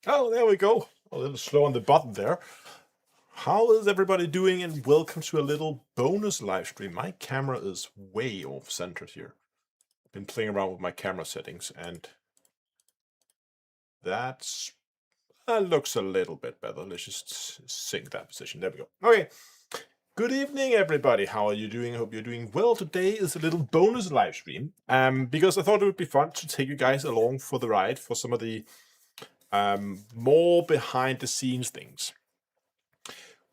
Oh, there we go. A little slow on the button there. How is everybody doing? And welcome to a little bonus live stream. My camera is way off centered here. Been playing around with my camera settings, and that looks a little bit better. Let's just sync that position. There we go. Okay. Good evening, everybody. How are you doing? I hope you're doing well. Today is a little bonus live stream, because I thought it would be fun to take you guys along for the ride for some of the more behind the scenes things.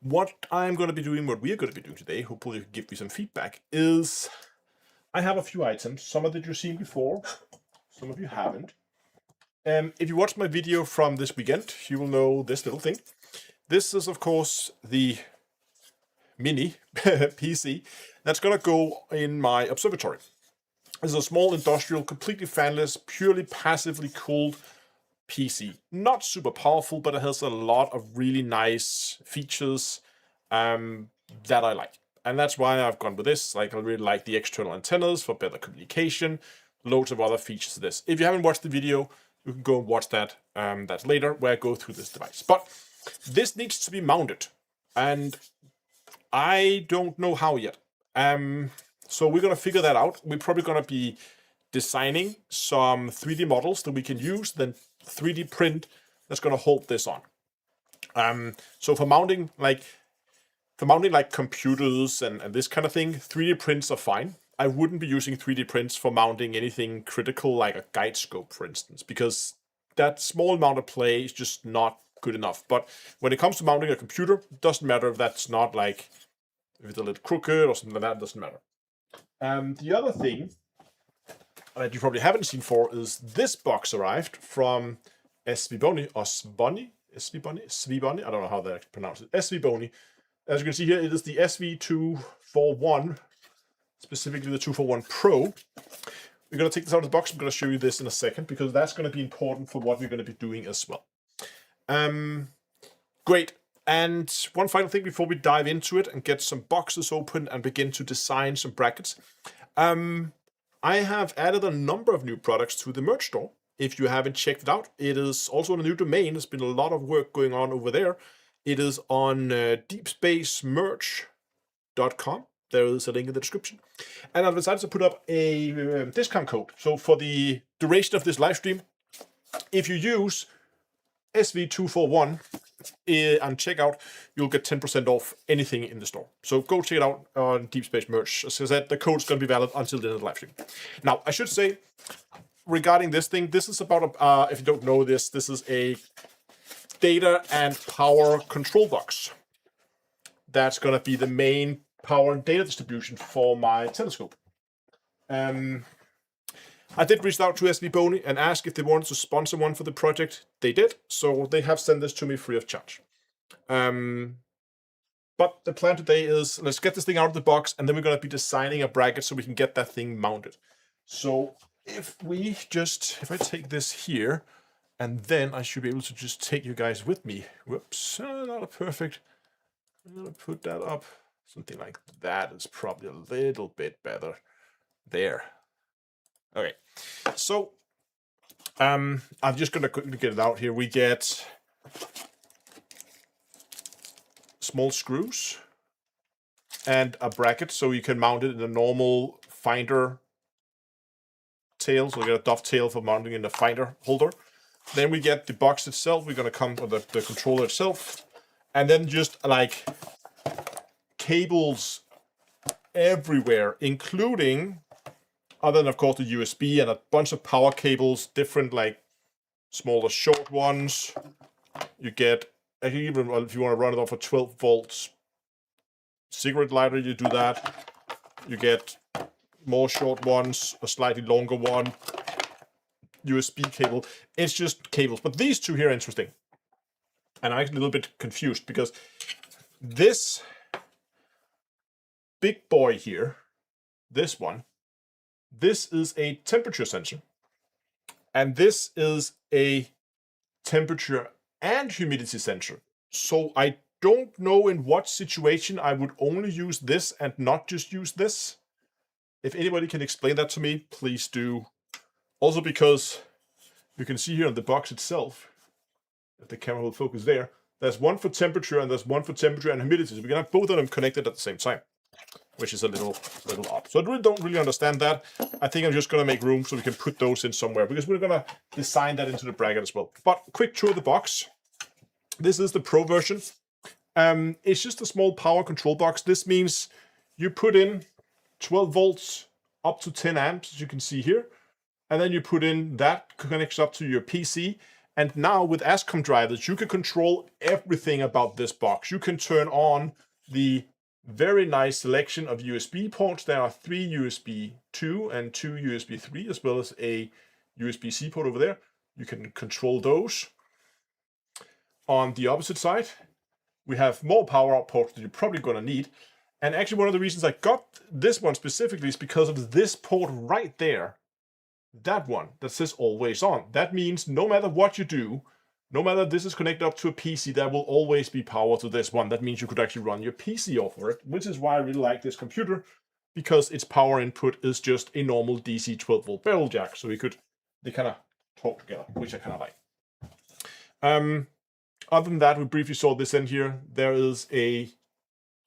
What I'm going to be doing, what we're going to be doing today, hopefully give you some feedback, is I have a few items. Some of that you've seen before, some of you haven't. If you watched my video from this weekend, you will know this little thing. This is, of course, the mini PC that's going to go in my observatory. This is a small industrial, completely fanless, purely passively cooled PC. Not super powerful, but it has a lot of really nice features that I like. And that's why I've gone with this. Like, I really like the external antennas for better communication, loads of other features to this. If you haven't watched the video, you can go and watch that. That's later, where I go through this device. But this needs to be mounted, and I don't know how yet. So we're gonna figure that out. We're probably gonna be designing some 3D models that we can use, then 3D print that's gonna hold this on. So for mounting like computers and this kind of thing, 3D prints are fine. I wouldn't be using 3D prints for mounting anything critical like a guide scope, for instance, because that small amount of play is just not good enough. But when it comes to mounting a computer, it doesn't matter if that's not like, if it's a little crooked or something like that, it doesn't matter. The other thing that you probably haven't seen for is this box arrived from Svibony, or Svibony, I don't know how they pronounce it, Svibony. As you can see here, it is the SV241, specifically the 241 Pro. We're going to take this out of the box. I'm going to show you this in a second, because that's going to be important for what we're going to be doing as well. Great. And one final thing before we dive into it and get some boxes open and begin to design some brackets. I have added a number of new products to the merch store. If you haven't checked it out, it is also on a new domain. There's been a lot of work going on over there. It is on deepspacemerch.com. There is a link in the description. And I've decided to put up a discount code. So for the duration of this live stream, if you use SV241 and check out, you'll get 10% off anything in the store. So go check it out on Deep Space Merch. As I said, the code's going to be valid until the end of the live stream. Now, I should say, regarding this thing, this is about, if you don't know this, this is a data and power control box. That's going to be the main power and data distribution for my telescope. I did reach out to Svibony and ask if they wanted to sponsor one for the project. They did, so they have sent this to me free of charge. But the plan today is, let's get this thing out of the box, and then we're going to be designing a bracket so we can get that thing mounted. So if I take this here, and then I should be able to just take you guys with me. Whoops, not perfect. I'm going to put that up. Something like that is probably a little bit better. There. Okay, so I'm just going to quickly get it out here. We get small screws and a bracket, so you can mount it in a normal finder tail. So we get a dovetail for mounting in the finder holder. Then we get the box itself. We're going to come with the controller itself, and then just like cables everywhere, including, other than of course the USB, and a bunch of power cables, different like smaller short ones. You get, even if you want to run it off a 12 volts cigarette lighter, you do that. You get more short ones, a slightly longer one, USB cable. It's just cables. But these two here are interesting. And I'm actually a little bit confused, because this big boy here, this one, this is a temperature sensor. And this is a temperature and humidity sensor. So I don't know in what situation I would only use this and not just use this. If anybody can explain that to me, please do. Also, because you can see here on the box itself, if the camera will focus there, there's one for temperature and there's one for temperature and humidity. So we can have both of them connected at the same time, which is a little odd. So I don't really understand that. I think I'm just going to make room so we can put those in somewhere, because we're going to design that into the bracket as well. But quick tour of the box. This is the Pro version. It's just a small power control box. This means you put in 12 volts up to 10 amps, as you can see here. And then you put in that connects up to your PC. And now with ASCOM drivers, you can control everything about this box. You can turn on the very nice selection of USB ports. There are 3 USB 2 and 2 USB 3, as well as a USB-C port over there. You can control those. On the opposite side, we have more power out ports that you're probably going to need. And actually, one of the reasons I got this one specifically is because of this port right there. That one that says always on. That means no matter what you do, no matter if this is connected up to a PC, there will always be power to this one. That means you could actually run your PC off of it, which is why I really like this computer, because its power input is just a normal DC 12-volt barrel jack. So they kind of talk together, which I kind of like. Other than that, we briefly saw this in here. There is a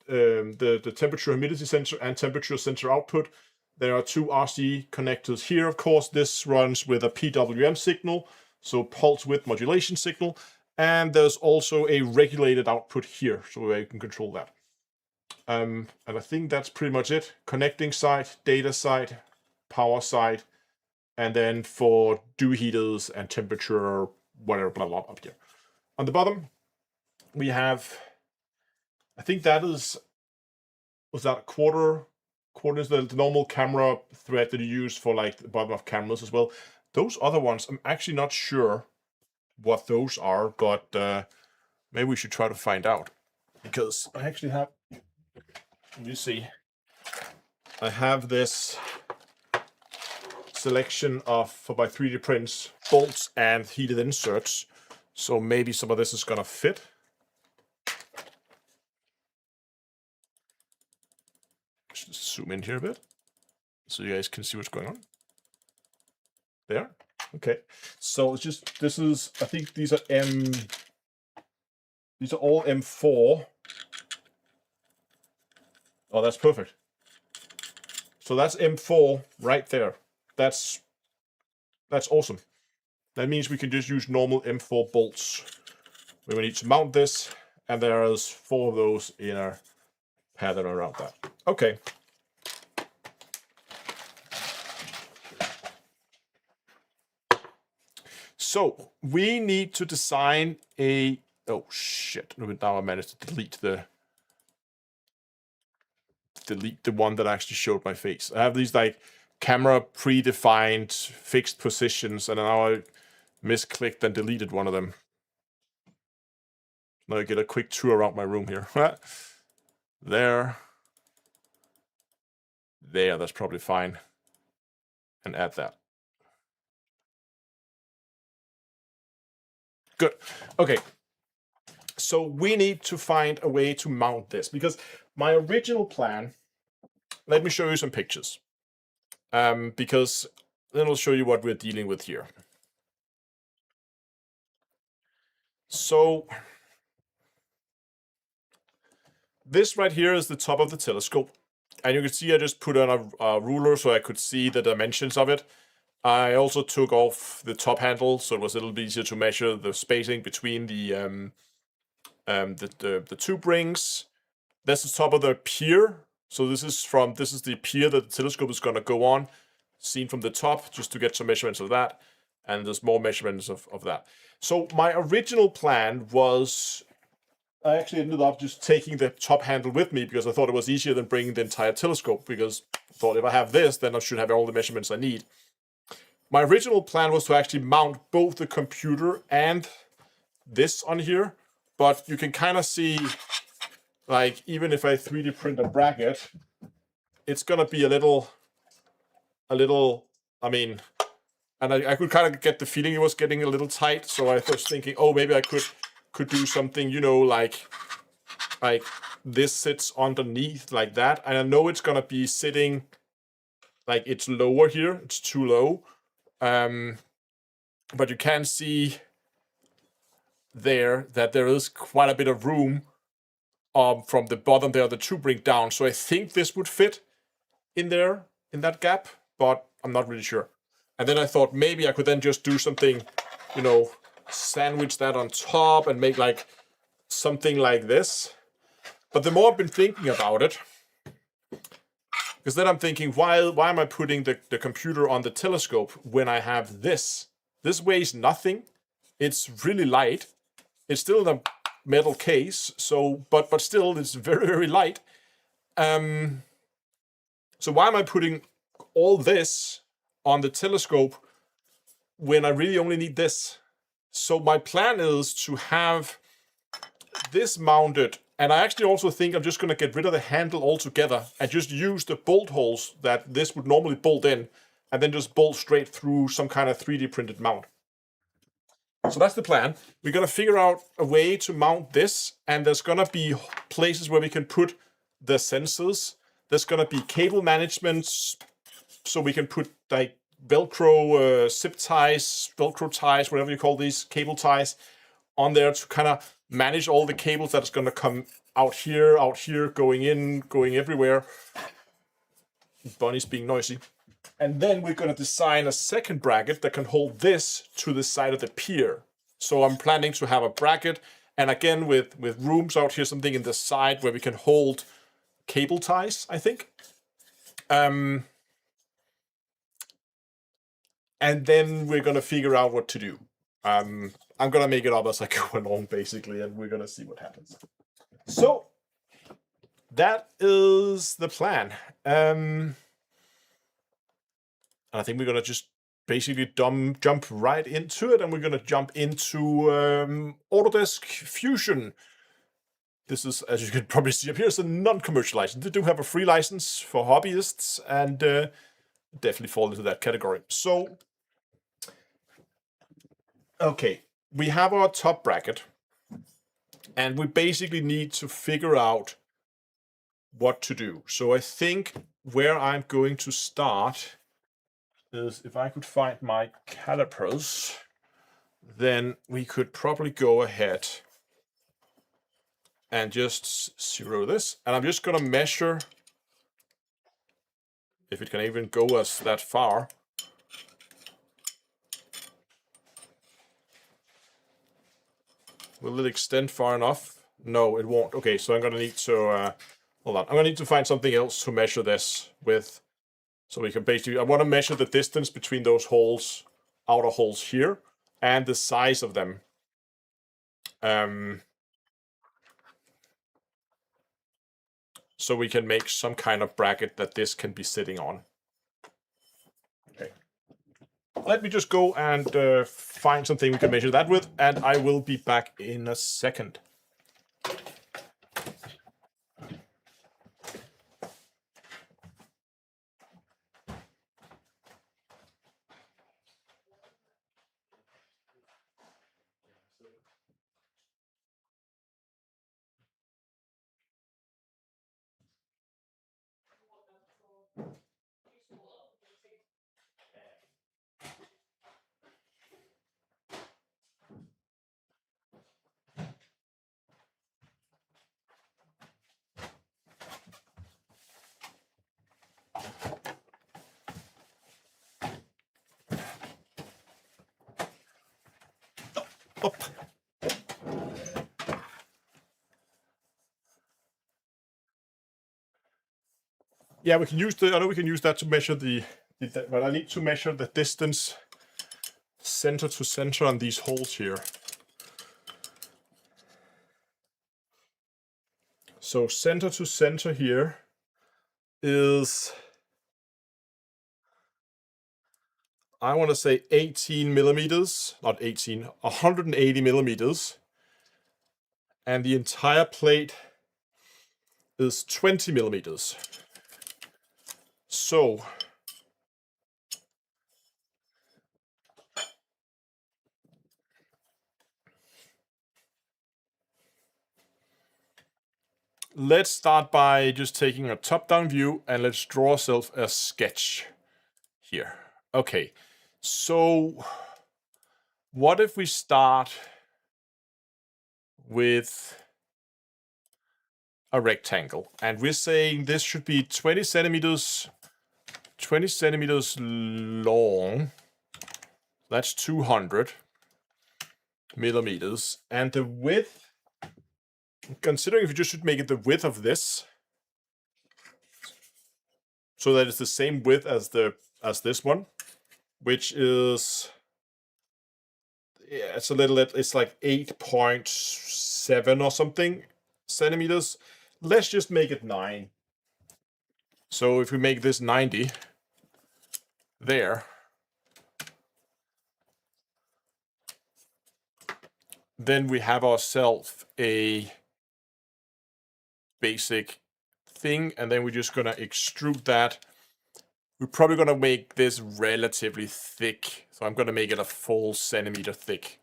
the temperature humidity sensor and temperature sensor output. There are 2 RC connectors here. Of course, this runs with a PWM signal, so pulse width modulation signal. And there's also a regulated output here, so you can control that. And I think that's pretty much it. Connecting side, data side, power side, and then for dew heaters and temperature, whatever, blah, blah, up here. On the bottom, we have, I think that is, was that a quarter is the normal camera thread that you use for like the bottom of cameras as well. Those other ones, I'm actually not sure what those are, but maybe we should try to find out, because I actually have, let me see, I have this selection of, for my 3D prints, bolts and heated inserts, so maybe some of this is gonna fit. Just zoom in here a bit so you guys can see what's going on. There. Okay. So it's just, this is, I think these are all M4. Oh, that's perfect. So that's M4 right there. That's awesome. That means we can just use normal M4 bolts when we need to mount this, and there's 4 of those in our pattern around that. Okay. So we need to design a, oh shit, now I managed to delete the one that actually showed my face. I have these like camera predefined fixed positions, and now I misclicked and deleted one of them. Now I get a quick tour around my room here. There, that's probably fine. And add that. Good. Okay. So we need to find a way to mount this, because my original plan, let me show you some pictures. Because then I'll show you what we're dealing with here. So this right here is the top of the telescope. And you can see I just put on a ruler so I could see the dimensions of it. I also took off the top handle, so it was a little bit easier to measure the spacing between the tube rings. That's the top of the pier. So this is the pier that the telescope is going to go on, seen from the top, just to get some measurements of that. And there's more measurements of that. So my original plan was, I actually ended up just taking the top handle with me, because I thought it was easier than bringing the entire telescope, because I thought if I have this, then I should have all the measurements I need. My original plan was to actually mount both the computer and this on here, but you can kind of see, like, even if I 3D print a bracket, it's gonna be a little, I mean, and I could kind of get the feeling it was getting a little tight, so I was thinking, oh, maybe I could do something, you know, like this sits underneath like that, and I know it's gonna be sitting, like, it's lower here, it's too low. But you can see, there that there is quite a bit of room from the bottom there, the tube ring down. So I think this would fit in there, in that gap, but I'm not really sure. And then I thought maybe I could then just do something, you know, sandwich that on top and make like something like this. But the more I've been thinking about it, because then I'm thinking, why am I putting the computer on the telescope when I have this? This weighs nothing. It's really light. It's still in a metal case, so but still it's very, very light. So why am I putting all this on the telescope when I really only need this? So my plan is to have this mounted, and I actually also think I'm just going to get rid of the handle altogether and just use the bolt holes that this would normally bolt in, and then just bolt straight through some kind of 3D printed mount. So that's the plan. We're going to figure out a way to mount this, and there's going to be places where we can put the sensors. There's going to be cable management, so we can put like Velcro zip ties, Velcro ties, whatever you call these, cable ties on there to kind of manage all the cables that's going to come out here, going in, going everywhere. Bunny's being noisy. And then we're going to design a second bracket that can hold this to the side of the pier. So I'm planning to have a bracket, and again with rooms out here, something in the side where we can hold cable ties, I think. And then we're going to figure out what to do. I'm going to make it up as I go along, basically, and we're going to see what happens. So that is the plan. I think we're going to just basically jump right into it, and we're going to jump into Autodesk Fusion. This is, as you can probably see up here, it's a non-commercial license. They do have a free license for hobbyists, and definitely fall into that category. So, okay, we have our top bracket, and we basically need to figure out what to do. So I think where I'm going to start is, if I could find my calipers, then we could probably go ahead and just zero this. And I'm just going to measure, if it can even go us that far. Will it extend far enough? No, it won't. Okay, so I'm going to need to, hold on. I'm going to need to find something else to measure this with. So we can basically, I want to measure the distance between those holes, outer holes here, and the size of them. So we can make some kind of bracket that this can be sitting on. Okay. Let me just go and find something we can measure that with, and I will be back in a second. Up. Yeah, we can use I know we can use that to measure but I need to measure the distance center to center on these holes here. So center to center here is, I want to say 18 millimeters, not 18, 180 millimeters. And the entire plate is 20 millimeters. So let's start by just taking a top-down view, and let's draw ourselves a sketch here. Okay, so what if we start with a rectangle. And we're saying this should be 20 centimeters long. That's 200 millimeters. And the width, considering if you just should make it the width of this, so that it's the same width as this one, which is, yeah, it's like 8.7 or something centimeters. Let's just make it 9. So if we make this 90 there, then we have ourselves a basic thing, and then we're just gonna extrude that. We're probably gonna make this relatively thick, so I'm gonna make it a full centimeter thick.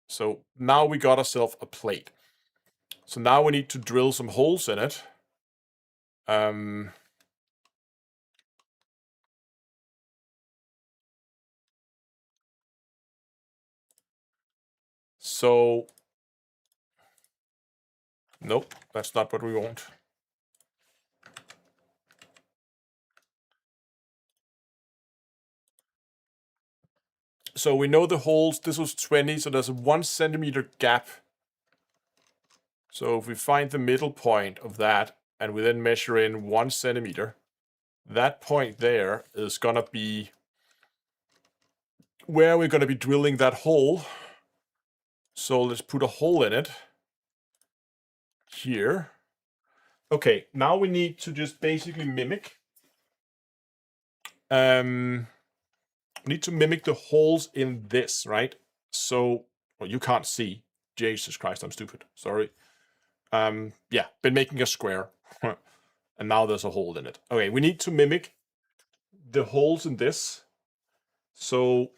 So now we got ourselves a plate. So now we need to drill some holes in it. So, nope, that's not what we want. So we know the holes, this was 20, so there's a 1 centimeter gap. So if we find the middle point of that, and we then measure in 1 centimeter, that point there is gonna be where we're gonna be drilling that hole. So let's put a hole in it here. Okay, now we need to just basically mimic. We need to mimic the holes in this, right? So, well, you can't see. Jesus Christ, I'm stupid. Sorry. Yeah, been making a square. And now there's a hole in it. Okay, we need to mimic the holes in this. So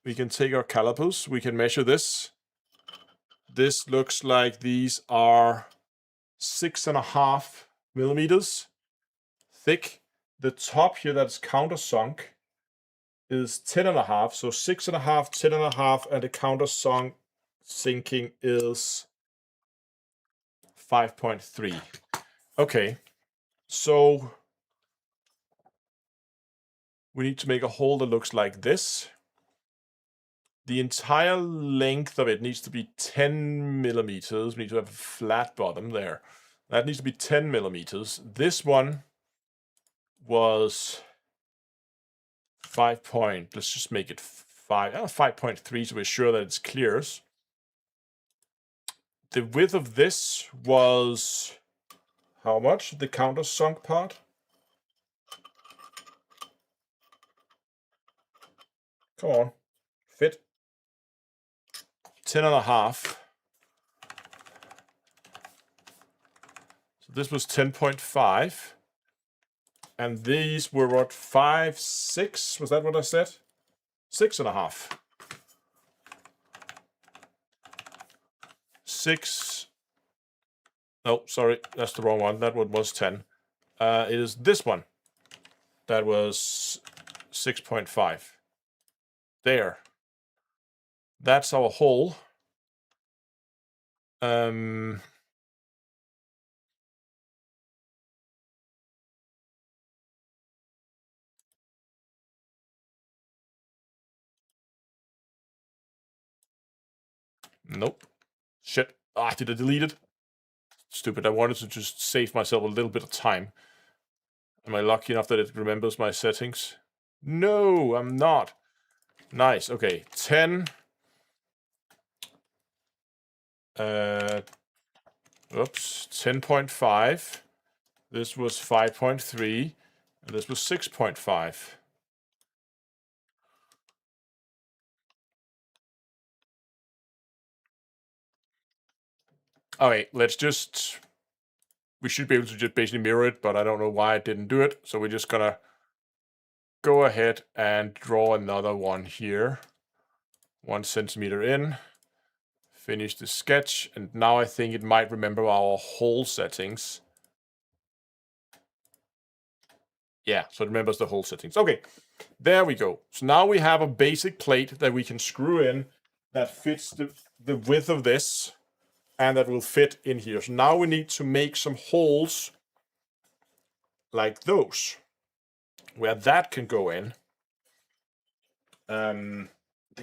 we can take our calipers. We can measure this. This looks like these are 6.5 millimeters thick. The top here that's countersunk is 10.5. So 6.5, 10.5, and the countersunk sinking is 5.3. Okay, so we need to make a hole that looks like this. The entire length of it needs to be 10 millimeters. We need to have a flat bottom there. That needs to be 10 millimeters. This one was 5 let's just make it 5.3 so we're sure that it's clears. The width of this was how much? The countersunk part? Come on, fit. 10.5. So this was 10.5. And these were what, 5, 6? Was that what I said? 6.5. 6. No, sorry, that's the wrong one. That one was 10. It is this one. That was 6.5. There. That's our hole. Nope. Shit. Ah, did I delete it? Stupid. I wanted to just save myself a little bit of time. Am I lucky enough that it remembers my settings? No, I'm not. Nice. Okay. 10. Oops. 10.5. This was 5.3. And this was 6.5. Alright, let's just... We should be able to just basically mirror it, but I don't know why I didn't do it. So we're just gonna go ahead and draw another one here. 1 centimeter in. Finish the sketch. And now I think it might remember our hole settings. Yeah, so it remembers the hole settings. Okay, there we go. So now we have a basic plate that we can screw in that fits the width of this, and that will fit in here. So now we need to make some holes like those, where that can go in. The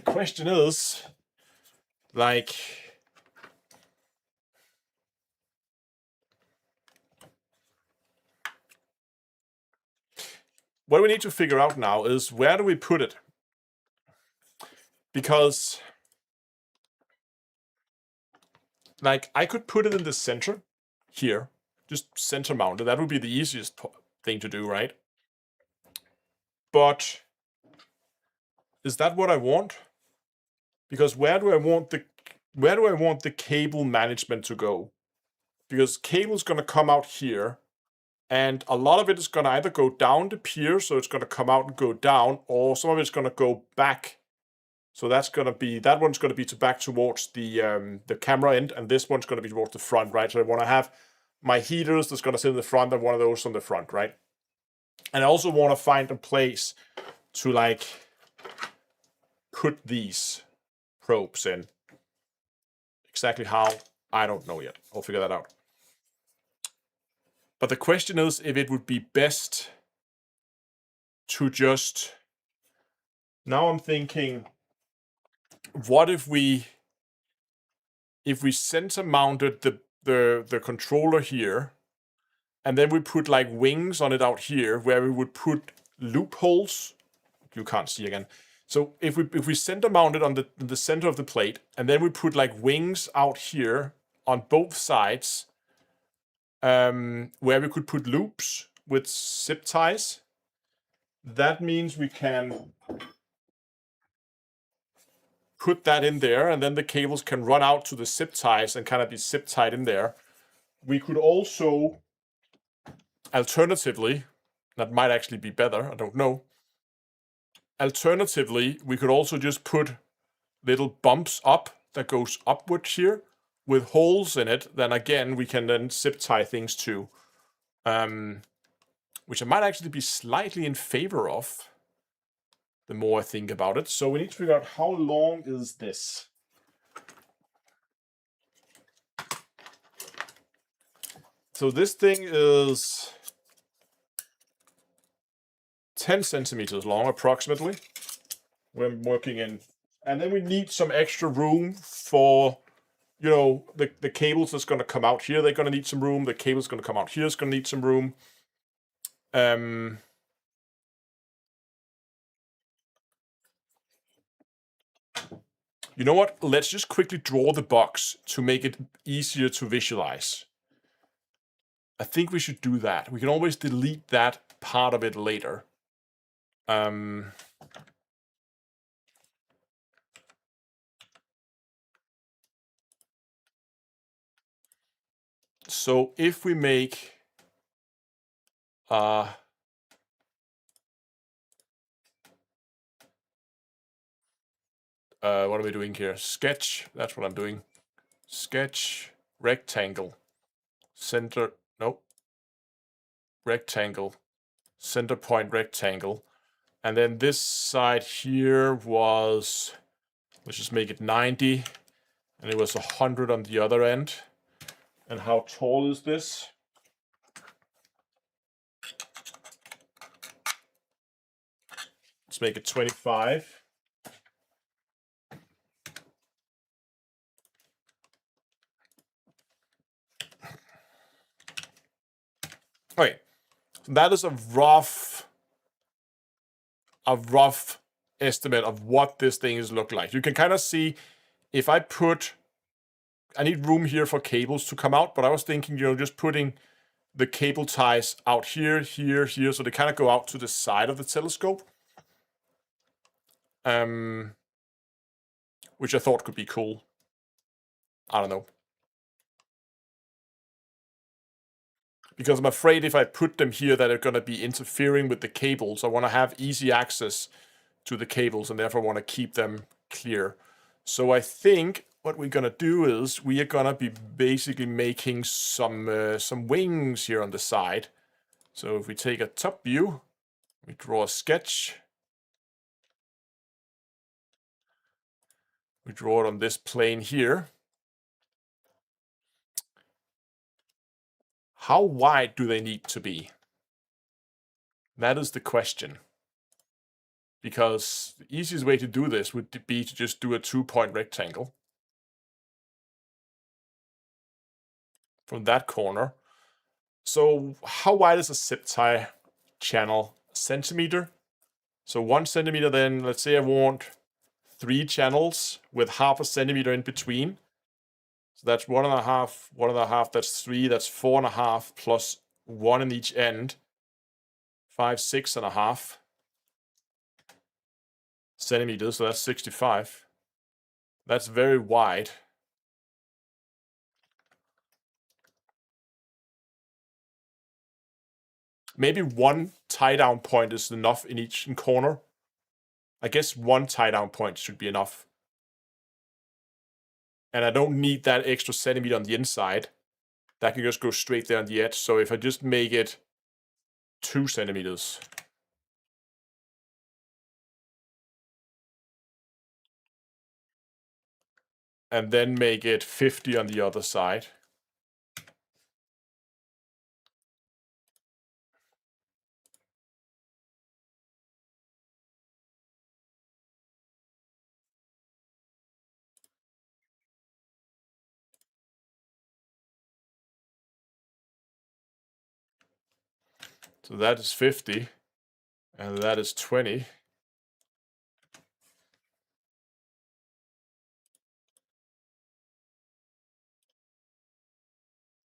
question is, like, what we need to figure out now is, where do we put it? Because, like, I could put it in the center here, just center mounted. That would be the easiest thing to do, right? But is that what I want? Because where do I want the cable management to go? Because cable's gonna come out here, and a lot of it is gonna either go down the pier, so it's gonna come out and go down, or some of it's gonna go back. So that one's gonna be back towards the camera end, and this one's gonna be towards the front, right? So I want to have my heaters that's gonna sit in the front, and one of those on the front, right? And I also want to find a place to, like, put these probes in. Exactly how, I don't know yet. I'll figure that out. But the question is if it would be best to just... Now I'm thinking, what if we center mounted the controller here, and then we put like wings on it out here, where we would put loopholes. You can't see again. So if we center mount it on the center of the plate, and then we put like wings out here on both sides, where we could put loops with zip ties, that means we can put that in there, and then the cables can run out to the zip ties and kind of be zip tied in there. We could also, alternatively, that might actually be better, I don't know. Alternatively, we could also just put little bumps up that goes upwards here with holes in it. Then again, we can then zip tie things to, which I might actually be slightly in favor of the more I think about it. So we need to figure out, how long is this? So this thing is 10 centimeters long, approximately. We're working in, and then we need some extra room for, you know, the cables that's going to come out here. They're going to need some room. The cable's going to come out here. It's going to need some room. You know what? Let's just quickly draw the box to make it easier to visualize. I think we should do that. We can always delete that part of it later. So if we make what are we doing here? Sketch, that's what I'm doing. Sketch, rectangle, center, nope. Rectangle, center point rectangle. And then this side here was, let's just make it 90. And it was 100 on the other end. And how tall is this? Let's make it 25. Okay, so that is a rough estimate of what this thing is look like. You can kind of see, if I need room here for cables to come out, but I was thinking, you know, just putting the cable ties out here, here, here, so they kind of go out to the side of the telescope. Which I thought could be cool. I don't know. Because I'm afraid if I put them here that are going to be interfering with the cables. I want to have easy access to the cables, and therefore want to keep them clear. So I think what we're going to do is we are going to be basically making some wings here on the side. So if we take a top view, we draw a sketch. We draw it on this plane here. How wide do they need to be? That is the question. Because the easiest way to do this would be to just do a 2-point rectangle from that corner. So how wide is a zip tie channel? A centimeter? So 1 centimeter, then let's say I want 3 channels with half a centimeter in between. So that's 1.5, 1.5, that's 3, that's 4.5 plus 1 in each end. 5, 6.5 centimeters, so that's 65. That's very wide. Maybe 1 tie-down point is enough in each corner. I guess 1 tie-down point should be enough. And I don't need that extra centimeter on the inside. That can just go straight there on the edge. So if I just make it 2 centimeters. And then make it 50 on the other side. So that is 50. And that is 20.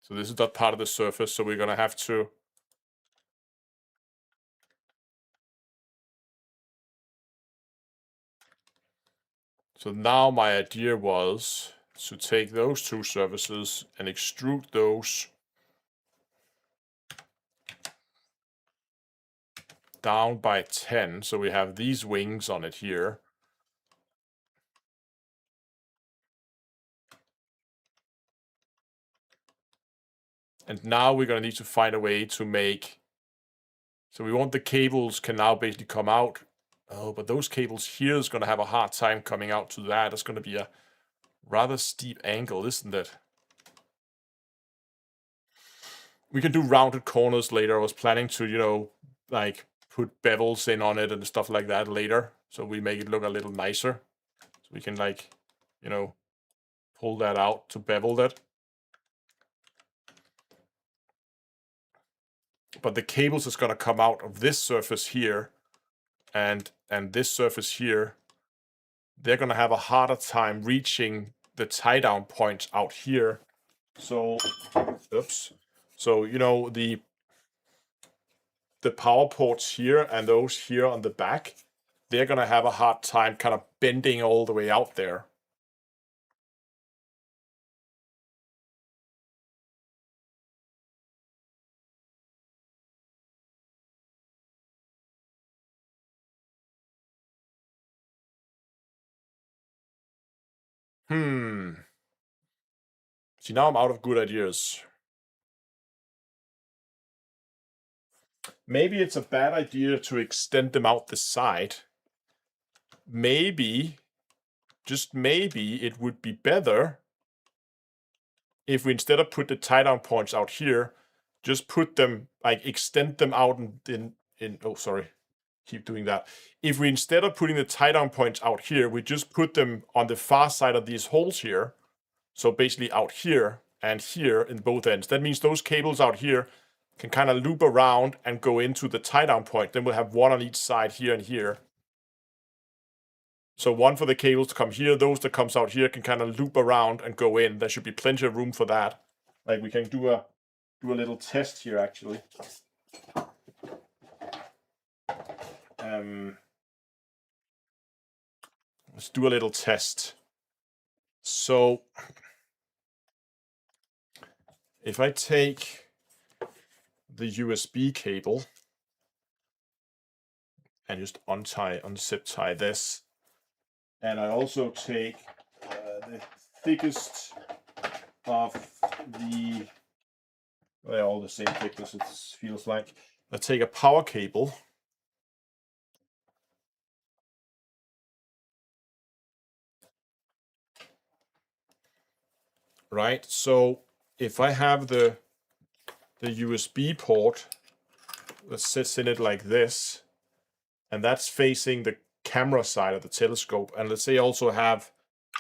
So this is not part of the surface, so we're going to have to So now my idea was to take those 2 surfaces and extrude those down by 10. So we have these wings on it here. And now we're going to need to find a way to make, so we want the cables can now basically come out. Oh, but those cables here is going to have a hard time coming out to that. It's going to be a rather steep angle, isn't it? We can do rounded corners later. I was planning to, you know, like put bevels in on it and stuff like that later. So we make it look a little nicer. So we can, like, you know, pull that out to bevel that. But the cables is going to come out of this surface here and this surface here. They're going to have a harder time reaching the tie-down points out here. So, oops. So, you know, the power ports here and those here on the back, they're going to have a hard time kind of bending all the way out there. See, now I'm out of good ideas. Maybe it's a bad idea to extend them out the side. Maybe, just maybe, it would be better if we, instead of put the tie-down points out here, just put them, like, extend them out in oh, sorry, keep doing that. If we, instead of putting the tie-down points out here, we just put them on the far side of these holes here. So basically out here and here in both ends. That means those cables out here can kind of loop around and go into the tie-down point. Then we'll have 1 on each side here and here. So 1 for the cables to come here. Those that comes out here can kind of loop around and go in. There should be plenty of room for that. Like, we can do a little test here, actually. Let's do a little test. So if I take the USB cable and just unzip tie this, and I also take the thickest of the, they're all the same thickness, it feels like. I take a power cable right? So if I have the USB port that sits in it like this, and that's facing the camera side of the telescope, and let's say I also have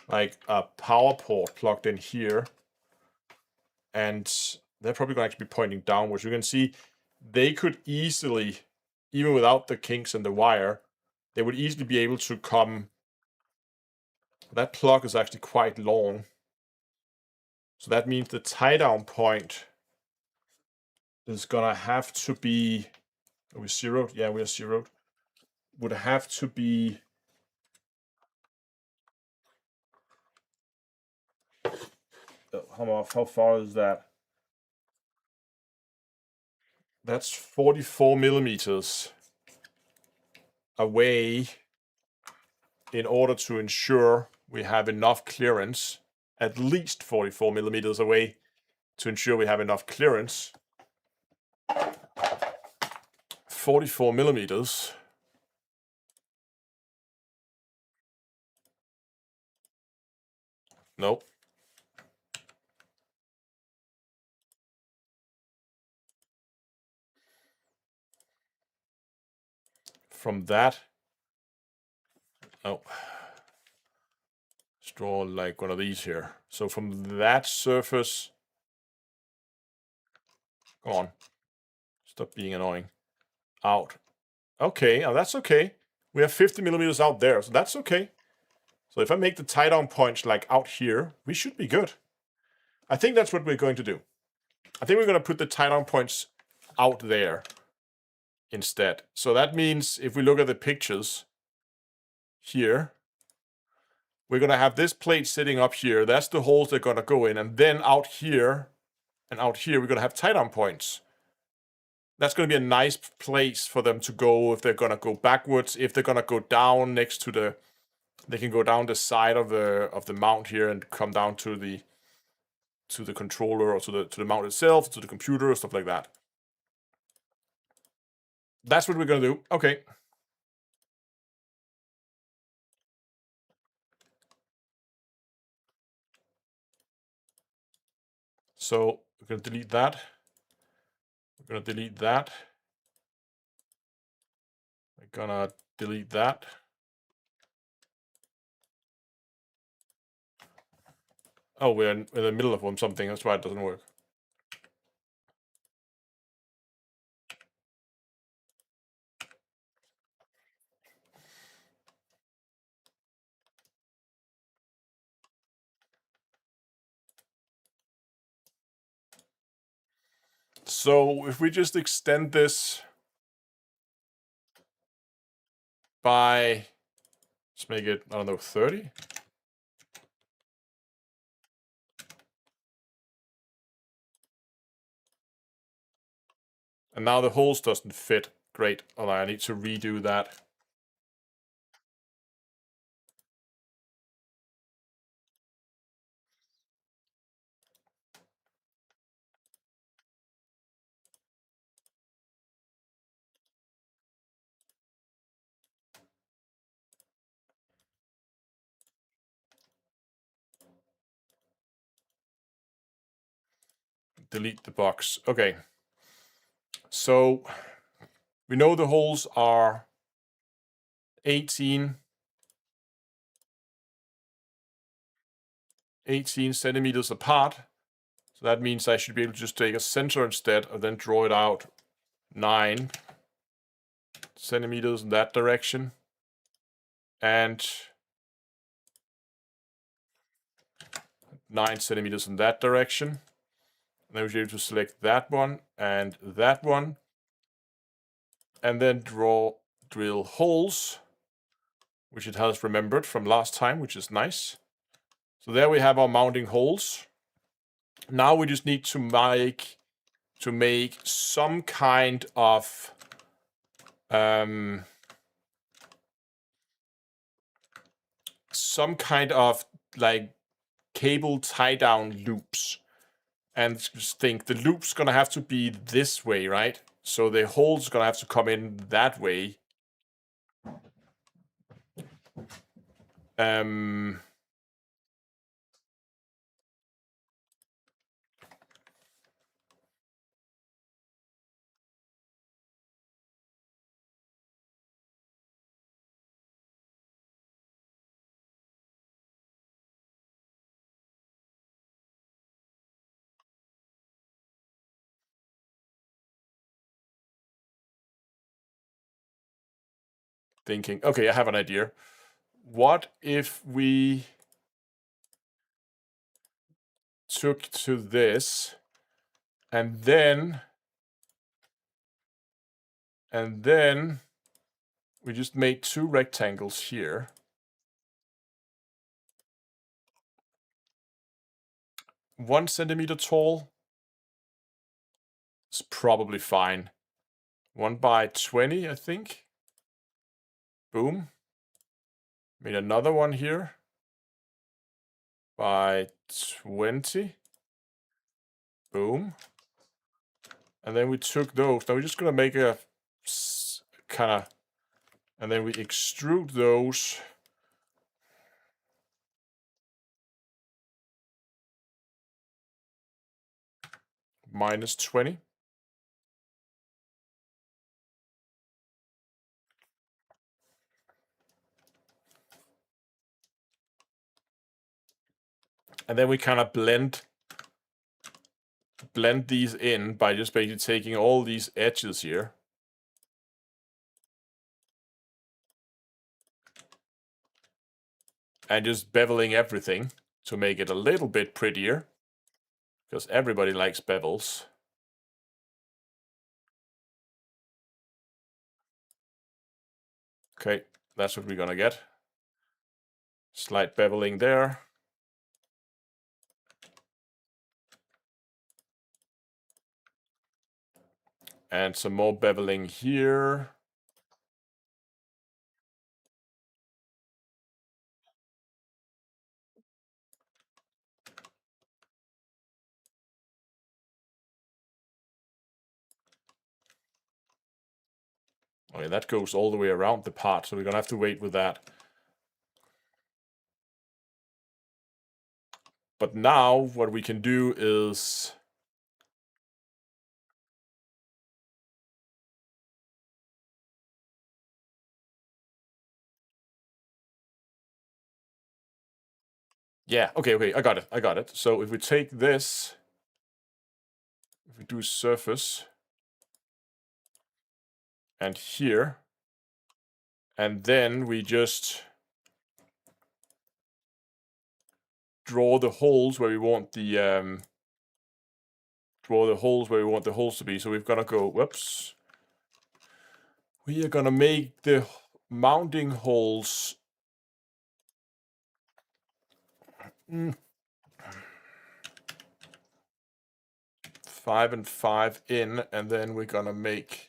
like a power port plugged in here, and they're probably going to actually be pointing downwards. You can see they could easily, even without the kinks in the wire, they would easily be able to come. That plug is actually quite long. So that means the tie down point is gonna have to be, are we zeroed? Yeah, we are zeroed. Would have to be, how far is that? That's 44 millimeters away in order to ensure we have enough clearance, at least 44 millimeters away to ensure we have enough clearance. 44 millimeters. Nope. From that, oh, let's draw like one of these here. So from that surface, come on, stop being annoying, out. Okay, now that's okay. We have 50 millimeters out there, so that's okay. So if I make the tie down points like out here, we should be good. I think that's what we're going to do. I think we're going to put the tie down points out there instead. So that means if we look at the pictures here, we're going to have this plate sitting up here. That's the holes they're going to go in. And then out here and out here, we're going to have tie down points. That's going to be a nice place for them to go if they're going to go backwards. If they're going to go down next to the, they can go down the side of the mount here and come down to the controller or to the mount itself, to the computer, stuff like that. That's what we're going to do. Okay. So we're going to delete that. We're going to delete that. We're going to delete that. Oh, we're in the middle of something. That's why it doesn't work. So if we just extend this by, let's make it, I don't know, 30. And now the holes doesn't fit. Great. Oh, I need to redo that. Delete the box. Okay. So we know the holes are 18 centimeters apart. So that means I should be able to just take a center instead and then draw it out 9 centimeters in that direction. And 9 centimeters in that direction. And then we'll be able to select that one and that one. And then drill holes, which it has remembered from last time, which is nice. So there we have our mounting holes. Now we just need to make some kind of like cable tie down loops. And just think the loop's gonna have to be this way, right? So the hole's gonna have to come in that way. thinking, okay, I have an idea. What if we took to this and then we just made 2 rectangles here. One centimeter tall is probably fine. 1 by 20, I think. Boom. Made another one here by 20. Boom. And then we took those. Now we're just gonna make a kind of, and then we extrude those. Minus 20. And then we kind of blend these in by just basically taking all these edges here. And just beveling everything to make it a little bit prettier. Because everybody likes bevels. Okay, that's what we're gonna get. Slight beveling there. And some more beveling here. Okay, that goes all the way around the part, so we're gonna have to wait with that. But now what we can do is yeah, okay, I got it. So if we take this, if we do surface, and here, and then we just draw the holes where we want the holes to be. So we've got to go, whoops. We are gonna make the mounting holes 5 and 5 in, and then we're gonna make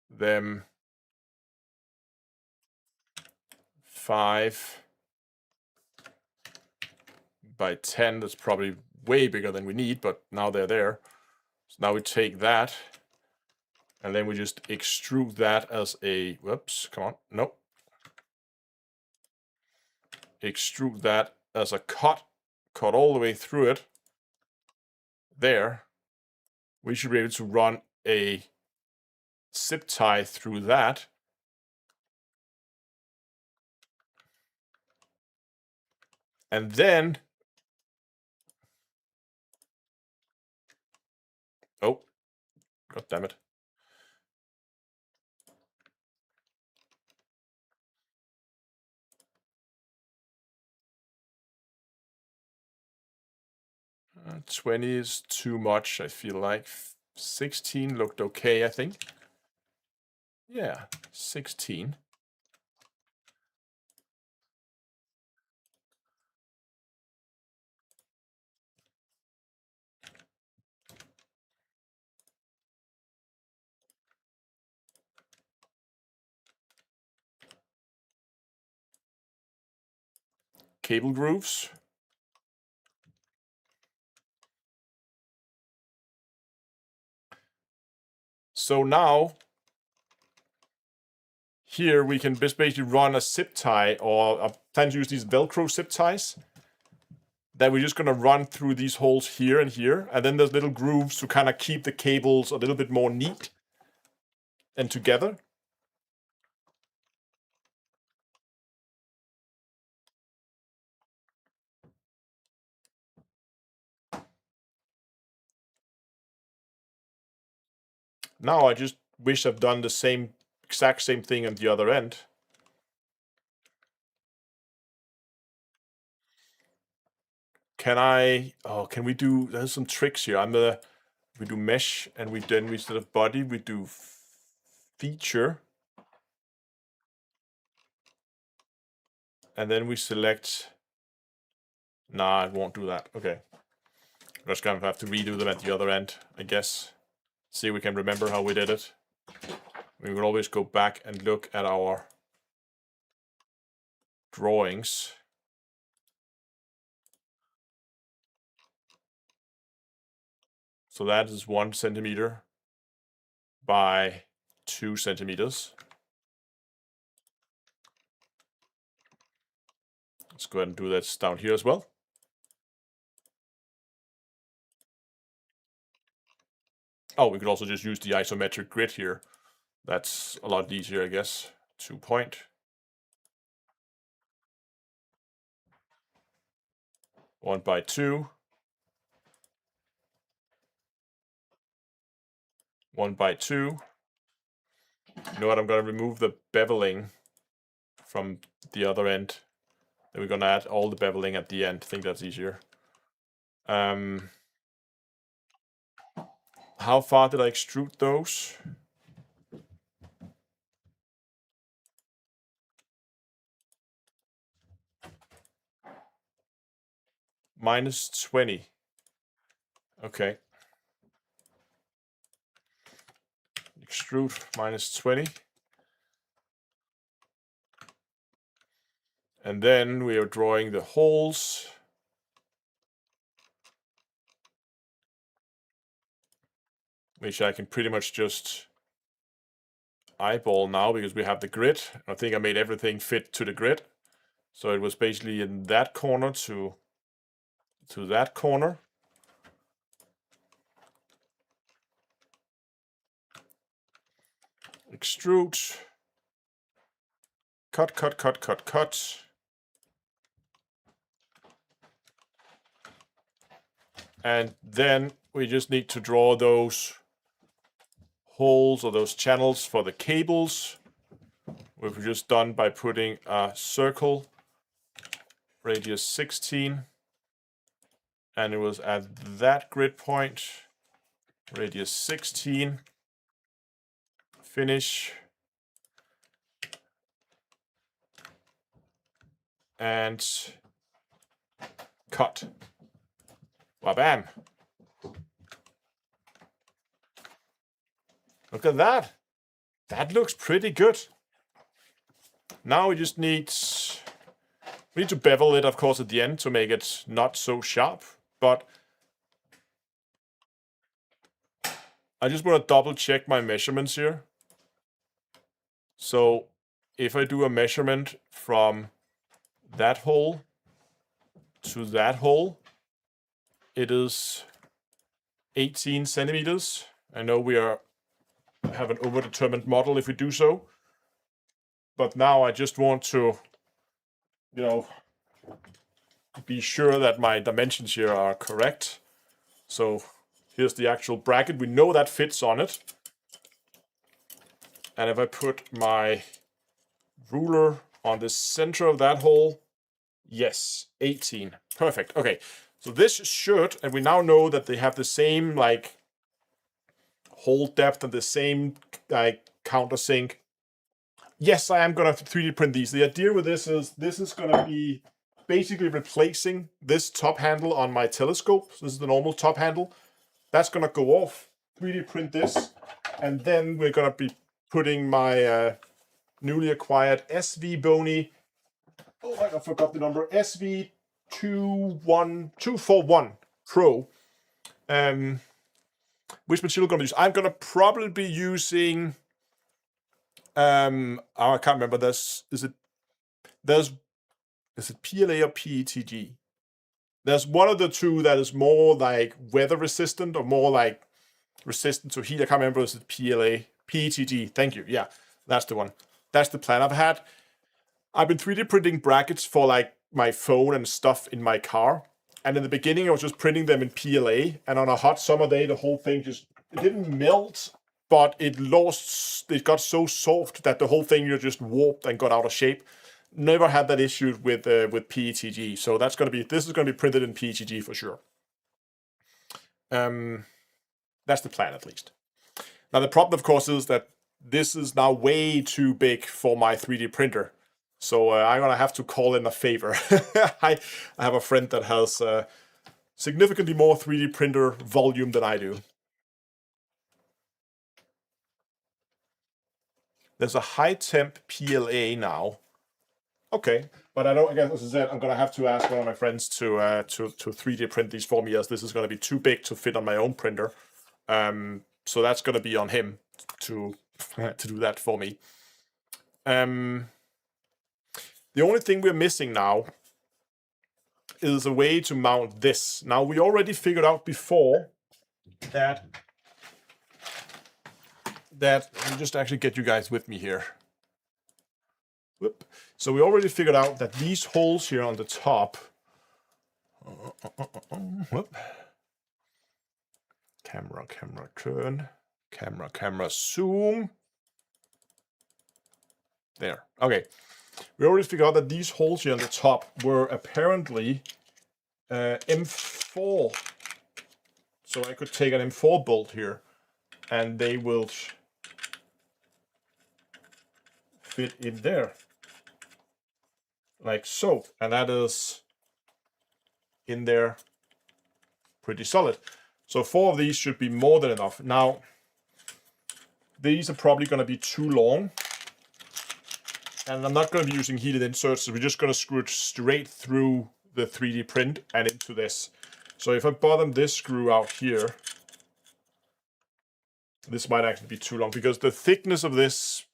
them 5 by 10. That's probably way bigger than we need, but now they're there. So now we take that, and then we just extrude that as a, whoops, come on, nope. Extrude that as a cut all the way through it. There. We should be able to run a zip tie through that. And then, oh, god damn it. Uh, 20 is too much, I feel like. 16 looked okay, I think. Yeah, 16. Cable grooves. So now, here we can just basically run a zip tie, or I plan to use these Velcro zip ties that we're just going to run through these holes here and here, and then there's little grooves to kind of keep the cables a little bit more neat and together. Now I just wish I've done the same exact same thing on the other end. Can we do, there's some tricks here. We do mesh, and we instead of body, we do feature. And then we select, nah, it won't do that. Okay. We're just gonna have to redo them at the other end, I guess. See if we can remember how we did it. We will always go back and look at our drawings. So that is 1 centimeter by 2 centimeters. Let's go ahead and do that down here as well. Oh, we could also just use the isometric grid here. That's a lot easier, I guess. 2 point. 1 by 2. 1 by 2. You know what? I'm going to remove the beveling from the other end. Then we're going to add all the beveling at the end. I think that's easier. How far did I extrude those? -20. Okay. Extrude -20. And then we are drawing the holes. Which I can pretty much just eyeball now because we have the grid. I think I made everything fit to the grid. So it was basically in that corner to that corner. Extrude. Cut, cut, cut, cut, cut. And then we just need to draw those holes or those channels for the cables, which we've just done by putting a circle, radius 16, and it was at that grid point, radius 16, finish, and cut. Wabam! Look at that. That looks pretty good. Now we just need to bevel it, of course, at the end to make it not so sharp. But I just want to double check my measurements here. So if I do a measurement from that hole to that hole, it is 18 centimeters. I know we have an overdetermined model if we do so. But now I just want to, be sure that my dimensions here are correct. So here's the actual bracket. We know that fits on it. And if I put my ruler on the center of that hole, yes, 18. Perfect. Okay, so this should, and we now know that they have the same hole depth and the same countersink. Yes, I am going to 3D print these. The idea with this is going to be basically replacing this top handle on my telescope. So this is the normal top handle. That's going to go off, 3D print this, and then we're going to be putting my newly acquired SVBony, I forgot the number, SV241 Pro. Which material going to use? I'm going to probably be using, I can't remember, is it PLA or PETG? There's one of the two that is more like weather resistant or more like resistant to heat. I can't remember, is it PLA? PETG, thank you. Yeah, that's the one. That's the plan I've been 3D printing brackets for my phone and stuff in my car. And in the beginning, I was just printing them in PLA. And on a hot summer day, the whole thing it didn't melt but it got so soft that the whole thing just warped and got out of shape. Never had that issue with PETG, so this is gonna be printed in PETG for sure. That's the plan, at least. Now the problem, of course, is that this is now way too big for my 3D printer, so I'm gonna have to call in a favor. I have a friend that has significantly more 3D printer volume than I do. There's a high temp PLA now. Okay, but I don't. Again, as I said, I'm gonna have to ask one of my friends to 3D print these for me, as this is gonna be too big to fit on my own printer. So that's gonna be on him to do that for me. The only thing we're missing now is a way to mount this. Now, we already figured out before that let me just actually get you guys with me here. Whoop. So we already figured out that these holes here on the top. Whoop. Camera, turn. Camera, zoom. There. Okay. We already figured out that these holes here on the top were apparently M4. So I could take an M4 bolt here, and they will fit in there. Like so. And that is in there pretty solid. So 4 of these should be more than enough. Now, these are probably going to be too long. And I'm not going to be using heated inserts, so we're just going to screw it straight through the 3D print and into this. So if I bottom this screw out here, this might actually be too long, because the thickness of this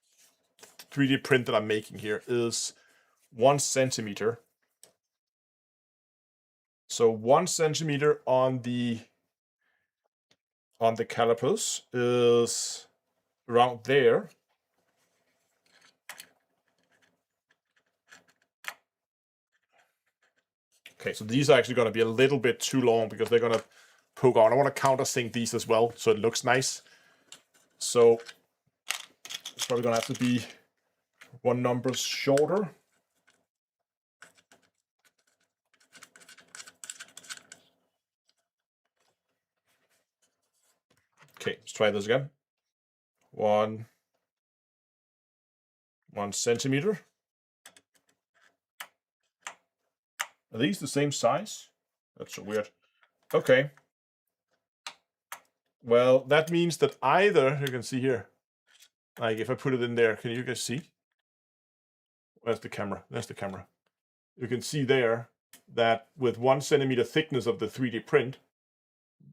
3D print that I'm making here is 1 centimeter. So 1 centimeter on the calipers is around there. Okay, so these are actually going to be a little bit too long because they're going to poke out. I want to countersink these as well so it looks nice. So it's probably going to have to be 1 number shorter. Okay, let's try this again. 1 centimeter. Are these the same size? That's so weird. Okay. Well, that means that either, you can see here, like if I put it in there, can you guys see? Where's the camera? There's the camera. You can see there that with 1 centimeter thickness of the 3D print,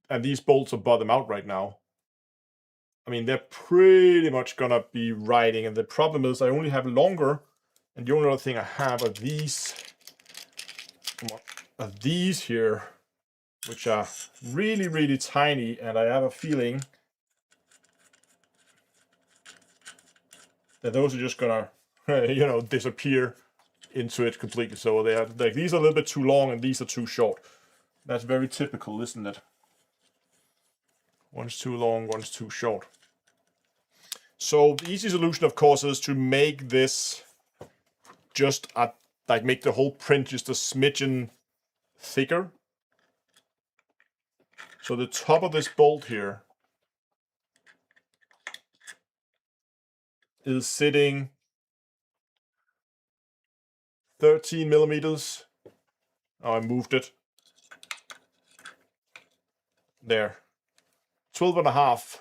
and these bolts are bottom out right now, I mean, they're pretty much gonna be riding. And the problem is I only have longer, and the only other thing I have are these, these here, which are really, really tiny, and I have a feeling that those are just gonna, you know, disappear into it completely. So they are like, these are a little bit too long and these are too short. That's very typical, isn't it? One's too long, one's too short. So the easy solution, of course, is to make this just like make the whole print just a smidgen thicker. So the top of this bolt here is sitting 13 millimeters. Oh, I moved it. There. 12.5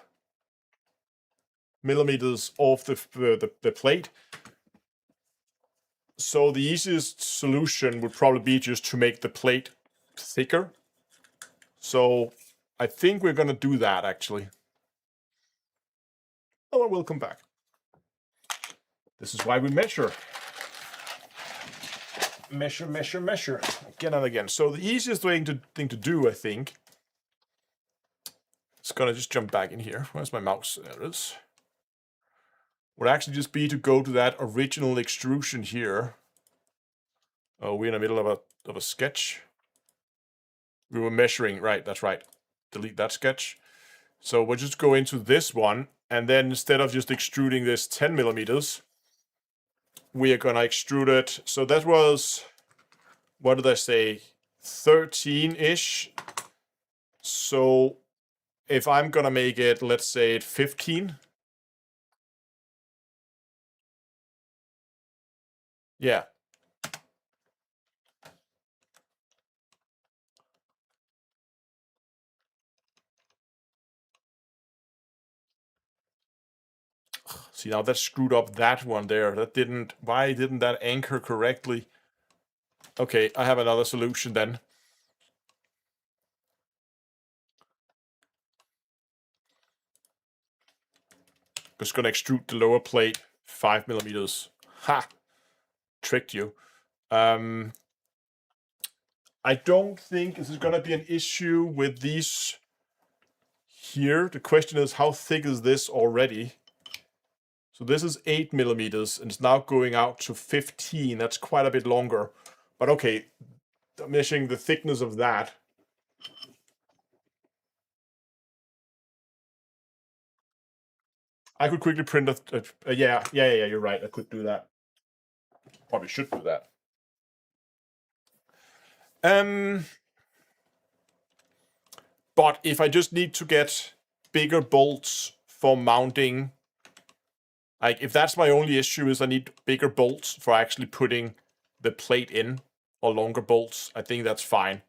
millimeters off the plate. So the easiest solution would probably be just to make the plate thicker. So I think we're going to do that, actually. Oh, we'll come back. This is why we measure. Measure. Again and again. So the easiest thing to do, I think, it's going to just jump back in here. Where's my mouse? There it is. Would actually just be to go to that original extrusion here. Oh, we're in the middle of a sketch. We were measuring, right, that's right. Delete that sketch. So we'll just go into this one And then instead of just extruding this 10 millimeters, we are gonna extrude it. So that was, what did I say, 13-ish. So if I'm gonna make it, let's say it 15. Yeah. See, now that screwed up that one there. That didn't, why didn't that anchor correctly? Okay, I have another solution then. Just gonna extrude the lower plate 5 millimeters. Ha! Tricked you. I don't think this is gonna be an issue with these here. The question is, how thick is this already? So this is 8 millimeters, and it's now going out to 15. That's quite a bit longer. But okay, measuring the thickness of that. I could quickly print yeah, you're right. I could do that. Probably should do that. But if I just need to get bigger bolts for mounting, like if that's my only issue is I need bigger bolts for actually putting the plate in, or longer bolts, I think that's fine.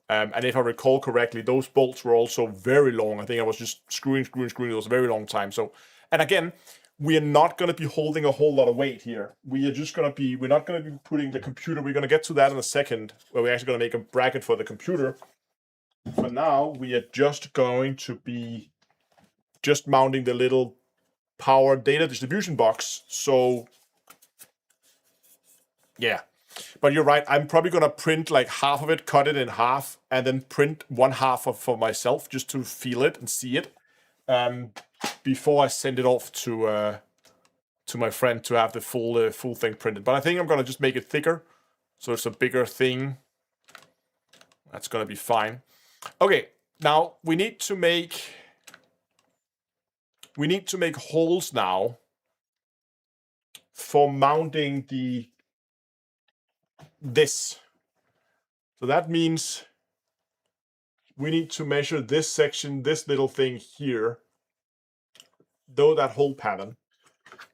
And if I recall correctly, those bolts were also very long. I think I was just screwing. It was a very long time. So, and again, we are not going to be holding a whole lot of weight here. We are just going to be, we're not going to be putting the computer. We're going to get to that in a second, where we're actually going to make a bracket for the computer. For now, we are just going to be just mounting the little power data distribution box. So, yeah. But you're right, I'm probably going to print like half of it, cut it in half, and then print one half for myself just to feel it and see it before I send it off to my friend to have the full thing printed. But I think I'm going to just make it thicker, so it's a bigger thing. That's going to be fine. Okay, now we need to make holes now for mounting this. So that means we need to measure this section, this little thing here, though that whole pattern.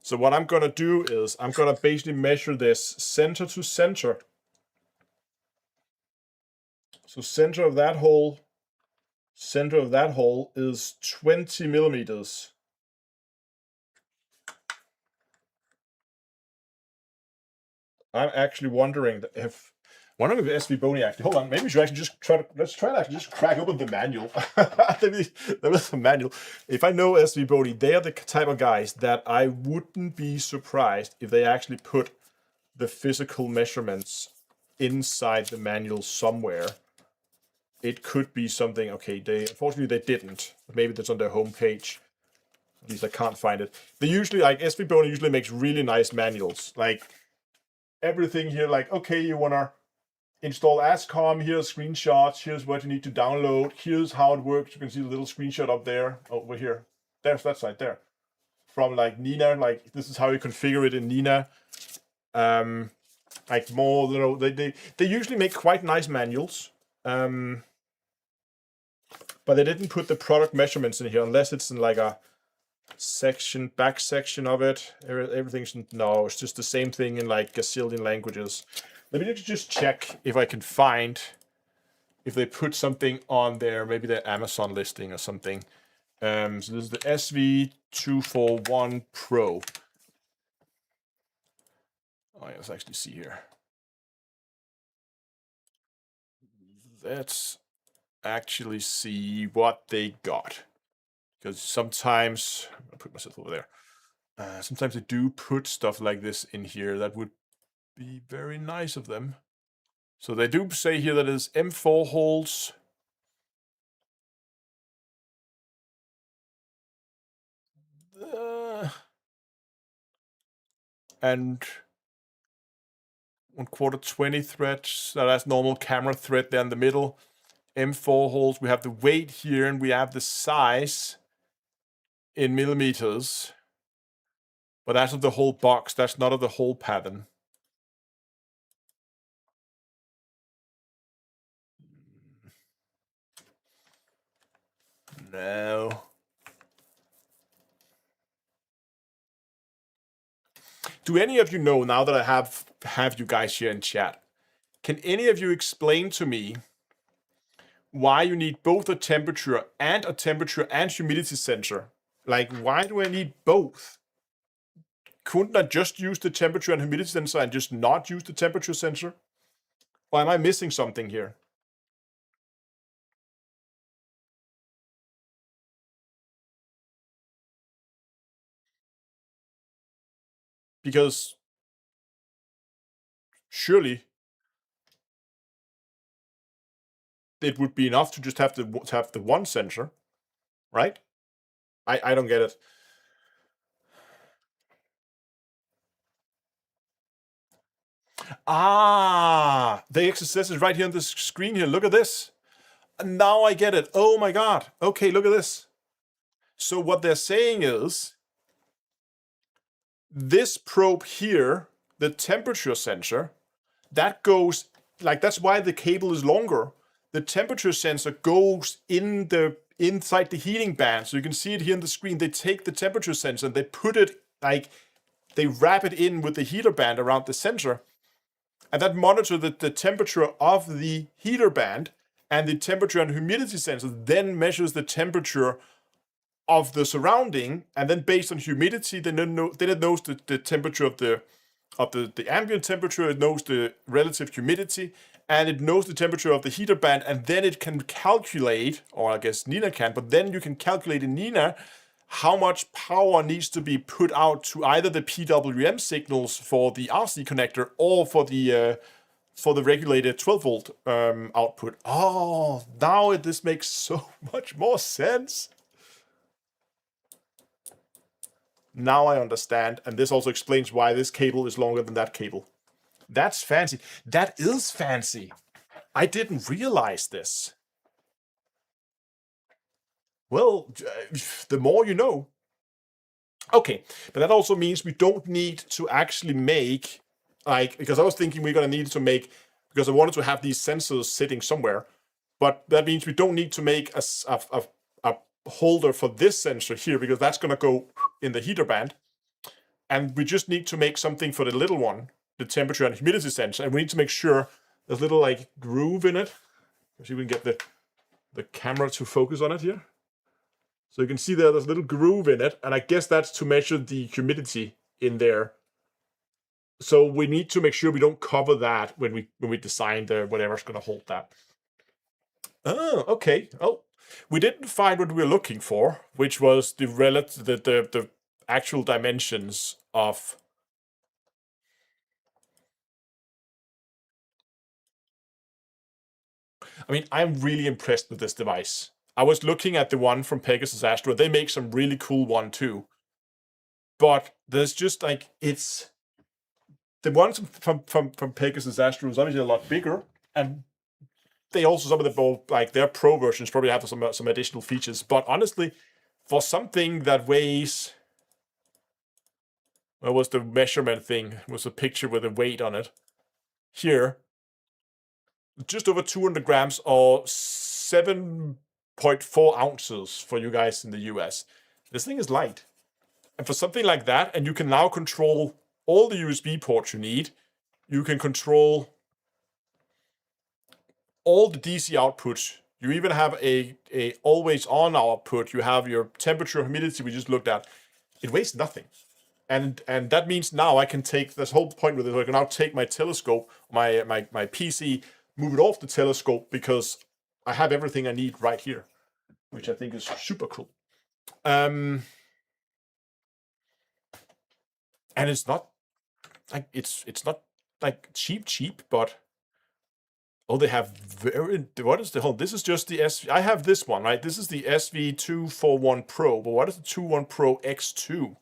So what I'm going to do is I'm going to basically measure this center to center. So center of that hole is 20 millimeters. I'm actually wondering if SVBony actually, hold on, maybe we should actually just let's try to actually just crack open the manual. Maybe there was a manual. If I know SVBony, they are the type of guys that I wouldn't be surprised if they actually put the physical measurements inside the manual somewhere. It could be something, okay, unfortunately they didn't. Maybe that's on their homepage. At least I can't find it. They usually, like, SVBony usually makes really nice manuals. Like, everything here, like, okay, you want to install ASCOM, here's screenshots, here's what you need to download, here's how it works. You can see the little screenshot up there, over here. There's that side there. From, like, Nina, like, this is how you configure it in Nina. Like, more, you know, they usually make quite nice manuals. But they didn't put the product measurements in here, unless it's in, like, a back section of it. Everything's, no, it's just the same thing in like a gazillion languages. Let me just check if I can find if they put something on there, maybe the Amazon listing or something. So this is the SV241 Pro. Oh, yeah, let's actually see here. Let's actually see what they got. Because sometimes, I'll put myself over there. Sometimes they do put stuff like this in here. That would be very nice of them. So they do say here that it's M4 holes. And 1/4 20 threads. That's normal camera thread there in the middle. M4 holes. We have the weight here and we have the size. in millimeters. But that's of the whole box. That's not of the whole pattern. No. Do any of you know, now that I have you guys here in chat, can any of you explain to me why you need both a temperature and humidity sensor? Like, why do I need both? Couldn't I just use the temperature and humidity sensor and just not use the temperature sensor? Or am I missing something here? Because surely it would be enough to just have the one sensor, right? I don't get it. Ah, the XSS is right here on the screen here. Look at this. Now I get it. Oh my god. Okay, look at this. So what they're saying is this probe here, the temperature sensor, that goes like, that's why the cable is longer. The temperature sensor goes inside the heating band. So you can see it here on the screen. They take the temperature sensor and they put it, like, they wrap it in with the heater band around the sensor. And that monitors the temperature of the heater band, and the temperature and humidity sensor then measures the temperature of the surrounding, and then based on humidity, then it knows the temperature of the ambient temperature, it knows the relative humidity, and it knows the temperature of the heater band, and then it can calculate, or I guess Nina can, but then you can calculate in Nina how much power needs to be put out to either the PWM signals for the RC connector or for the regulated 12-volt output. Oh, now this makes so much more sense. Now I understand, and this also explains why this cable is longer than that cable. That's fancy. That is fancy. I didn't realize this. Well, the more you know. Okay, but that also means we don't need to actually make, like, because I was thinking we're going to need to make, because I wanted to have these sensors sitting somewhere, but that means we don't need to make a holder for this sensor here, because that's going to go in the heater band. And we just need to make something for the little one, the temperature and humidity sensor, and we need to make sure there's a little, like, groove in it. Let's see if we can get the camera to focus on it here. So you can see there's a little groove in it, and I guess that's to measure the humidity in there. So we need to make sure we don't cover that when we design the whatever's going to hold that. Oh, okay. Oh, we didn't find what we were looking for, which was the actual dimensions of. I mean, I'm really impressed with this device. I was looking at the one from Pegasus Astro. They make some really cool one too. But there's just, like, it's the ones from Pegasus Astro is obviously a lot bigger, and they also, some of the both, like, their pro versions probably have some additional features. But honestly, for something that weighs, what was the measurement thing? It was a picture with a weight on it. Here, just over 200 grams, or 7.4 ounces for you guys in the US. This thing is light. And for something like that, and you can now control all the USB ports you need. You can control all the DC outputs. You even have a always on output. You have your temperature, humidity we just looked at. It weighs nothing. And that means now I can take this whole point with it. I can now take my telescope, my PC, move it off the telescope, because I have everything I need right here, which I think is super cool. And it's not like it's not like cheap, but oh, they have what is the whole? This is just the I have this one, right? This is the SV241 Pro, but what is the 21 Pro X2?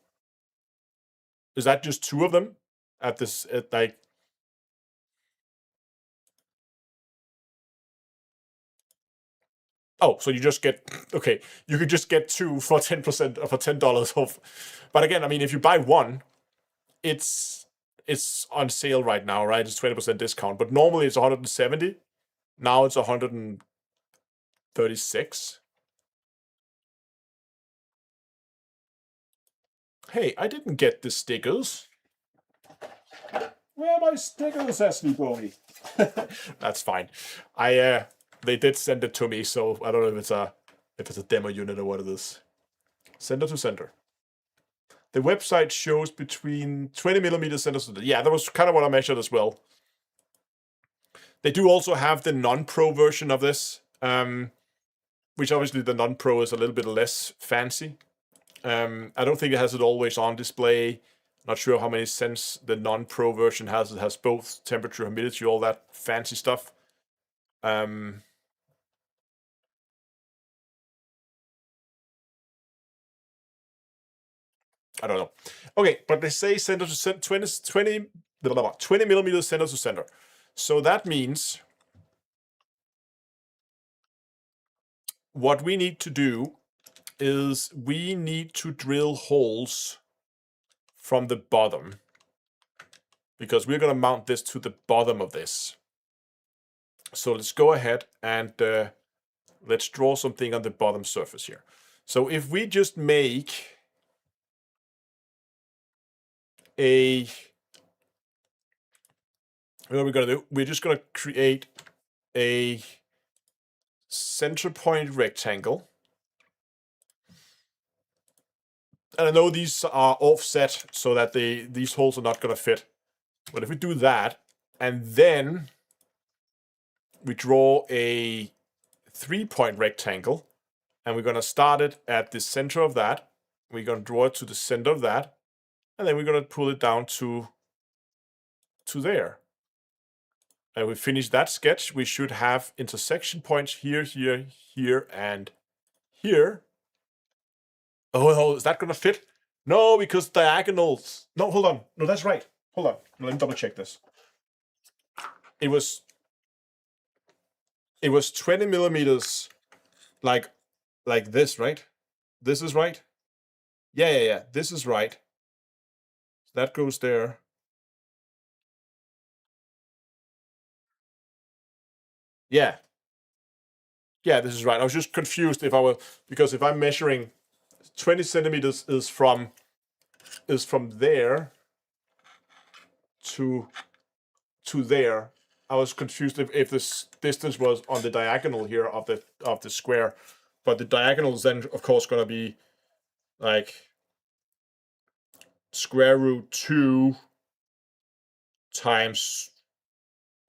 Is that just two of them at this, like? Oh, so you just get, okay, you could just get 2 for 10% for $10 off. But again, I mean, if you buy one, it's on sale right now, right? It's 20% discount, but normally it's 170. Now it's 136. Hey, I didn't get the stickers. Where are my stickers, Ashley Boney? That's fine. They did send it to me, so I don't know if it's a demo unit or what it is. Center to center. The website shows between 20 millimeters center to center. Yeah, that was kind of what I measured as well. They do also have the non-pro version of this, which obviously the non-pro is a little bit less fancy. I don't think it has it always on display. Not sure how many cents the non-pro version has. It has both temperature, humidity, all that fancy stuff. I don't know. Okay, but they say center to center, 20 millimeters center to center. So that means what we need to do is we need to drill holes from the bottom, because we're going to mount this to the bottom of this. So let's go ahead and let's draw something on the bottom surface here. So if we just make a, what are we going to do? We're just going to create a center point rectangle. And I know these are offset so that these holes are not going to fit. But if we do that, and then we draw a 3-point rectangle, and we're going to start it at the center of that. We're going to draw it to the center of that, and then we're going to pull it down to there. And we finish that sketch. We should have intersection points here, here, here, and here. Oh, no, is that going to fit? No, because diagonals. No, hold on. No, that's right. Hold on. Let me double check this. It was 20 millimeters, like this, right? This is right. Yeah. This is right. That goes there. Yeah. Yeah, this is right. I was just confused because if I'm measuring 20 centimeters is from there to there. I was confused if this distance was on the diagonal here of the square, but the diagonal is then of course going to be like square root 2 times,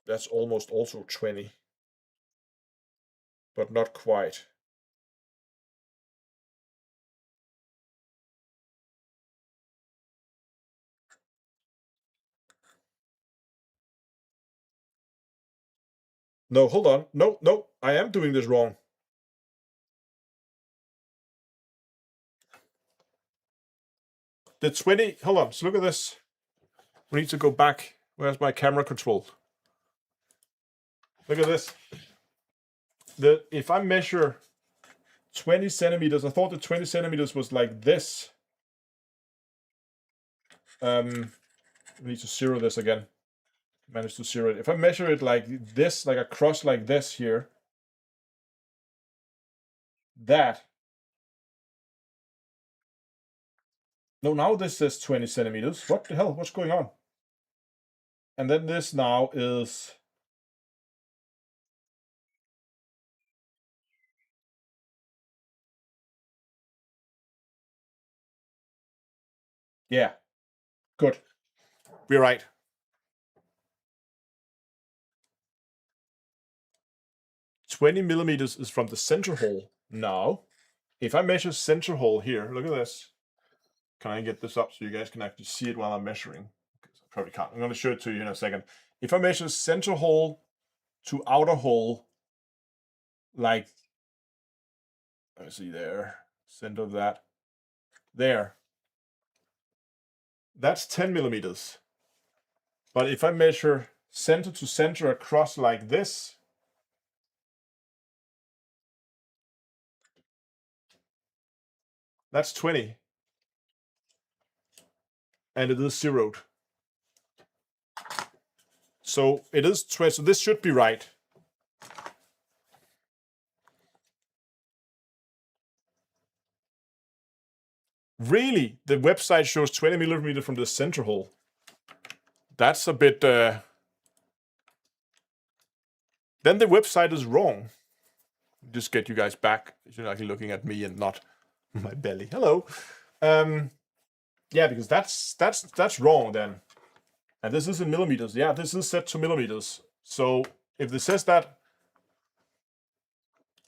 that's almost also 20, but not quite. No, hold on. No, I am doing this wrong. The 20, hold on, so look at this. We need to go back. Where's my camera control? Look at this. If I measure 20 centimeters, I thought the 20 centimeters was like this. We need to zero this again. Manage to zero it. If I measure it like this, like across like this here, that. No, now this says 20 centimeters. What the hell? What's going on? And then this now is. Yeah. Good. We're right. $20 millimeters is from the center hole. Now, if I measure center hole here, look at this. Can I get this up so you guys can actually see it while I'm measuring? I probably can't. I'm going to show it to you in a second. If I measure center hole to outer hole, like, let's see there, center of that, there. That's 10 millimeters. But if I measure center to center across like this, That's 20. And it is zeroed. So it is 20. So this should be right. Really? The website shows 20 millimeters from the center hole. That's a bit... Then the website is wrong. Just get you guys back. You're actually looking at me and not my belly. Hello. Yeah, because that's wrong then. And this is in millimeters. Yeah, this is set to millimeters. So if this says that,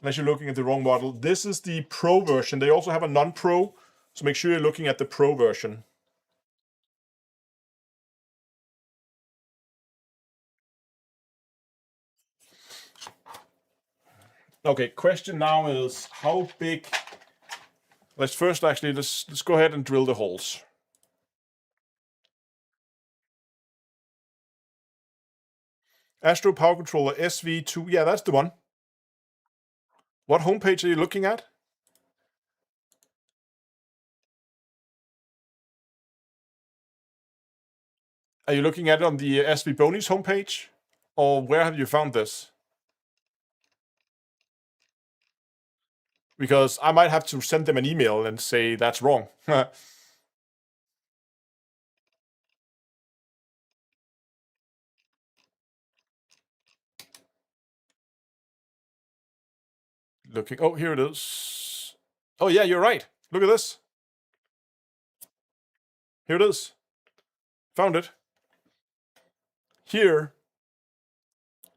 unless you're looking at the wrong model, this is the Pro version. They also have a non-Pro, so make sure you're looking at the Pro version. Okay, question now is how big... Let's first actually, let's go ahead and drill the holes. Astro Power Controller SV2, yeah, that's the one. What homepage are you looking at? Are you looking at it on the SV Bonies homepage? Or where have you found this? Because I might have to send them an email and say that's wrong. Looking, oh, here it is. Oh yeah, you're right. Look at this. Here it is. Found it. Here,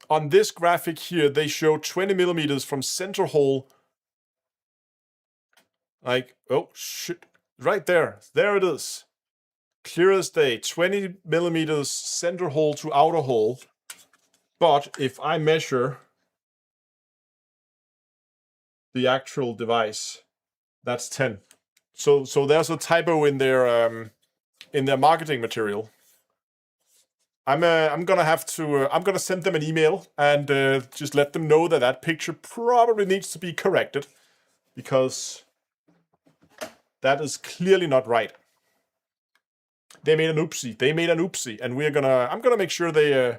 on this graphic here, they show 20 millimeters from center hole. Like, oh shit, right there. There it is. Clear as day, 20 millimeters center hole to outer hole. But if I measure the actual device, that's 10. So there's a typo in their marketing material. I'm gonna send them an email and just let them know that that picture probably needs to be corrected, because that is clearly not right. They made an oopsie. And I'm gonna make sure they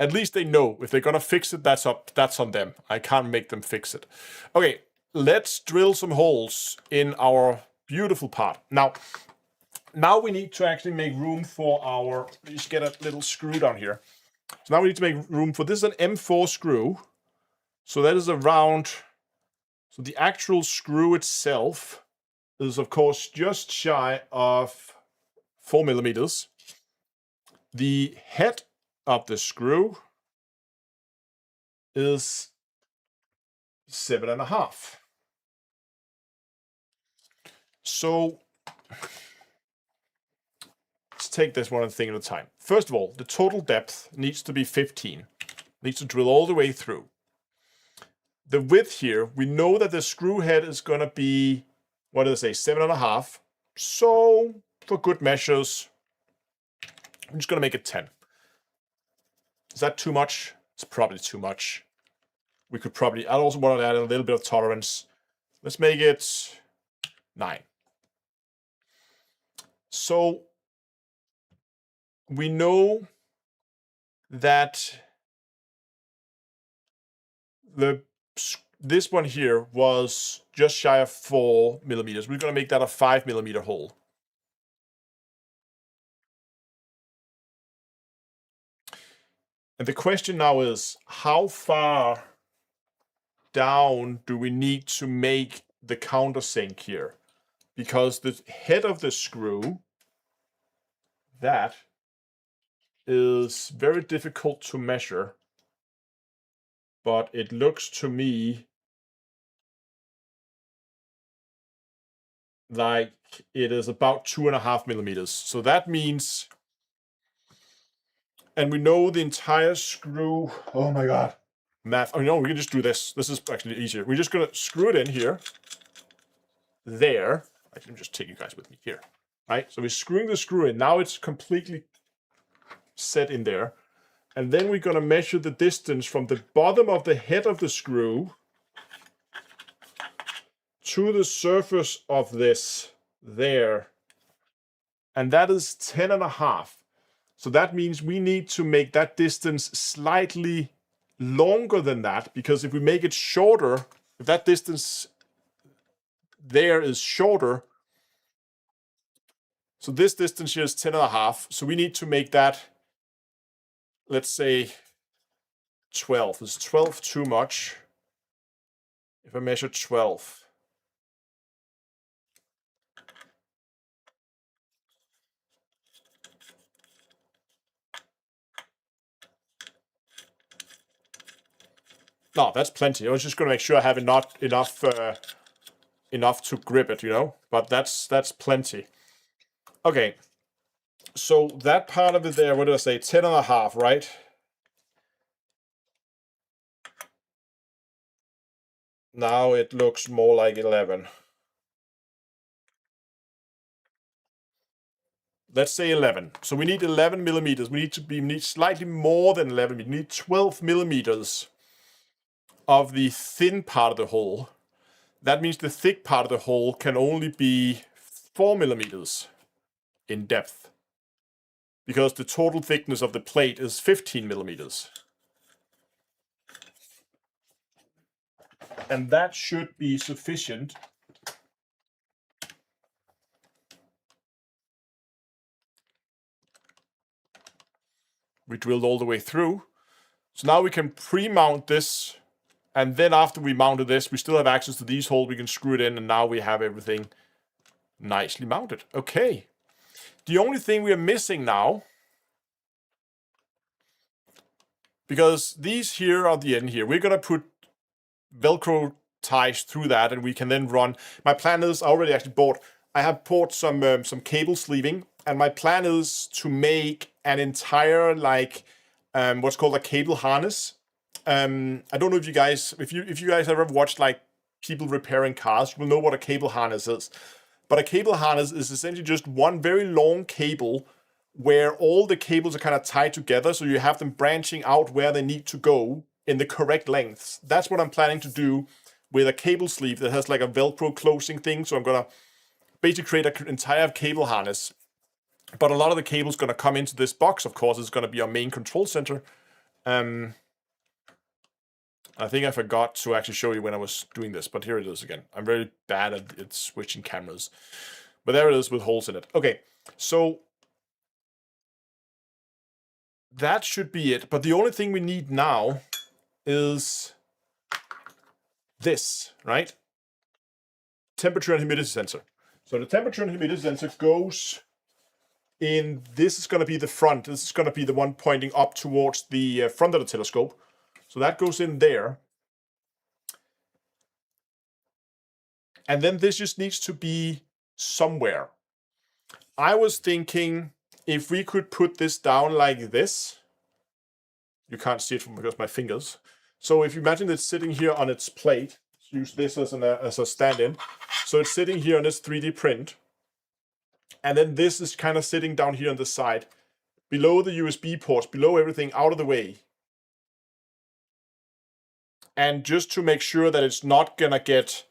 at least they know. If they're gonna fix it, that's on them. I can't make them fix it. Okay, let's drill some holes in our beautiful part. Now we need to actually make room for our, let's get a little screw down here. So now we need to make room for, this is an M4 screw. So that is around, so the actual screw itself is of course just shy of 4 millimeters. The head of the screw is 7.5. So let's take this one thing at a time. First of all, the total depth needs to be 15. Needs to drill all the way through. The width here, we know that the screw head is going to be, what did I say, 7.5. So for good measures, I'm just going to make it 10. Is that too much? It's probably too much. We could probably, I also want to add a little bit of tolerance. Let's make it 9. So we know that this one here was just shy of 4 millimeters. We're going to make that a 5 millimeter hole. And the question now is, how far down do we need to make the countersink here? Because the head of the screw, that is very difficult to measure, but it looks to me like it is about 2.5 millimeters. So that means, and we know the entire screw, oh my god, math. Oh no, we can just do this. This is actually easier. We're just gonna screw it in here, there. Actually, let me just take you guys with me here. Right, so we're screwing the screw in. Now it's completely set in there. And then we're gonna measure the distance from the bottom of the head of the screw to the surface of this there. And that is 10.5. So that means we need to make that distance slightly longer than that, because if we make it shorter, if that distance there is shorter, so this distance here is 10.5, so we need to make that, let's say, 12. Is 12 too much? If I measure 12. No, that's plenty. I was just going to make sure I have enough to grip it, you know. But that's plenty. Okay. So that part of it there, what did I say? 10.5, right? Now it looks more like 11. Let's say 11. So we need 11 millimeters. We need slightly more than 11. We need 12 millimeters of the thin part of the hole. That means the thick part of the hole can only be 4 millimeters in depth, because the total thickness of the plate is 15 millimeters. And that should be sufficient. We drilled all the way through. So now we can pre-mount this, and then after we mounted this, we still have access to these holes. We can screw it in, and now we have everything nicely mounted. Okay. The only thing we are missing now, because these here are the end here, we're going to put Velcro ties through that, and we can then run. My plan is, I have bought some cable sleeving, and my plan is to make an entire, like, what's called a cable harness. I don't know if you guys have ever watched like people repairing cars, you will know what a cable harness is. But a cable harness is essentially just one very long cable where all the cables are kind of tied together, so you have them branching out where they need to go in the correct lengths. That's what I'm planning to do with a cable sleeve that has like a Velcro closing thing. So I'm gonna basically create an entire cable harness. But a lot of the cable's gonna come into this box, of course. It's gonna be our main control center. I think I forgot to actually show you when I was doing this, but here it is again. I'm very bad at switching cameras. But there it is with holes in it. Okay, so that should be it. But the only thing we need now is this, right? Temperature and humidity sensor. So the temperature and humidity sensor goes in, this is going to be the front. This is going to be the one pointing up towards the front of the telescope. So that goes in there. And then this just needs to be somewhere. I was thinking if we could put this down like this. You can't see it from because my fingers. So if you imagine it's sitting here on its plate, use this as a stand-in. So it's sitting here on this 3D print. And then this is kind of sitting down here on the side, below the USB ports, below everything, out of the way. And just to make sure that it's not gonna get,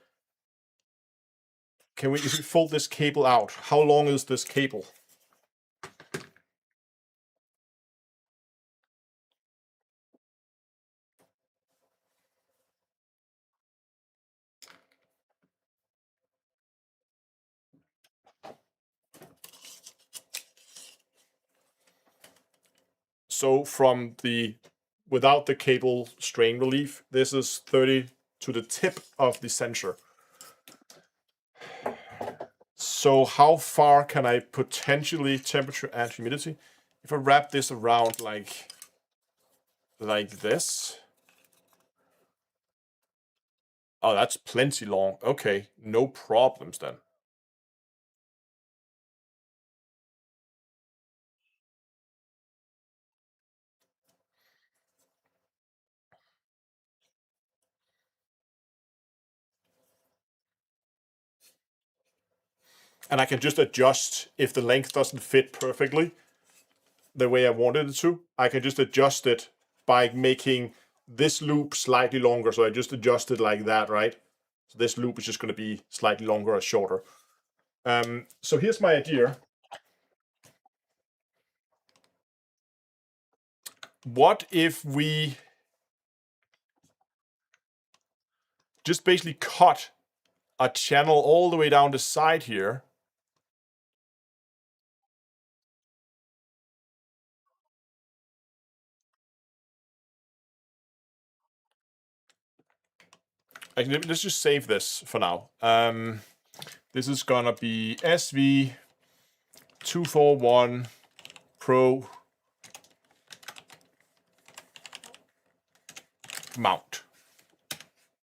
if we fold this cable out? How long is this cable? So from the, without the cable strain relief, this is 30 to the tip of the sensor. So how far can I potentially temperature and humidity? If I wrap this around like this. Oh, that's plenty long. Okay, no problems then. And I can just adjust if the length doesn't fit perfectly the way I wanted it to. I can just adjust it by making this loop slightly longer. So I just adjust it like that, right? So this loop is just going to be slightly longer or shorter. So here's my idea. What if we just basically cut a channel all the way down the side here? Actually, let's just save this for now. This is gonna be SV241 Pro mount.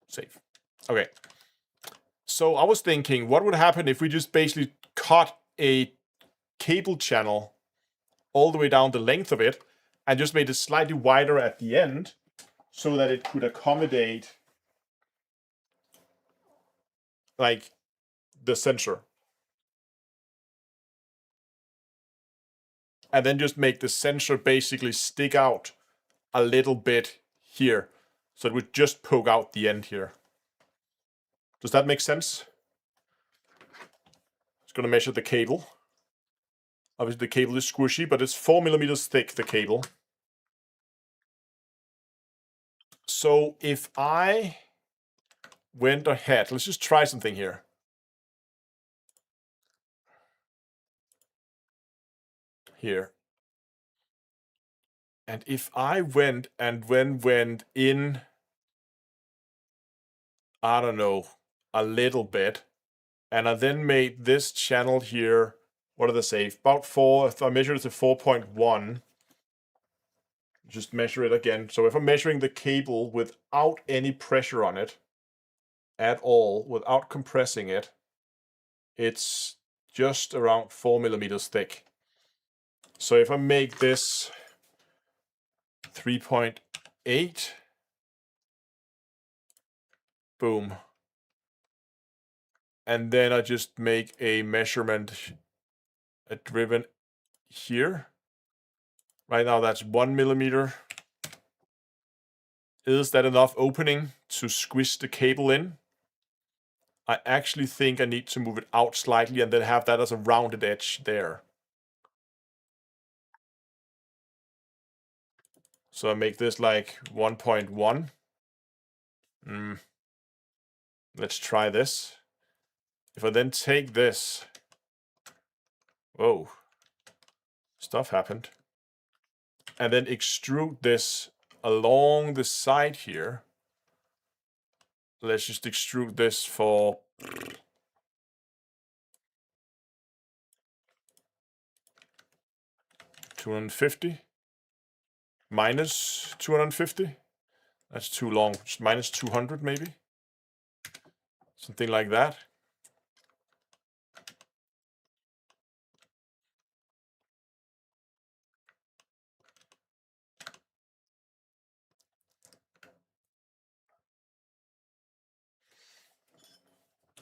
Save. Okay. So I was thinking, what would happen if we just basically cut a cable channel all the way down the length of it and just made it slightly wider at the end so that it could accommodate like the sensor. And then just make the sensor basically stick out a little bit here. So it would just poke out the end here. Does that make sense? It's going to measure the cable. Obviously the cable is squishy, but it's 4 millimeters thick, the cable. So if I went ahead, let's just try something here. Here. And if I went in, I don't know, a little bit, and I then made this channel here, what do they say, about 4, if I measure it to 4.1, just measure it again. So if I'm measuring the cable without any pressure on it at all, without compressing it, it's just around 4 millimeters thick. So if I make this 3.8, boom. And then I just make a measurement, a driven here. Right now that's 1 millimeter. Is that enough opening to squish the cable in? I actually think I need to move it out slightly and then have that as a rounded edge there. So I make this like 1.1. Let's try this. If I then take this, whoa, stuff happened. And then extrude this along the side here. Let's just extrude this for 250. Minus 250. That's too long. Just minus 200 maybe. Something like that.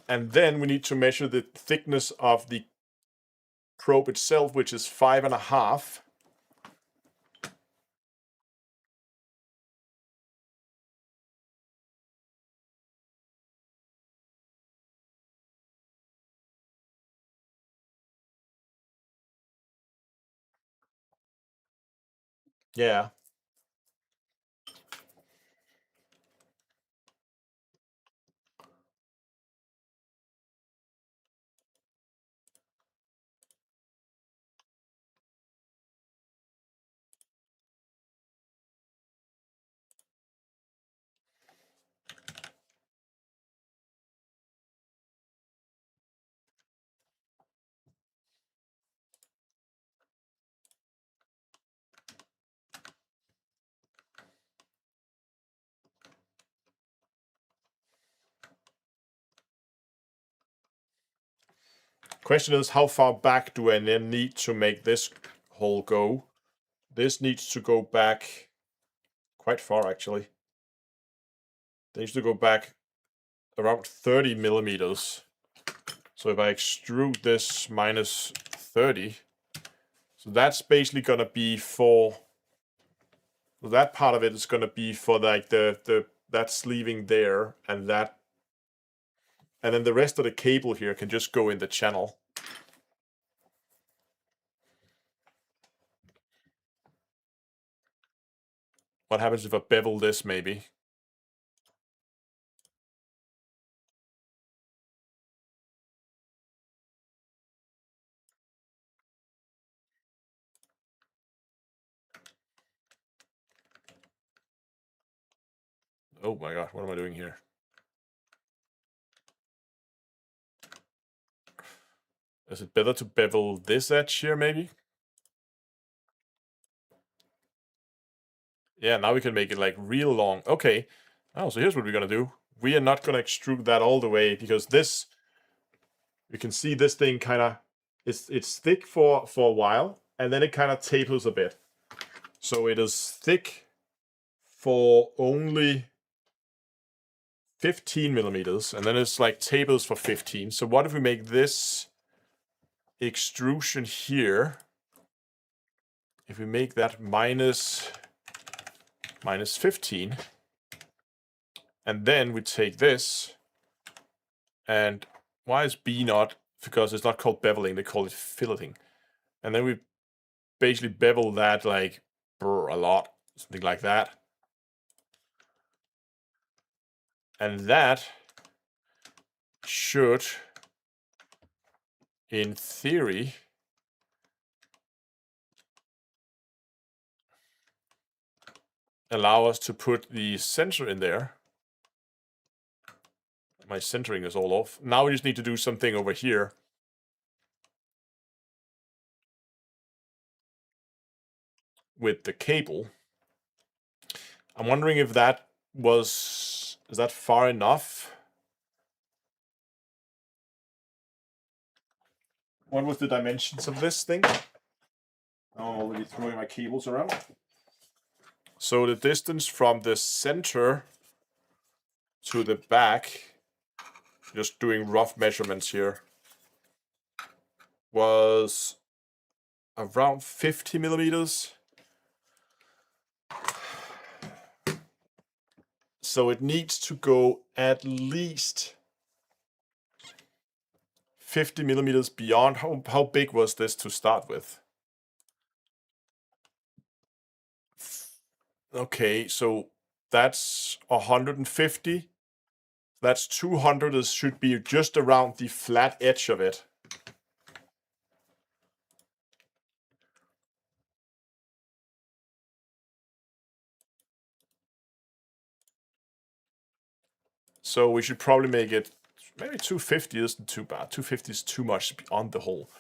And then we need to measure the thickness of the probe itself, which is 5.5. Yeah. Question is, how far back do I then need to make this hole go? This needs to go back quite far, actually. It needs to go back around 30 millimeters. So if I extrude this minus 30, so that's basically going to be for, that part of it is going to be for like the that sleeving there and that And then the rest of the cable here can just go in the channel. What happens if I bevel this, maybe? Oh my god, what am I doing here? Is it better to bevel this edge here, maybe? Yeah, now we can make it like real long. Okay. Oh, so here's what we're gonna do. We are not gonna extrude that all the way because this, you can see this thing kind of, it's thick for a while, and then it kind of tapers a bit. So it is thick for only 15 millimeters, and then it's like tapers for 15. So what if we make this extrusion here? If we make that minus 15, and then we take this, and why is B not? Because it's not called beveling, they call it filleting. And then we basically bevel that like a lot, something like that. And that should, in theory, allow us to put the center in there. My centering is all off. Now we just need to do something over here. With the cable. I'm wondering if that was, is that far enough? What was the dimensions of this thing? I'm already throwing my cables around. So the distance from the center to the back, just doing rough measurements here, was around 50 millimeters. So it needs to go at least 50 millimeters beyond. How big was this to start with? Okay, so that's 150. That's 200. It should be just around the flat edge of it. So we should probably make it, maybe 250 isn't too bad. 250 is too much on the hole.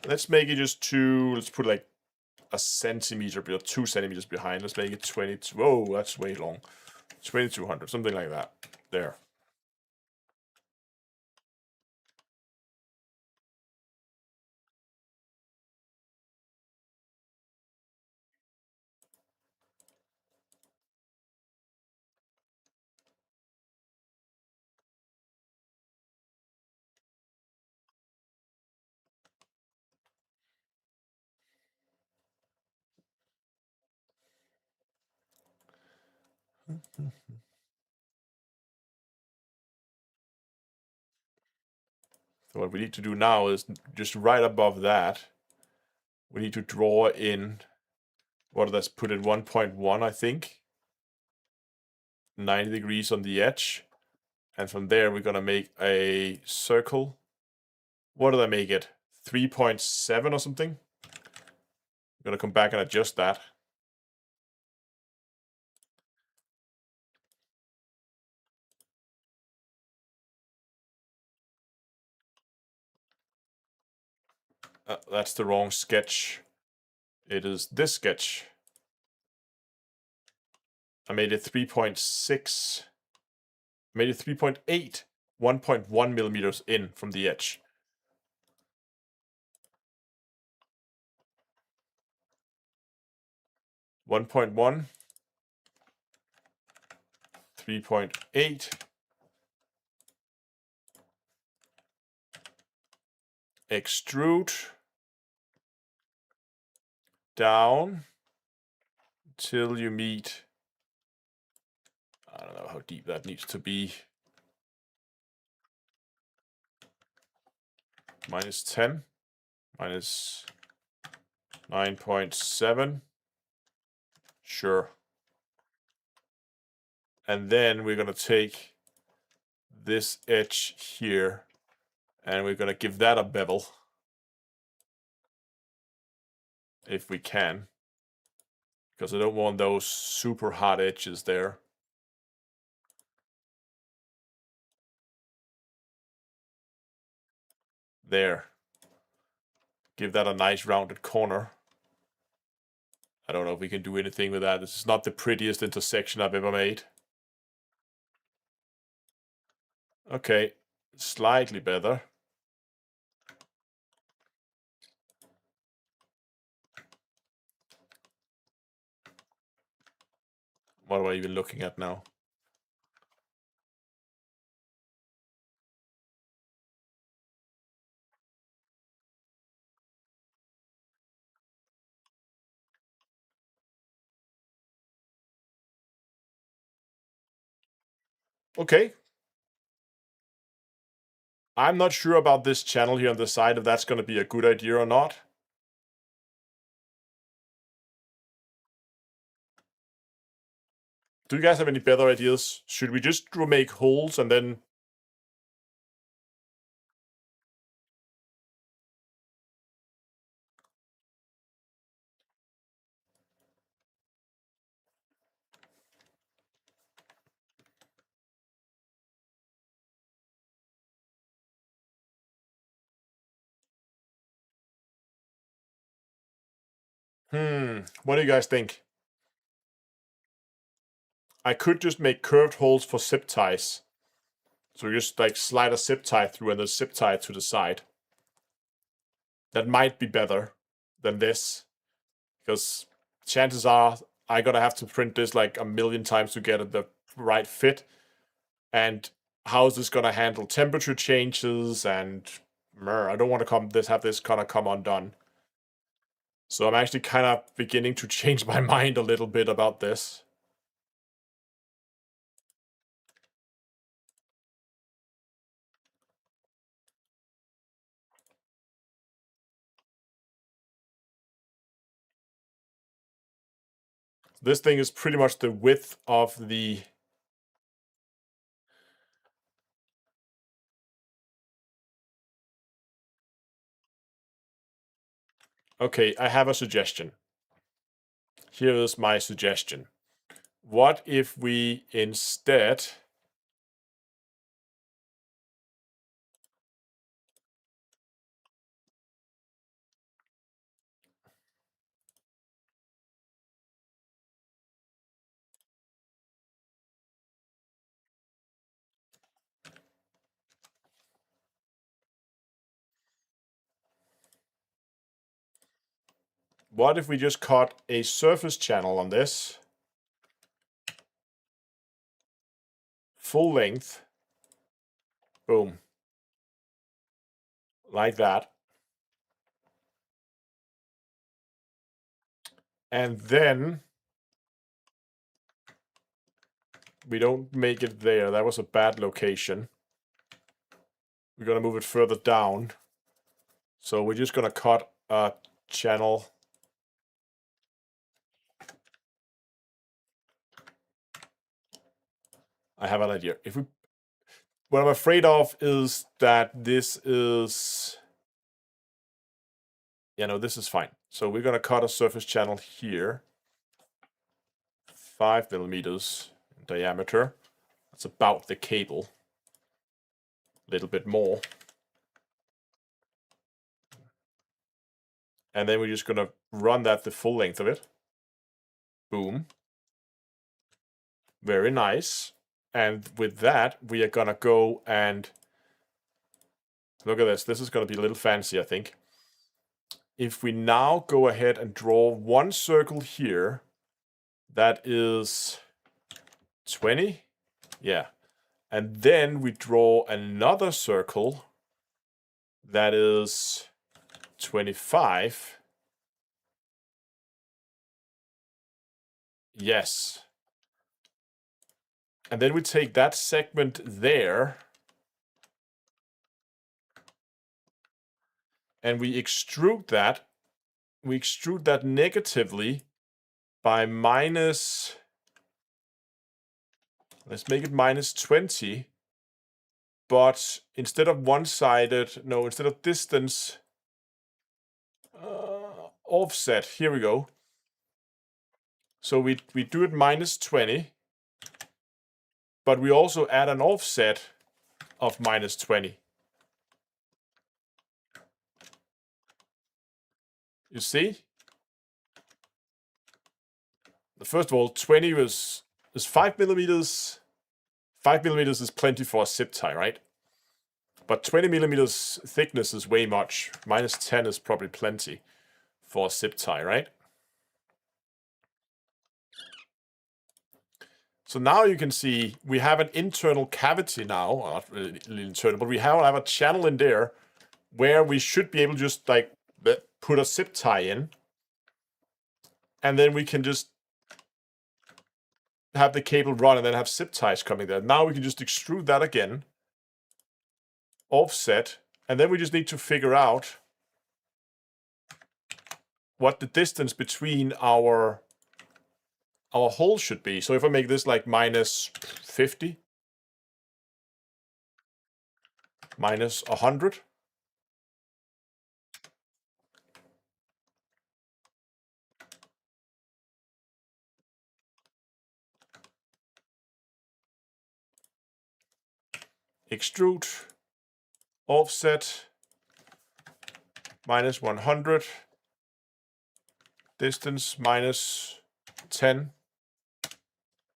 Let's make it just let's put like a centimeter, 2 centimeters behind. Let's make it 22. Whoa, that's way long. 2200, something like that. There. So what we need to do now is just right above that, we need to draw in, what let's put it 1.1, I think. 90 degrees on the edge. And from there, we're going to make a circle. What did I make it? 3.7 or something? I'm going to come back and adjust that. That's the wrong sketch. It is this sketch. I made it 3.6. I made it 3.8. 1.1 millimeters in from the edge. 1.1. 3.8. Extrude down till you meet, I don't know how deep that needs to be. minus 10, minus 9.7. Sure. And then we're going to take this edge here, and we're going to give that a bevel. If we can. Because I don't want those super hot edges there. There. Give that a nice rounded corner. I don't know if we can do anything with that. This is not the prettiest intersection I've ever made. Okay, slightly better. What am I even looking at now? Okay. I'm not sure about this channel here on the side, if that's going to be a good idea or not. Do you guys have any better ideas? Should we just make holes and then... What do you guys think? I could just make curved holes for zip ties. So just like slide a zip tie through and then zip tie it to the side. That might be better than this. Because chances are I gotta have to print this like a million times to get the right fit. And how is this gonna handle temperature changes and... I don't want to have this kind of come undone. So I'm actually kind of beginning to change my mind a little bit about this. This thing is pretty much the width of the... Okay, I have a suggestion. Here is my suggestion. What if we instead... What if we just cut a surface channel on this? Full length. Boom. Like that. And then... we don't make it there. That was a bad location. We're going to move it further down. So we're just going to cut a channel. I have an idea. What I'm afraid of is that this is... this is fine. So we're going to cut a surface channel here. 5 millimeters in diameter. That's about the cable. A little bit more. And then we're just going to run that the full length of it. Boom. Very nice. And with that, we are going to go and... look at this. This is going to be a little fancy, I think. If we now go ahead and draw one circle here, that is 20. Yeah. And then we draw another circle that is 25. Yes. And then we take that segment there and we extrude that. We extrude that negatively by minus, let's make it minus 20. But instead of one-sided, no, instead of distance, offset, here we go. So we do it minus 20, but we also add an offset of minus 20. You see? First of all, 20 is 5 millimeters. 5 millimeters is plenty for a zip tie, right? But 20 millimeters thickness is way much. Minus 10 is probably plenty for a zip tie, right? So now you can see we have an internal cavity now, not really internal, but we have a channel in there where we should be able to just like put a zip tie in, and then we can just have the cable run and then have zip ties coming there. Now we can just extrude that again, offset, and then we just need to figure out what the distance between our hole should be. So if I make this like minus 50, minus 100, extrude, offset, minus 100, distance minus 10,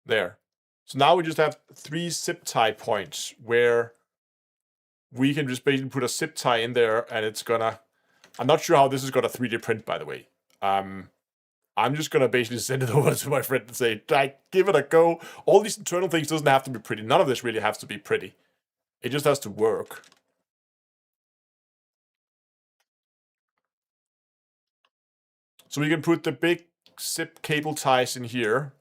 there. So now we just have 3 zip tie points where we can just basically put a zip tie in there, and it's gonna, I'm not sure how this is gonna 3D print, by the way. I'm just gonna basically send it over to my friend and say, like, give it a go. All these internal things doesn't have to be pretty. None of this really has to be pretty. It just has to work. So we can put the big zip cable ties in here.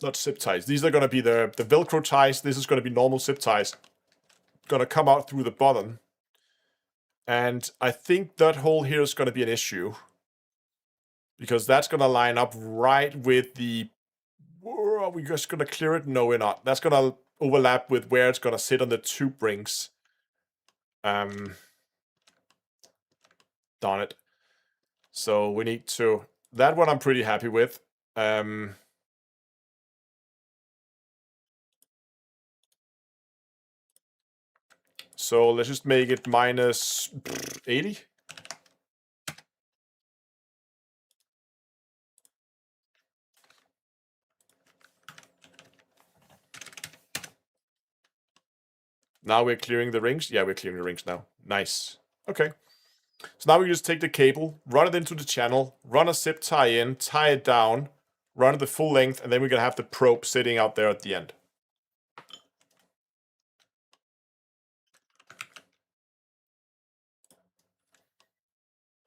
Not zip ties. These are going to be the Velcro ties. This is going to be normal zip ties. Going to come out through the bottom. And I think that hole here is going to be an issue, because that's going to line up right with the... Are we just going to clear it? No, we're not. That's going to overlap with where it's going to sit on the tube rings. Darn it. So we need to... That one I'm pretty happy with. So let's just make it minus 80. Now we're clearing the rings. Yeah, we're clearing the rings now. Nice. Okay. So now we just take the cable, run it into the channel, run a zip tie in, tie it down, run it the full length, and then we're going to have the probe sitting out there at the end.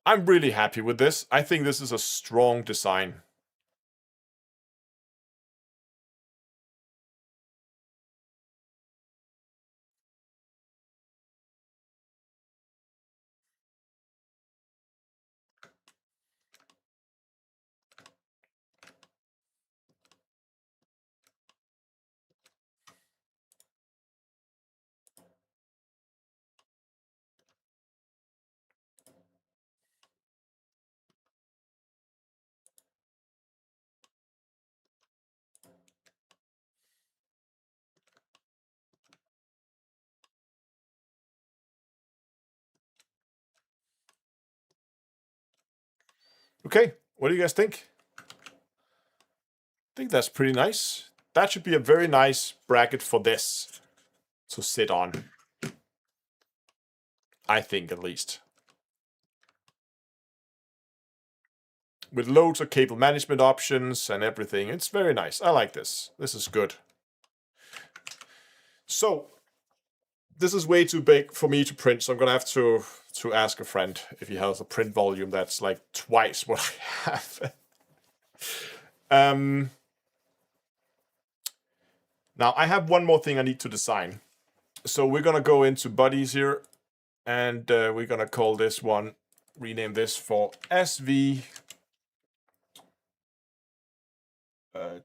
I'm really happy with this. I think this is a strong design. Okay, what do you guys think? I think that's pretty nice. That should be a very nice bracket for this to sit on. I think, at least. With loads of cable management options and everything. It's very nice. I like this. This is good. So, this is way too big for me to print, so I'm gonna have to ask a friend if he has a print volume that's like twice what I have. Now, I have one more thing I need to design. So we're going to go into bodies here, and we're going to call this one, rename this for SV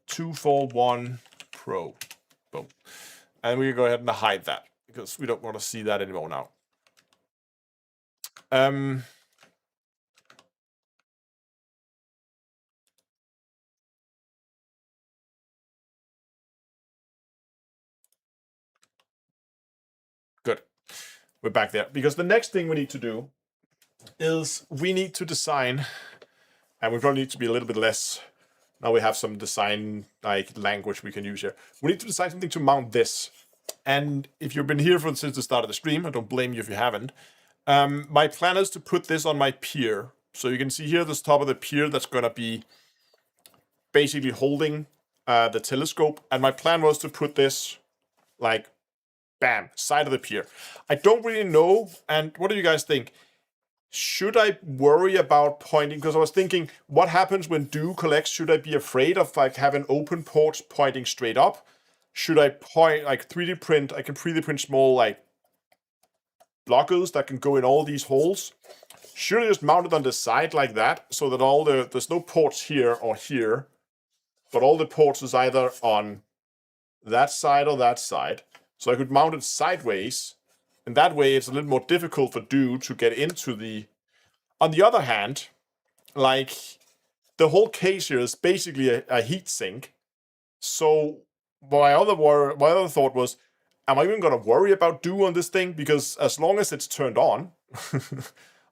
241 Pro. Boom. And we go ahead and hide that because we don't want to see that anymore now. Good. We're back there because the next thing we need to do is we need to design, and we probably need to be a little bit less. Now we have some design like language we can use here. We need to design something to mount this. And if you've been here since the start of the stream, I don't blame you if you haven't. My plan is to put this on my pier. So you can see here this top of the pier that's going to be basically holding the telescope. And my plan was to put this like, bam, side of the pier. I don't really know. And what do you guys think? Should I worry about pointing? Because I was thinking, what happens when dew collects? Should I be afraid of like having open ports pointing straight up? Should I point like 3D print? I can 3D print small like blockers that can go in all these holes. Should I just mount it on the side like that so that there's no ports here or here, but all the ports is either on that side or that side. So I could mount it sideways, and that way it's a little more difficult for dew to get into the. On the other hand, like the whole case here is basically a heat sink. So my other thought was, am I even going to worry about dew on this thing? Because as long as it's turned on,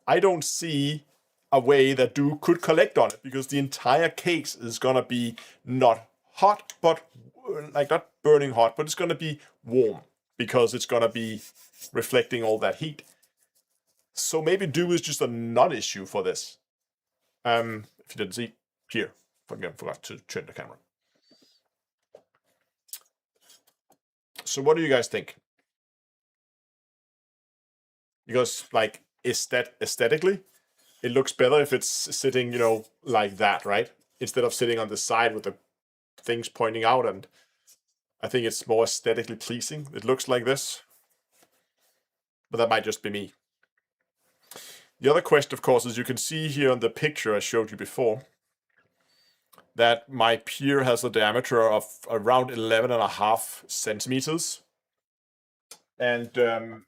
I don't see a way that dew could collect on it, because the entire case is going to be not hot, but like not burning hot, but it's going to be warm because it's going to be reflecting all that heat. So maybe dew is just a non-issue for this. If you didn't see here, again, forgot to turn the camera. So what do you guys think? Because like aesthetically, it looks better if it's sitting, you know, like that, right? Instead of sitting on the side with the things pointing out, and I think it's more aesthetically pleasing. It looks like this, but that might just be me. The other question, of course, is you can see here on the picture I showed you before that my pier has a diameter of around 11.5 centimeters. And the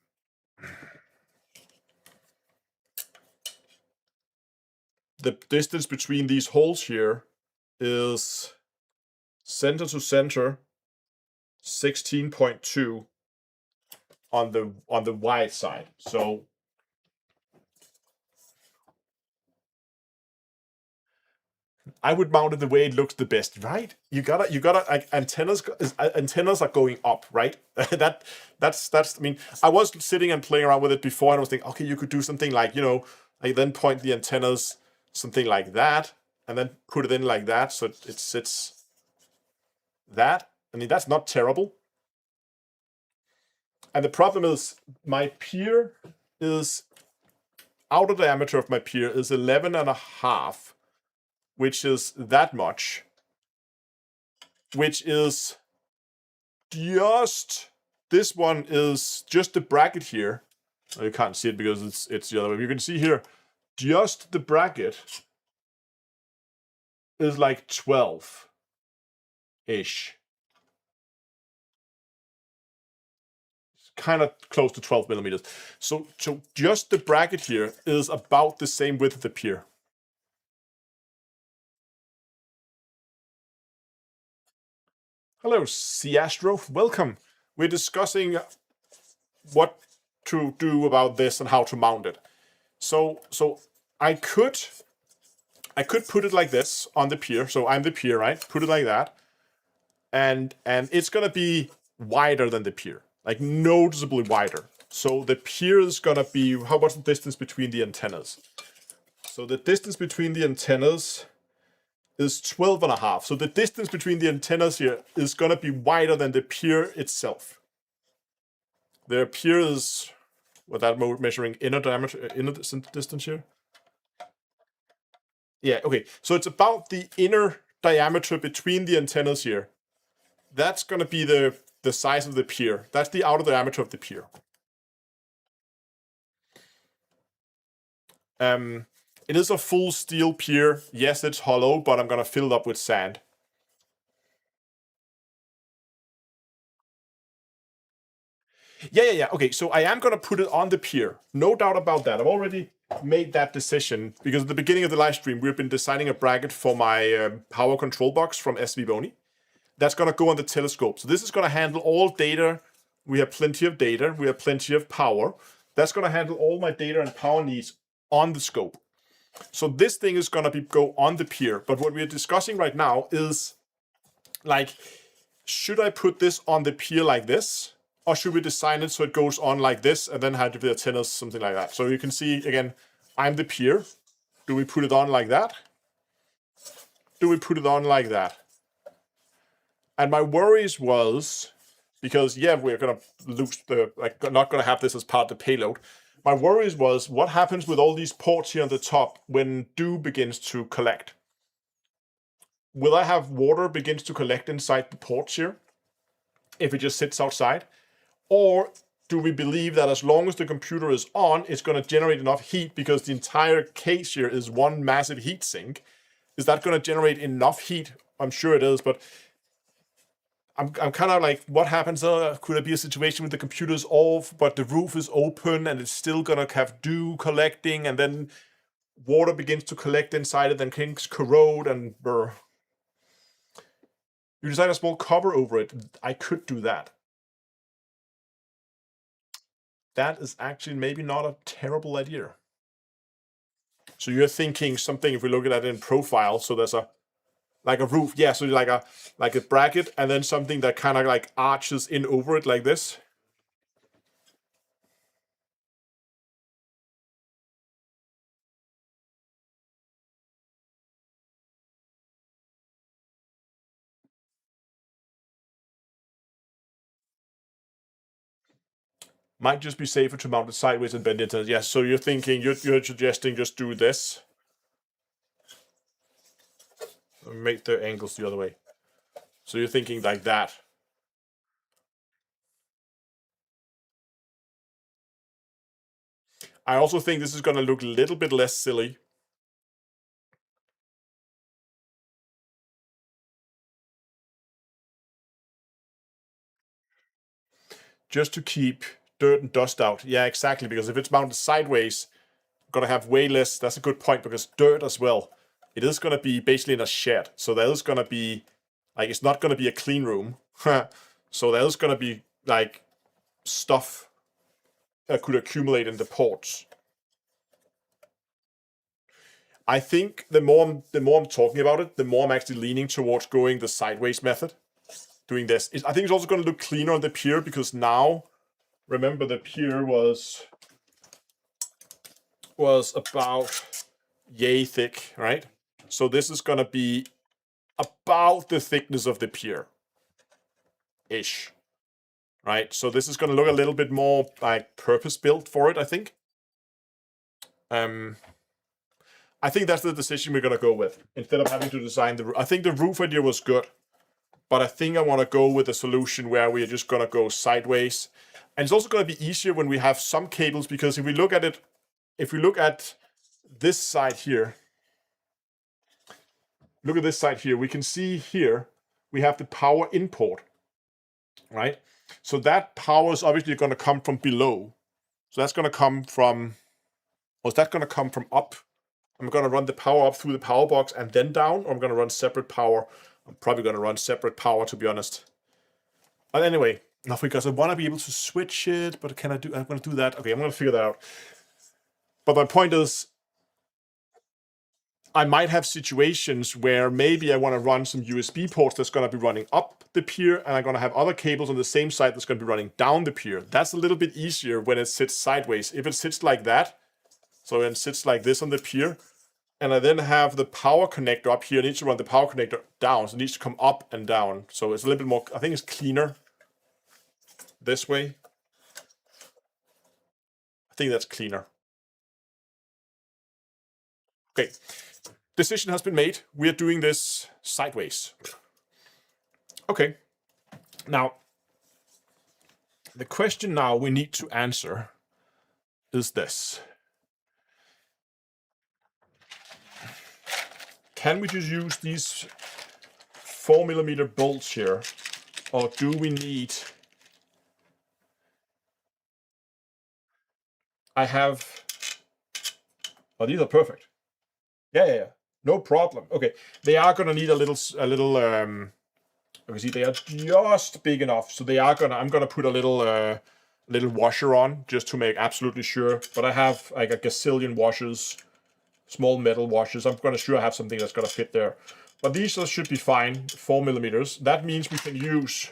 distance between these holes here is center to center 16.2 on the wide side. So I would mount it the way it looks the best, right? You gotta like antennas are going up, right? that's I mean, I was sitting and playing around with it before, and I was thinking, okay, you could do something like, you know, like then point the antennas something like that, and then put it in like that, so it sits that. I mean, that's not terrible. And the problem is my pier is, outer diameter of my pier is 11.5, which is that much, which is just, this one is just the bracket here. You can't see it because it's the other way. You can see here, just the bracket is like 12-ish. It's kind of close to 12 millimeters. So just the bracket here is about the same width of the pier. Hello, Ciastro. Welcome. We're discussing what to do about this and how to mount it. So I could put it like this on the pier. So I'm the pier, right? Put it like that. And it's gonna be wider than the pier, like noticeably wider. So the pier is gonna be, what's the distance between the antennas? So the distance between the antennas is 12.5. So the distance between the antennas here is gonna be wider than the pier itself. The pier is, without measuring inner diameter, inner distance here. Yeah, okay. So it's about the inner diameter between the antennas here. That's gonna be the the size of the pier. That's the outer diameter of the pier. It is a full steel pier. Yes, it's hollow, but I'm gonna fill it up with sand. Yeah. Okay, so I am gonna put it on the pier. No doubt about that. I've already made that decision because at the beginning of the live stream, we've been designing a bracket for my power control box from SVBony. That's gonna go on the telescope. So this is gonna handle all data. We have plenty of data. We have plenty of power. That's gonna handle all my data and power needs on the scope. So this thing is gonna go on the pier. But what we're discussing right now is like, should I put this on the pier like this? Or should we design it so it goes on like this and then have the antennas, something like that? So you can see, again, I'm the pier. Do we put it on like that? Do we put it on like that? And my worries was, because yeah, we're gonna lose the, like, not gonna have this as part of the payload. My worries was, what happens with all these ports here on the top when dew begins to collect? Will I have water begins to collect inside the ports here if it just sits outside? Or do we believe that as long as the computer is on, it's going to generate enough heat because the entire case here is one massive heat sink? Is that going to generate enough heat? I'm sure it is, but I'm kind of like, what happens? Could there be a situation where the computer's off, but the roof is open and it's still going to have dew collecting, and then water begins to collect inside it, then things corrode and burr. You design a small cover over it. I could do that. That is actually maybe not a terrible idea. So you're thinking something, if we look at that in profile, so there's a like a roof, yeah, so like a bracket, and then something that kind of like arches in over it like this. Might just be safer to mount it sideways and bend it. Yes, so you're thinking, you're suggesting just do this. Make the angles the other way. So you're thinking like that. I also think this is going to look a little bit less silly. Just to keep dirt and dust out. Yeah, exactly, because if it's mounted sideways, I'm going to have way less. That's a good point, because dirt as well. It is going to be basically in a shed. So there is going to be, like, it's not going to be a clean room. So there is going to be, like, stuff that could accumulate in the ports. I think the more I'm talking about it, the more I'm actually leaning towards going the sideways method. Doing this. I think it's also going to look cleaner on the pier, because now, remember, the pier was about yay thick, right? So this is going to be about the thickness of the pier ish, right? So this is going to look a little bit more like purpose built for it, I think. I think that's the decision we're going to go with, instead of having to design the roof. I think the roof idea was good, but I think I want to go with a solution where we are just going to go sideways. And it's also going to be easier when we have some cables, because if we look at it, if we look at this side here, look at this side here, we can see here we have the power import, right? So that power is obviously going to come from below. So that's going to come from, or is that going to come from up? I'm going to run the power up through the power box and then down, or I'm going to run separate power. I'm probably going to run separate power, to be honest. But anyway, not because I want to be able to switch it, but can I do? I'm going to do that. Okay, I'm going to figure that out. But my point is, I might have situations where maybe I want to run some USB ports that's going to be running up the pier, and I'm going to have other cables on the same side that's going to be running down the pier. That's a little bit easier when it sits sideways. If it sits like that, so it sits like this on the pier, and I then have the power connector up here, I need to run the power connector down, so it needs to come up and down. So it's a little bit more, I think it's cleaner this way. I think that's cleaner. Okay, decision has been made. We are doing this sideways. Okay, now The question now we need to answer is this. Can we just use these 4mm bolts here, or do we need... I have... Oh, these are perfect. Yeah. No problem. Okay, they are gonna need a little. You can see they are just big enough, so they are gonna. I'm gonna put a little washer on just to make absolutely sure. But I have like a gazillion washers, small metal washers. I'm gonna sure I have something that's gonna fit there. But these should be fine. 4mm. That means we can use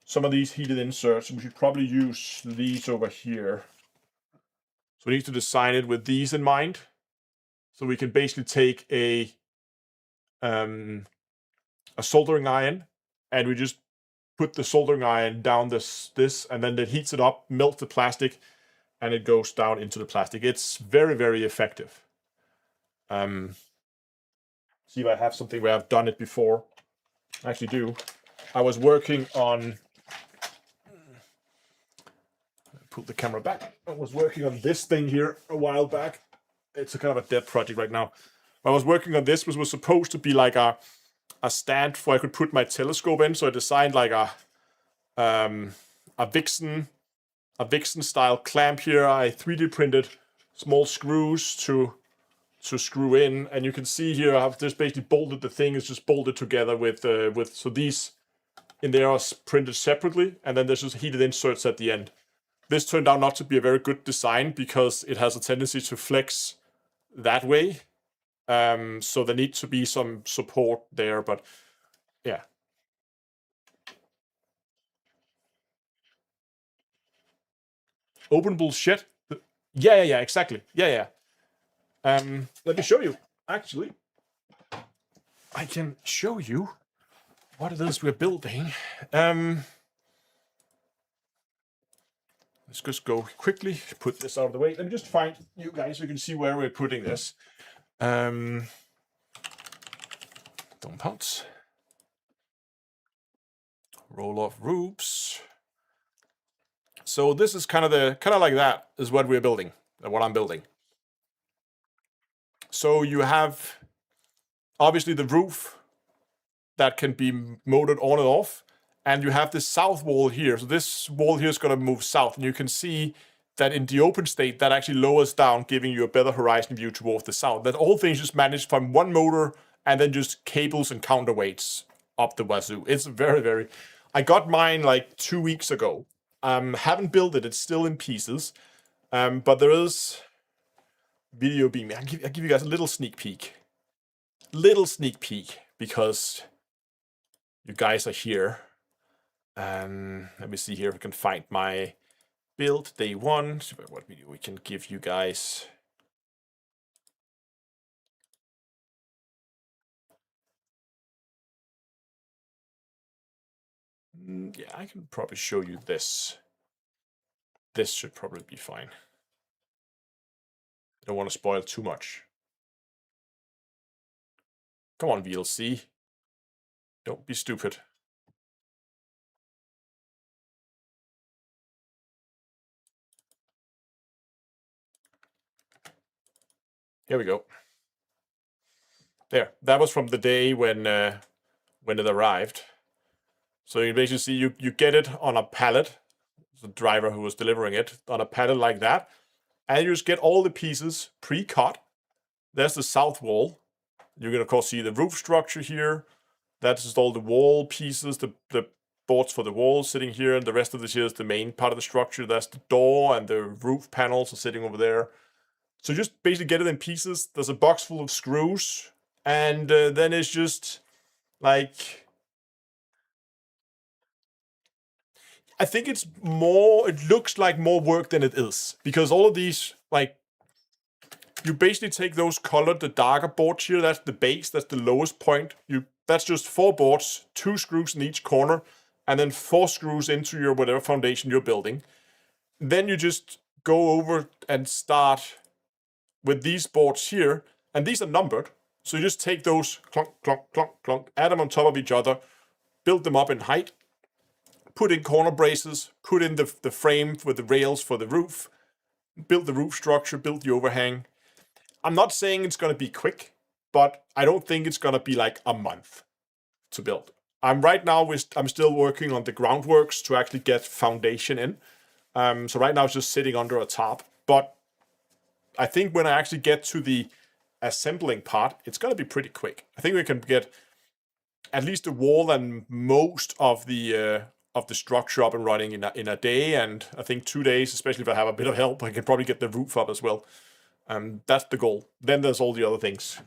some of these heated inserts. We should probably use these over here. So we need to design it with these in mind. So we can basically take a soldering iron, and we just put the soldering iron down this, and then it heats it up, melts the plastic, and it goes down into the plastic. It's very, very effective. See if I have something where I've done it before. I actually do. I was working on... Pull the camera back. I was working on this thing here a while back. It's a kind of a dead project right now. I was working on this, which was supposed to be like a stand where I could put my telescope in. So I designed like a Vixen style clamp here. I 3D printed small screws to screw in, and you can see here I've just basically bolted the thing. It's just bolted together with so these in there are printed separately, and then there's just heated inserts at the end. This turned out not to be a very good design because it has a tendency to flex that way. So there needs to be some support there, but yeah. Open bullshit. Yeah, exactly. Yeah. Let me show you. Actually, I can show you what it is we're building. Let's just go quickly, put this out of the way. Let me just find you guys so you can see where we're putting this. Don't pounce. Roll off roofs. So this is kind of like that is what we're building, what I'm building. So you have obviously the roof that can be motored on and off, and you have this south wall here. So this wall here is going to move south, and you can see that in the open state that actually lowers down, giving you a better horizon view towards the south. That whole thing is just managed from one motor and then just cables and counterweights up the wazoo. It's very, very... I got mine like 2 weeks ago. Haven't built it. It's still in pieces. But there is video being made. I'll give you guys a little sneak peek. Because you guys are here. Let me see here if I can find my build day one. What video we can give you guys. Yeah, I can probably show you this. This should probably be fine. I don't want to spoil too much. Come on, VLC. Don't be stupid. Here we go. There. That was from the day when it arrived. So you basically see you get it on a pallet. The driver who was delivering it on a pallet like that, and you just get all the pieces pre-cut. There's the south wall. You can of course see the roof structure here. That's just all the wall pieces, the boards for the walls sitting here, and the rest of this here is the main part of the structure. That's the door, and the roof panels are sitting over there. So just basically get it in pieces. There's a box full of screws, and then it's just like... I think it's more, it looks like more work than it is. Because all of these, like, you basically take those colored, the darker boards here, that's the base, that's the lowest point. That's just 4 boards, 2 screws in each corner, and then 4 screws into your whatever foundation you're building. Then you just go over and start with these boards here, and these are numbered. So you just take those, clunk, clunk, clunk, clunk, add them on top of each other, build them up in height, put in corner braces, put in the frame with the rails for the roof, build the roof structure, build the overhang. I'm not saying it's going to be quick, but I don't think it's going to be like a month to build. I'm still working on the groundworks to actually get foundation in. So right now it's just sitting under a top. But I think when I actually get to the assembling part, it's going to be pretty quick. I think we can get at least the wall and most of the structure up and running in a day, and I think 2 days, especially if I have a bit of help, I can probably get the roof up as well. That's the goal. Then there's all the other things.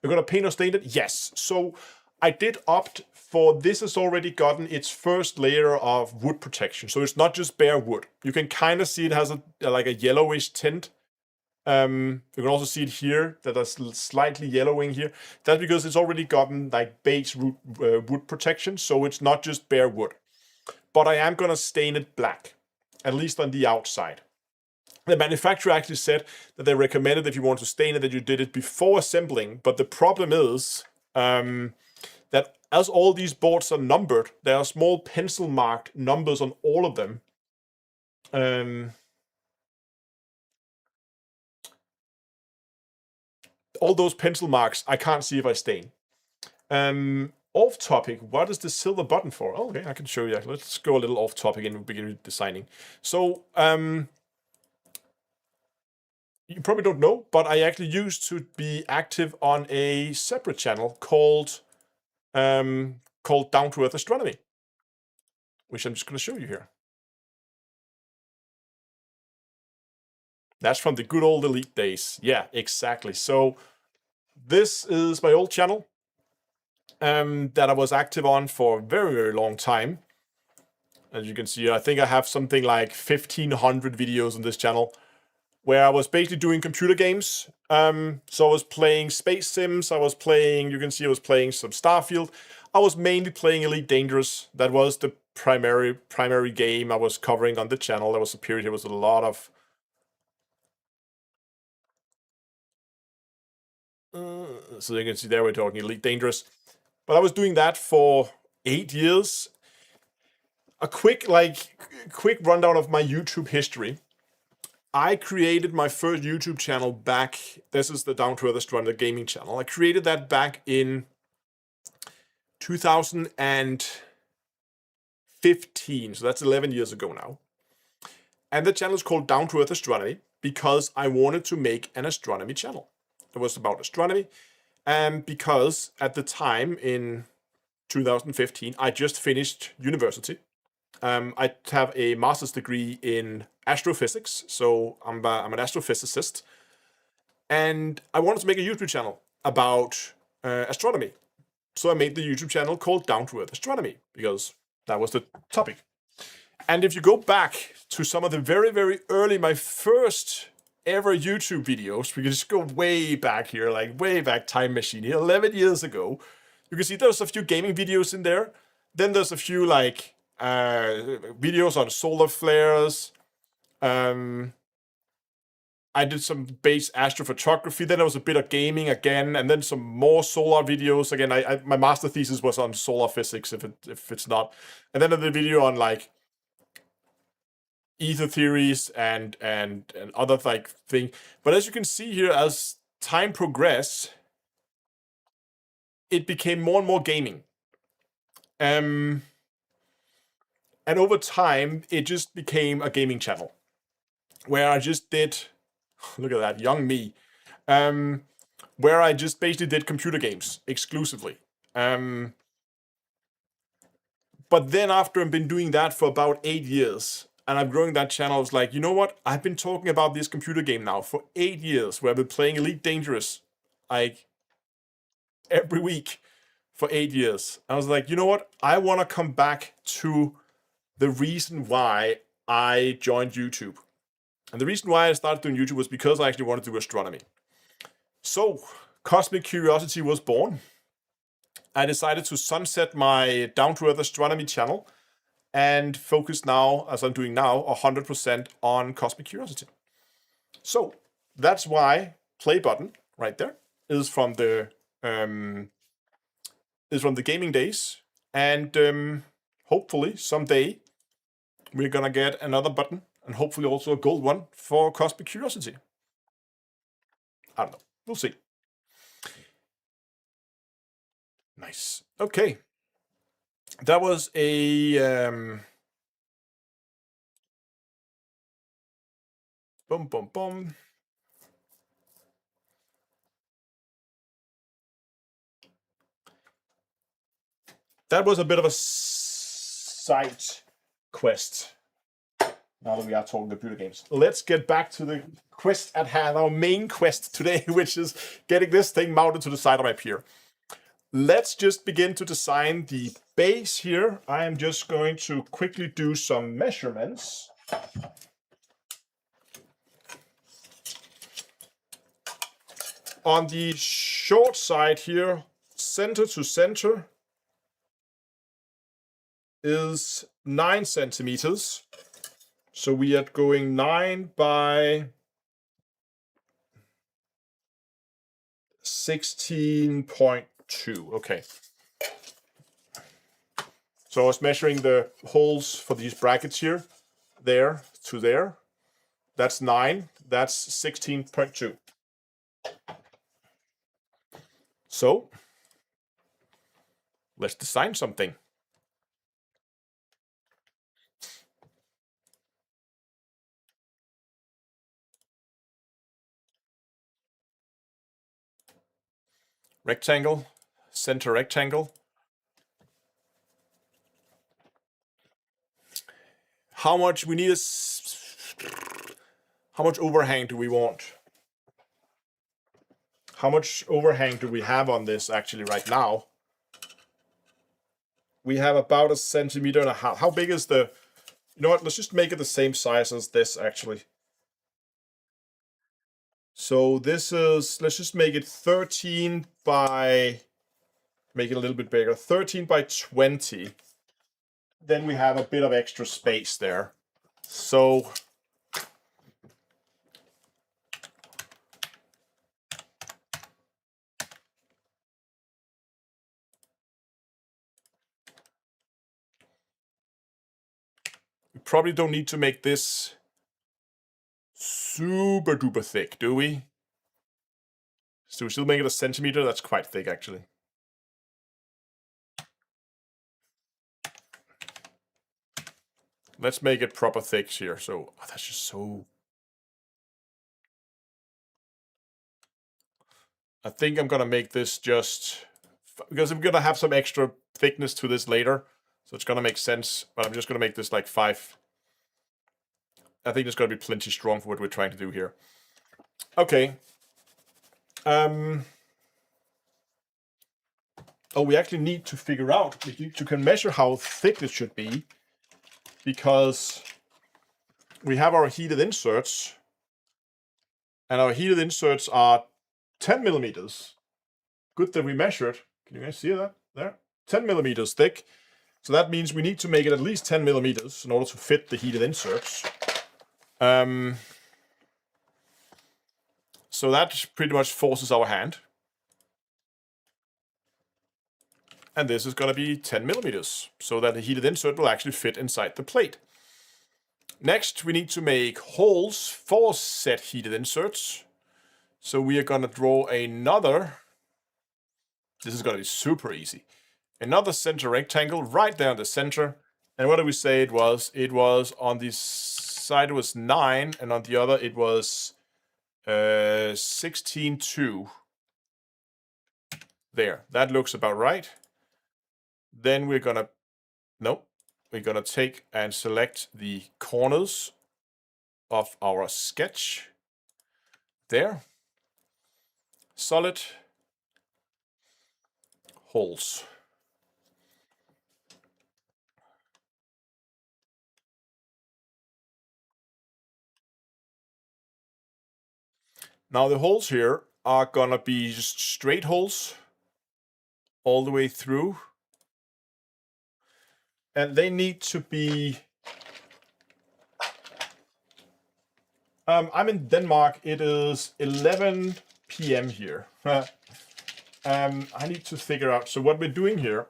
We're gonna paint or stain it? Yes. So I did opt for this. Has already gotten its first layer of wood protection, so it's not just bare wood. You can kind of see it has like a yellowish tint. You can also see it here that is slightly yellowing here. That's because it's already gotten like base wood protection, so it's not just bare wood. But I am gonna stain it black, at least on the outside. The manufacturer actually said that they recommended if you want to stain it that you did it before assembling, but the problem is that as all these boards are numbered, there are small pencil marked numbers on all of them. All those pencil marks, I can't see if I stain. Off topic, what is the silver button for? Oh, okay, I can show you. Let's go a little off topic and begin designing. So, you probably don't know, but I actually used to be active on a separate channel called Down to Earth Astronomy, which I'm just going to show you here. That's from the good old Elite days. Yeah, exactly. So this is my old channel that I was active on for a very, very long time. As you can see, I think I have something like 1,500 videos on this channel, where I was basically doing computer games. So I was playing Space Sims, you can see I was playing some Starfield. I was mainly playing Elite Dangerous. That was the primary game I was covering on the channel. There was a period, there was a lot of... so you can see there we're talking Elite Dangerous. But I was doing that for 8 years. A quick rundown of my YouTube history. I created my first YouTube channel back, this is the Down to Earth Astronomy gaming channel. I created that back in 2015, so that's 11 years ago now. And the channel is called Down to Earth Astronomy because I wanted to make an astronomy channel. It was about astronomy, and because at the time in 2015, I just finished university. I have a master's degree in astrophysics, so I'm an astrophysicist, and I wanted to make a YouTube channel about astronomy. So I made the YouTube channel called Down to Earth Astronomy because that was the topic. And if you go back to some of the very, very early, my first ever YouTube videos, we can just go way back here, like way back, time machine here, 11 years ago. You can see there's a few gaming videos in there. Then there's a few like videos on solar flares. I did some base astrophotography. Then there was a bit of gaming again, and then some more solar videos. Again, my master thesis was on solar physics, if it's not. And then the video on like ether theories and other like thing. But as you can see here, as time progressed, it became more and more gaming. And over time, it just became a gaming channel where I just did, look at that, young me, where I just basically did computer games exclusively. But then after I've been doing that for about 8 years, and I'm growing that channel, I was like, you know what? I've been talking about this computer game now for 8 years, where I've been playing Elite Dangerous, like, every week for 8 years. I was like, you know what? I want to come back to the reason why I joined YouTube. And the reason why I started doing YouTube was because I actually wanted to do astronomy. So, Cosmic Curiosity was born. I decided to sunset my Down to Earth Astronomy channel and focus now, as I'm doing now, 100% on Cosmic Curiosity. So, that's why play button right there is from the gaming days. And hopefully someday we're gonna get another button, and hopefully also a gold one for Cosmic Curiosity. I don't know. We'll see. Nice. Okay. That was a boom, boom, boom. That was a bit of a side quest. Now that we are talking computer games, let's get back to the quest at hand, our main quest today, which is getting this thing mounted to the side of my pier. Let's just begin to design the base here. I am just going to quickly do some measurements. On the short side here, center to center is 9 centimeters. So we are going 9 by 16.2. Okay. So I was measuring the holes for these brackets here, there to there. That's 9. That's 16.2. So let's design something. Rectangle, center rectangle. How much we need how much overhang do we want? How much overhang do we have on this actually right now? We have about 1.5 centimeters. How big is the, you know what, let's just make it the same size as this actually. So this is, let's just make it 13 by, make it a little bit bigger, 13 by 20. Then we have a bit of extra space there. So we probably don't need to make this super duper thick, do we? So we still make it 1 centimeter. That's quite thick actually. Let's make it proper thick here. So that's just so. I think I'm gonna make this just because I'm gonna have some extra thickness to this later, so it's gonna make sense. But I'm just gonna make this like 5. I think it's gonna be plenty strong for what we're trying to do here. Okay. Oh, we actually need to figure out. You can measure how thick this should be, because we have our heated inserts, and our heated inserts are 10 millimeters. Good that we measured. Can you guys see that there? 10 millimeters thick. So that means we need to make it at least 10 millimeters in order to fit the heated inserts. So that pretty much forces our hand. And this is going to be 10 millimeters, so that the heated insert will actually fit inside the plate. Next, we need to make holes for said heated inserts. So we are going to draw another. This is going to be super easy. Another center rectangle right there in the center. And what did we say it was? It was on this side it was 9, and on the other it was 16.2. There, that looks about right. Then we're gonna take and select the corners of our sketch. There. Solid holes. Now the holes here are gonna be just straight holes all the way through. And they need to be. I'm in Denmark. It is 11 p.m. here. I need to figure out. So what we're doing here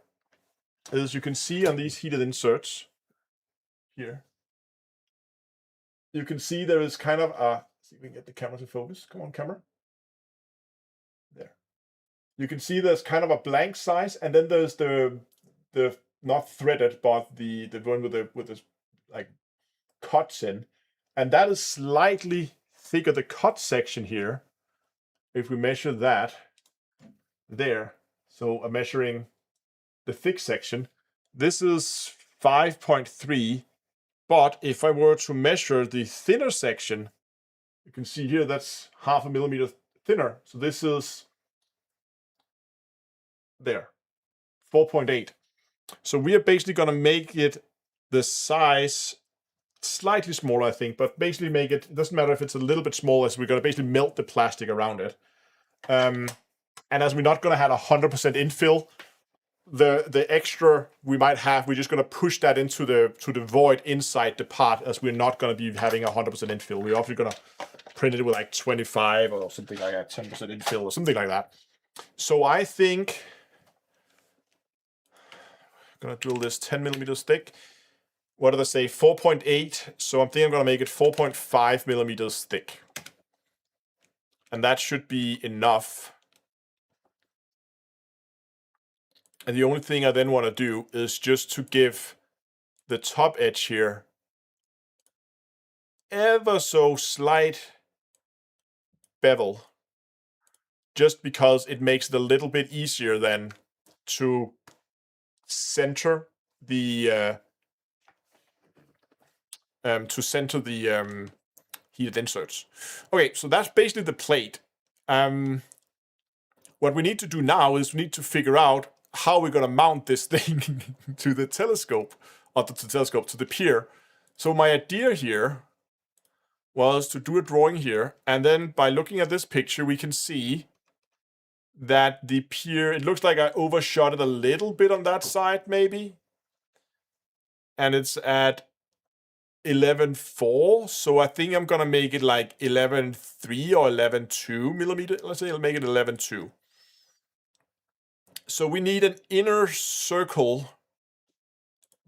is you can see on these heated inserts here, you can see there is kind of a, see if we can get the camera to focus. Come on, camera. There. You can see there's kind of a blank size, and then there's the not threaded, but the one with the like cuts in, and that is slightly thicker. The cut section here, if we measure that there, so I'm measuring the thick section, this is 5.3, but if I were to measure the thinner section, you can see here that's 0.5 millimeter thinner. So this is there, 4.8. So we are basically going to make it the size slightly smaller, I think, but basically make it doesn't matter if it's a little bit smaller, so we're going to basically melt the plastic around it. And as we're not going to have 100% infill, the extra we might have, we're just going to push that into the void inside the part, as we're not going to be having 100% infill. We're obviously going to print it with like 25 or something like that, 10% infill or something like that. So I think I'm going to drill this 10 millimeters thick. What did I say? 4.8. So I'm thinking I'm going to make it 4.5 millimeters thick. And that should be enough. And the only thing I then want to do is just to give the top edge here ever so slight bevel, just because it makes it a little bit easier then to center the heated inserts. Okay, so that's basically the plate. What we need to do now is we need to figure out how we're going to mount this thing to the telescope, or to the pier. So my idea here was to do a drawing here, and then by looking at this picture, we can see that the pier, it looks like I overshot it a little bit on that side, maybe. And it's at 11.4, so I think I'm gonna make it like 11.3 or 11.2 millimeter. Let's say I'll make it 11.2. So we need an inner circle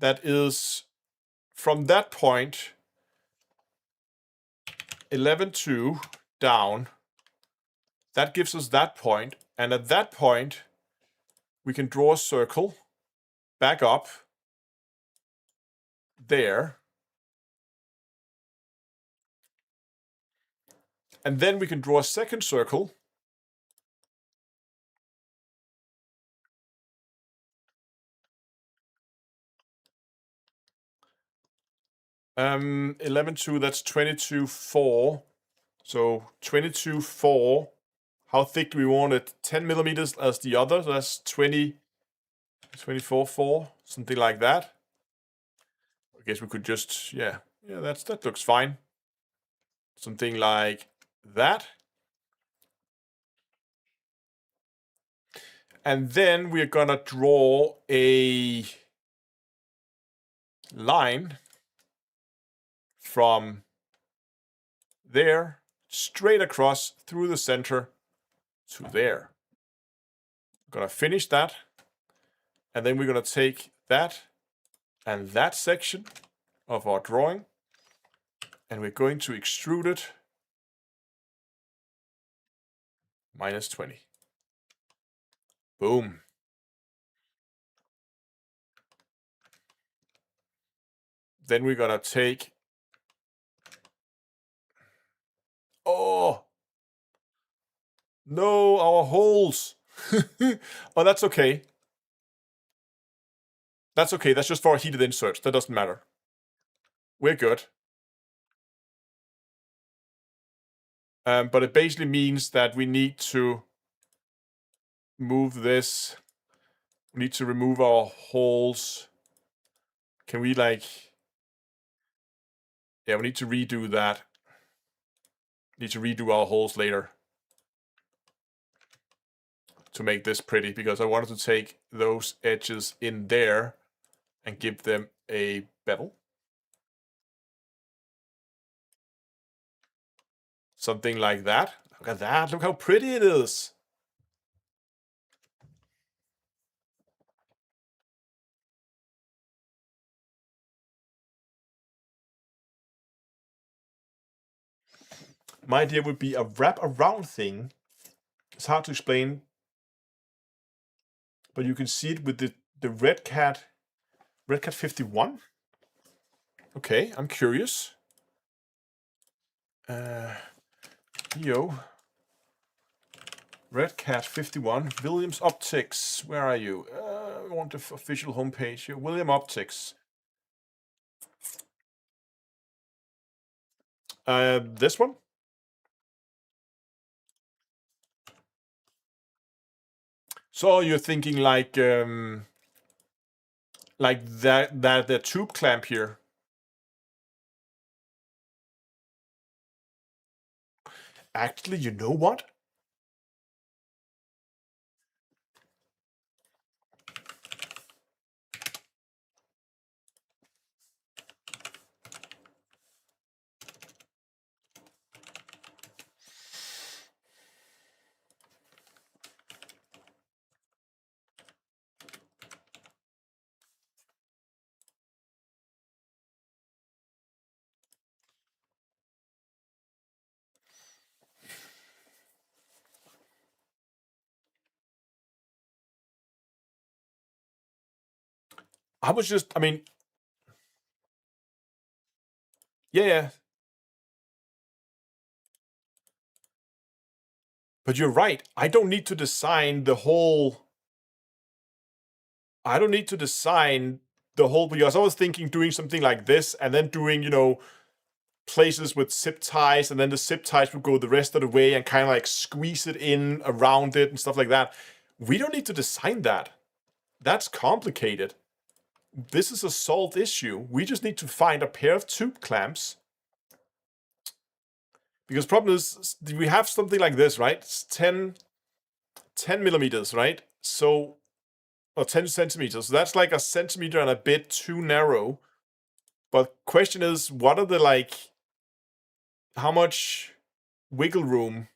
that is from that point 11.2 down. That gives us that point, and at that point we can draw a circle back up there, and then we can draw a second circle um 11.2, that's 22.4. So 22.4. How thick do we want it? 10 millimeters as the other. So that's 24.4, something like that. I guess we could just, yeah, that looks fine. Something like that. And then we're gonna draw a line from there straight across through the center to there. I'm gonna finish that, and then we're gonna take that and that section of our drawing, and we're going to extrude it -20. Boom. Then we're gonna take, oh no, our holes. Oh, that's okay. That's okay, that's just for our heated inserts, that doesn't matter. We're good. But it basically means that we need to move this. We need to remove our holes. Can we like, yeah, we need to redo that. Need to redo our holes later to make this pretty, because I wanted to take those edges in there and give them a bevel. Something like that. Look at that, look how pretty it is. my idea would be a wrap-around thing. It's hard to explain, but you can see it with the Redcat 51. Okay, I'm curious. Yo, Redcat 51, Williams Optics. Where are you? I want the official homepage here. William Optics. This one. So you're thinking like that the tube clamp here. Actually, you know what? I mean, yeah. But you're right. I don't need to design the whole. Because I was thinking doing something like this and then doing, places with zip ties, and then the zip ties would go the rest of the way and kind of like squeeze it in around it and stuff like that. We don't need to design that. That's complicated. This is a solved issue. We just need to find a pair of tube clamps. Because the problem is, we have something like this, right? It's 10 millimeters, right? So, or 10 centimeters. So that's like a centimeter and a bit too narrow. But question is, what are the how much wiggle room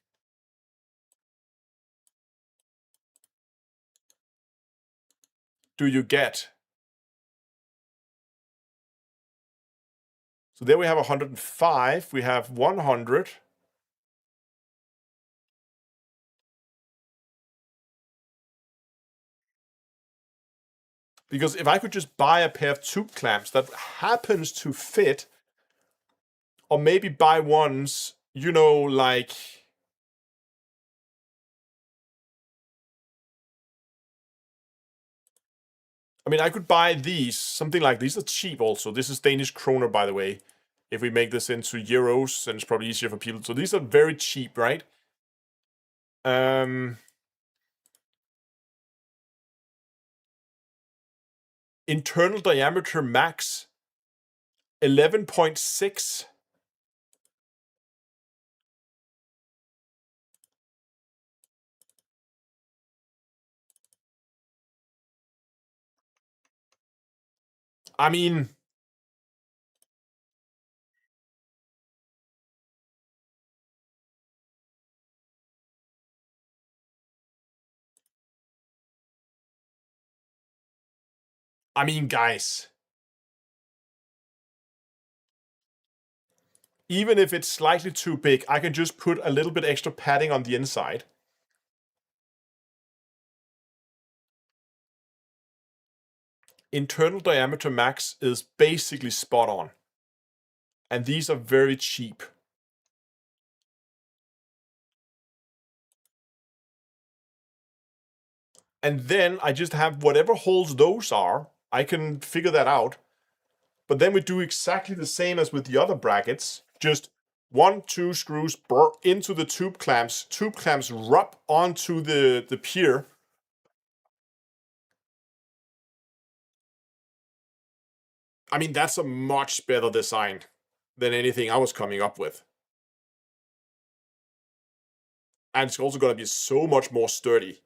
do you get? So there we have 105, we have 100. Because if I could just buy a pair of tube clamps that happens to fit, or maybe buy ones, I could buy these, something like these are cheap also. This is Danish kroner, by the way. If we make this into euros, then it's probably easier for people. So these are very cheap, right? Internal diameter max 11.6. I mean, guys, even if it's slightly too big, I can just put a little bit extra padding on the inside. Internal diameter max is basically spot on. And these are very cheap. And then I just have whatever holes those are, I can figure that out. But then we do exactly the same as with the other brackets. Just 1, 2 screws into the tube clamps. Tube clamps rub onto the pier. That's a much better design than anything I was coming up with. And it's also going to be so much more sturdy.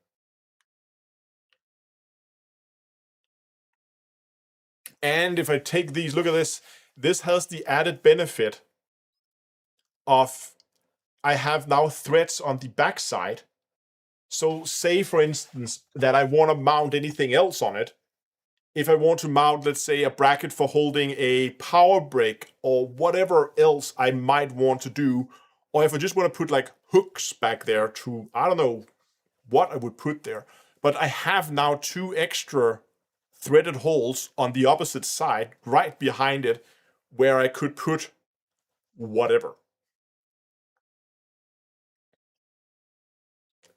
And if I take these, look at this. This has the added benefit of I have now threads on the back side. So say, for instance, that I want to mount anything else on it. If I want to mount, let's say, a bracket for holding a power brick or whatever else I might want to do, or if I just want to put like hooks back there to, I don't know what I would put there. But I have now 2 extra threaded holes on the opposite side, right behind it, where I could put whatever.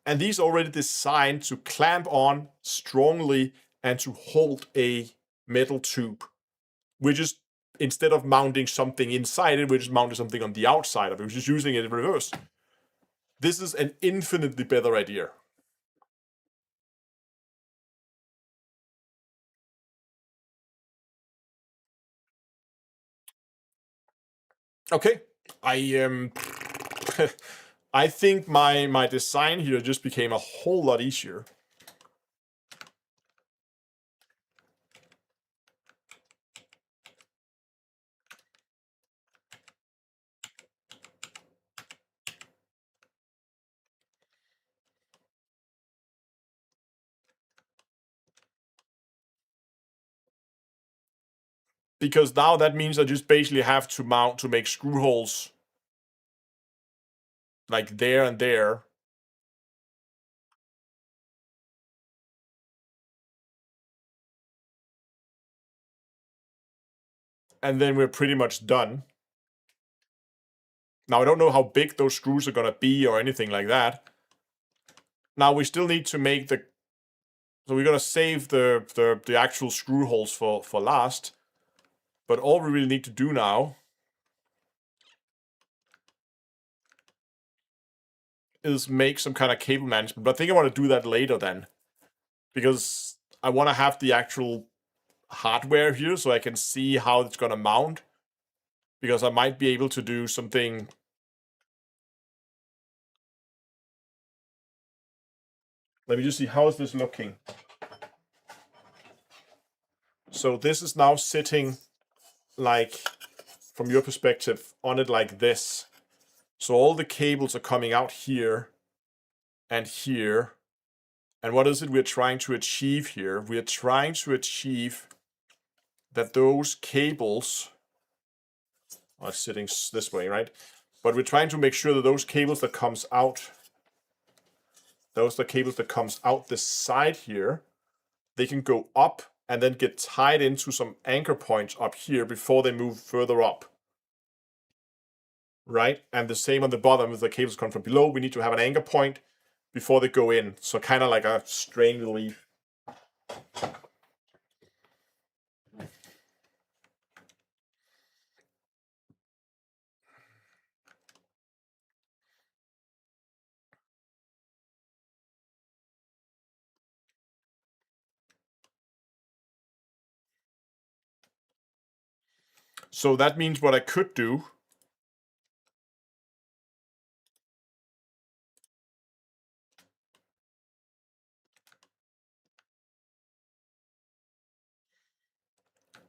And these are already designed to clamp on strongly and to hold a metal tube. We're just, instead of mounting something inside it, we're just mounting something on the outside of it. We're just using it in reverse. This is an infinitely better idea. Okay, I think my design here just became a whole lot easier. Because now that means I just basically have to mount to make screw holes like there and there. And then we're pretty much done. Now I don't know how big those screws are gonna be or anything like that. Now we still need to make the, so we're gonna save the actual screw holes for last. But all we really need to do now is make some kind of cable management. But I think I want to do that later then, because I want to have the actual hardware here so I can see how it's gonna mount, because I might be able to do something. Let me just see, how is this looking? So this is now sitting like, from your perspective, on it like this. So all the cables are coming out here and here. And what is it we're trying to achieve here? We're trying to achieve that those cables are sitting this way, right? But we're trying to make sure that those cables that comes out, those are the cables that comes out this side here, they can go up and then get tied into some anchor points up here before they move further up. Right? And the same on the bottom, if the cables come from below, we need to have an anchor point before they go in. So kind of like a strain relief. So that means what I could do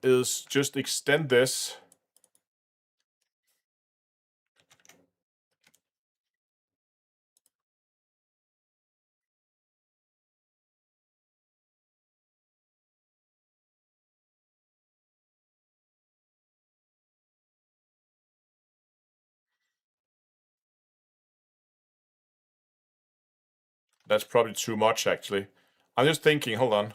is just extend this That's probably too much, actually. I'm just thinking, hold on.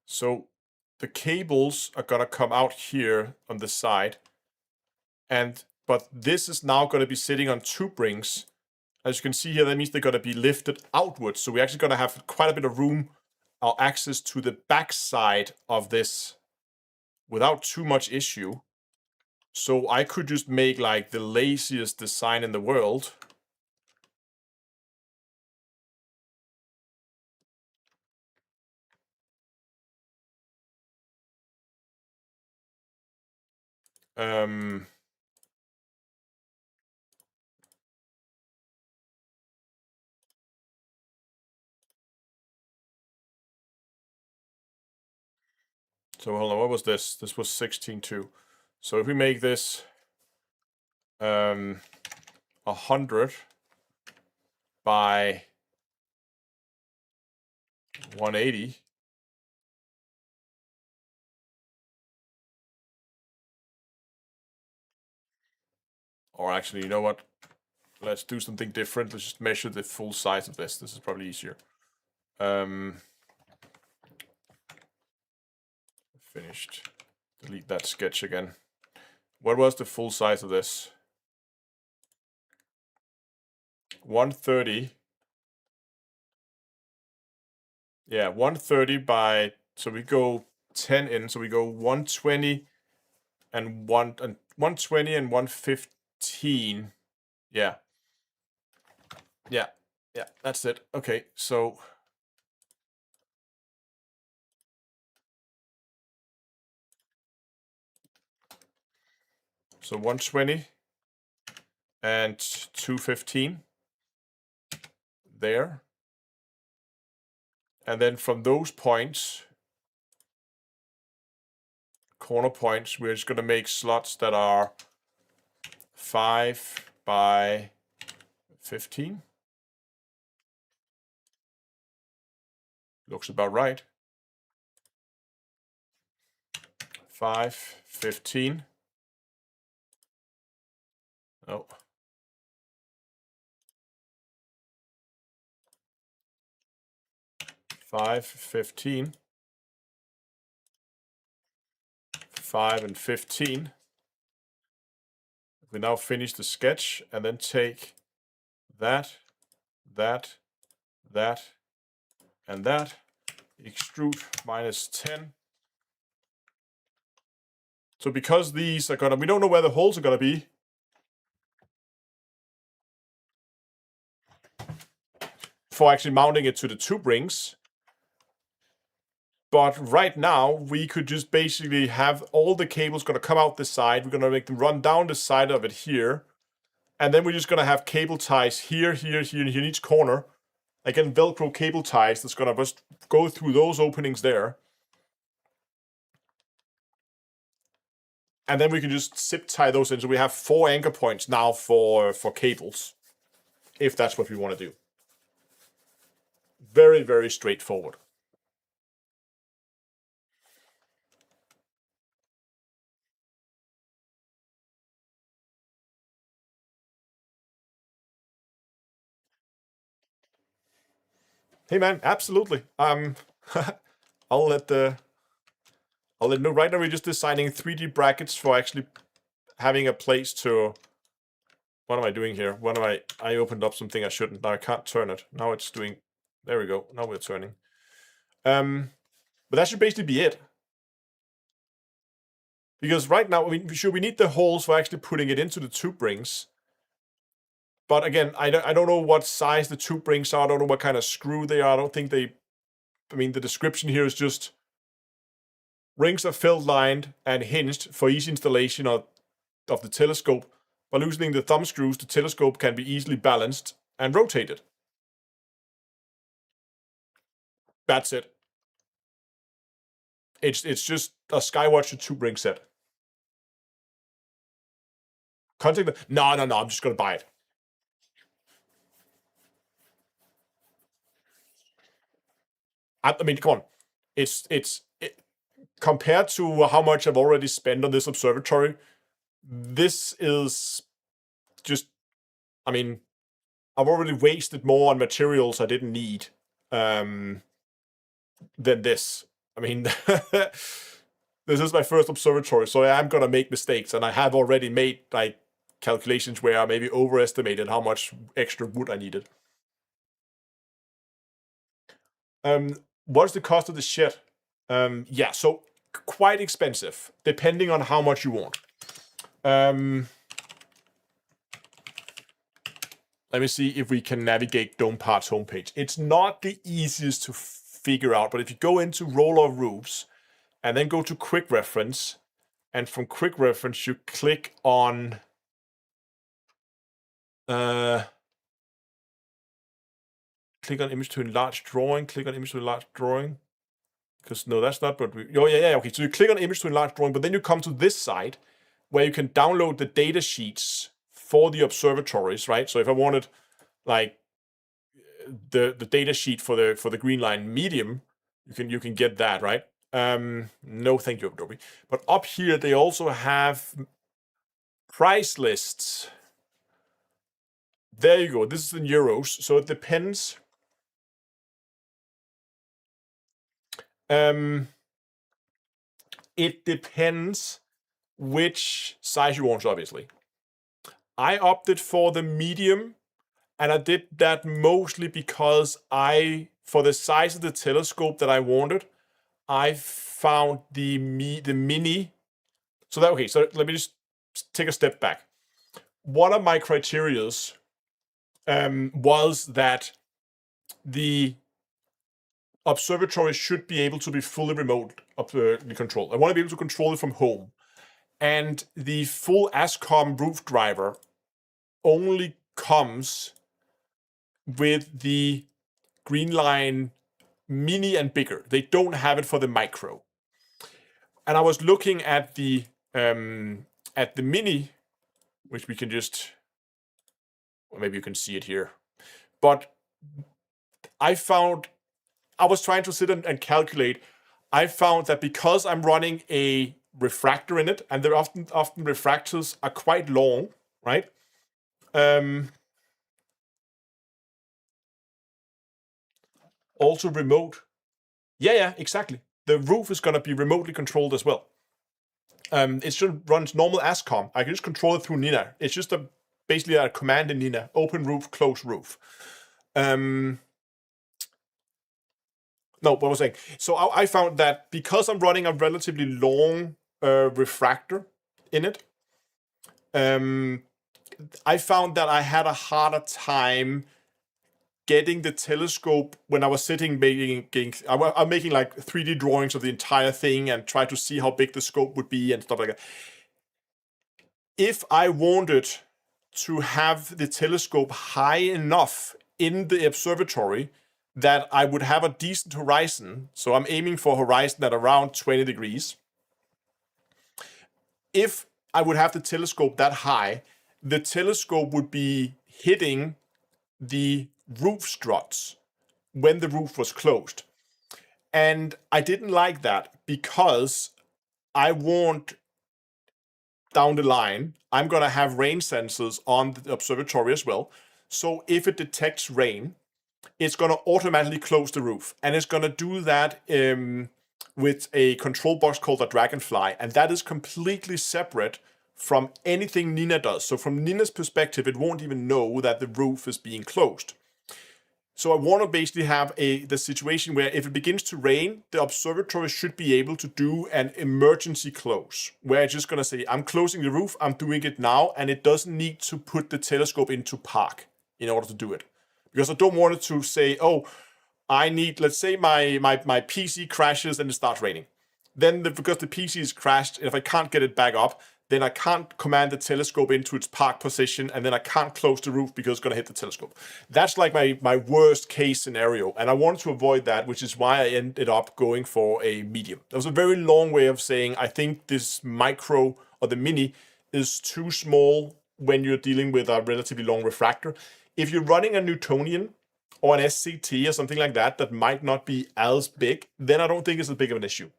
So the cables are gonna come out here on the side. But this is now gonna be sitting on 2 rings. As you can see here, that means they're gonna be lifted outwards. So we're actually gonna have quite a bit of room or access to the back side of this without too much issue. So I could just make like the laziest design in the world. So hold on, what was this? This was 16.2. So if we make this 100, by 180. Or actually, you know what? Let's do something different. Let's just measure the full size of this. This is probably easier. Finished. Delete that sketch again. What was the full size of this? 130. Yeah, 130 by, so we go 10 in, so we go 120 and 120 and 115. Yeah. Yeah. Yeah, that's it. Okay, so so 120 and 215 there. And then from those points, corner points, we're just going to make slots that are 5 by 15. Looks about right. 5, 15. Oh. 5, 15. 5 and 15. We now finish the sketch and then take that, that, that, and that. Extrude -10. So because these are gonna, we don't know where the holes are gonna be. For actually mounting it to the tube rings. But right now, we could just basically have all the cables gonna come out this side. We're gonna make them run down the side of it here. And then we're just gonna have cable ties here, here, here, and here in each corner. Again, Velcro cable ties that's gonna just go through those openings there. And then we can just zip tie those in. So we have 4 anchor points now for cables. If that's what we want to do. Very, very straightforward. Hey man, absolutely. I'll let know. Right now we're just designing 3D brackets for actually having a place to. What am I doing here? What am I opened up something I shouldn't. Now I can't turn it. Now it's doing. There we go. Now we're turning. But that should basically be it. Because right now, we need the holes for actually putting it into the tube rings. But again, I don't know what size the tube rings are. I don't know what kind of screw they are. I don't think they. I mean, the description here is just rings are filled, lined, and hinged for easy installation of the telescope. By loosening the thumb screws, the telescope can be easily balanced and rotated. That's it. It's just a Skywatcher tube ring set. Contact the. No, I'm just gonna buy it. I mean, come on. It's compared to how much I've already spent on this observatory, this is just, I mean, I've already wasted more on materials I didn't need than this. I mean, this is my first observatory, so I am gonna make mistakes, and I have already made like calculations where I maybe overestimated how much extra wood I needed. What's the cost of the shed? Yeah, so quite expensive, depending on how much you want. Let me see if we can navigate DomePart's homepage. It's not the easiest to figure out, but if you go into Roller Roofs and then go to Quick Reference, and from Quick Reference you click on click on image to enlarge drawing, click on image to enlarge drawing. Because no, that's not what we. Oh, yeah, okay. So you click on image to enlarge drawing, but then you come to this side where you can download the data sheets for the observatories, right? So if I wanted, like, the data sheet for the Greenline medium, you can get that, right? No, thank you, Adobe. But up here they also have price lists. There you go. This is in euros, so it depends. It depends which size you want, obviously. I opted for the medium, and I did that mostly because for the size of the telescope that I wanted, I found the mini. So let me just take a step back. One of my criterias was that the observatory should be able to be fully remote controlled. I want to be able to control it from home. And the full ASCOM roof driver only comes with the Greenline Mini and bigger. They don't have it for the micro. And I was looking at the Mini, which we can just, well, maybe you can see it here. But I was trying to sit and calculate. I found that because I'm running a refractor in it, and they're often refractors are quite long, right? Also remote. Yeah, exactly. The roof is going to be remotely controlled as well. It should run normal ASCOM. I can just control it through Nina. It's just basically a command in Nina: open roof, close roof. No, what was I saying? So I found that because I'm running a relatively long refractor in it, I found that I had a harder time getting the telescope when I was sitting I'm making like 3D drawings of the entire thing and try to see how big the scope would be and stuff like that. If I wanted to have the telescope high enough in the observatory that I would have a decent horizon, so I'm aiming for a horizon at around 20 degrees. If I would have the telescope that high, the telescope would be hitting the roof struts when the roof was closed. And I didn't like that because I want, down the line, I'm going to have rain sensors on the observatory as well. So if it detects rain, it's going to automatically close the roof. And it's going to do that with a control box called a Dragonfly. And that is completely separate from anything Nina does. So from Nina's perspective, it won't even know that the roof is being closed. So I want to basically have the situation where if it begins to rain, the observatory should be able to do an emergency close, where it's just going to say, I'm closing the roof, I'm doing it now, and it doesn't need to put the telescope into park in order to do it. Because I don't want it to say, oh, I need, let's say my PC crashes and it starts raining. Then because the PC is crashed, if I can't get it back up, then I can't command the telescope into its park position, and then I can't close the roof because it's going to hit the telescope. That's like my worst case scenario, and I wanted to avoid that, which is why I ended up going for a medium. That was a very long way of saying I think this micro or the mini is too small when you're dealing with a relatively long refractor. If you're running a Newtonian or an SCT or something like that, that might not be as big, then I don't think it's as big of an issue.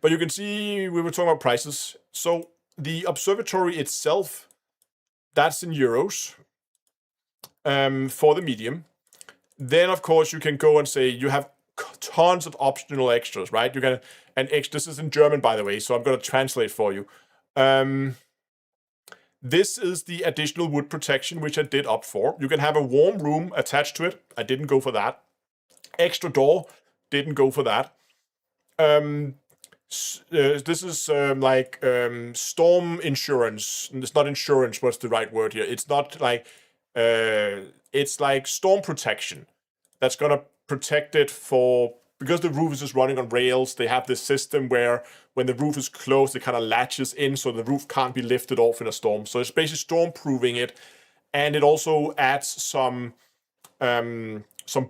But you can see we were talking about prices. So the observatory itself, that's in euros for the medium. Then, of course, you can go and say you have tons of optional extras, right? This is in German, by the way, so I'm going to translate for you. This is the additional wood protection, which I did opt for. You can have a warm room attached to it. I didn't go for that. Extra door, didn't go for that. This is storm insurance. It's not insurance. What's the right word here? It's not like it's like storm protection. That's gonna protect it because the roof is just running on rails. They have this system where when the roof is closed, it kind of latches in, so the roof can't be lifted off in a storm. So it's basically storm proofing it, and it also adds some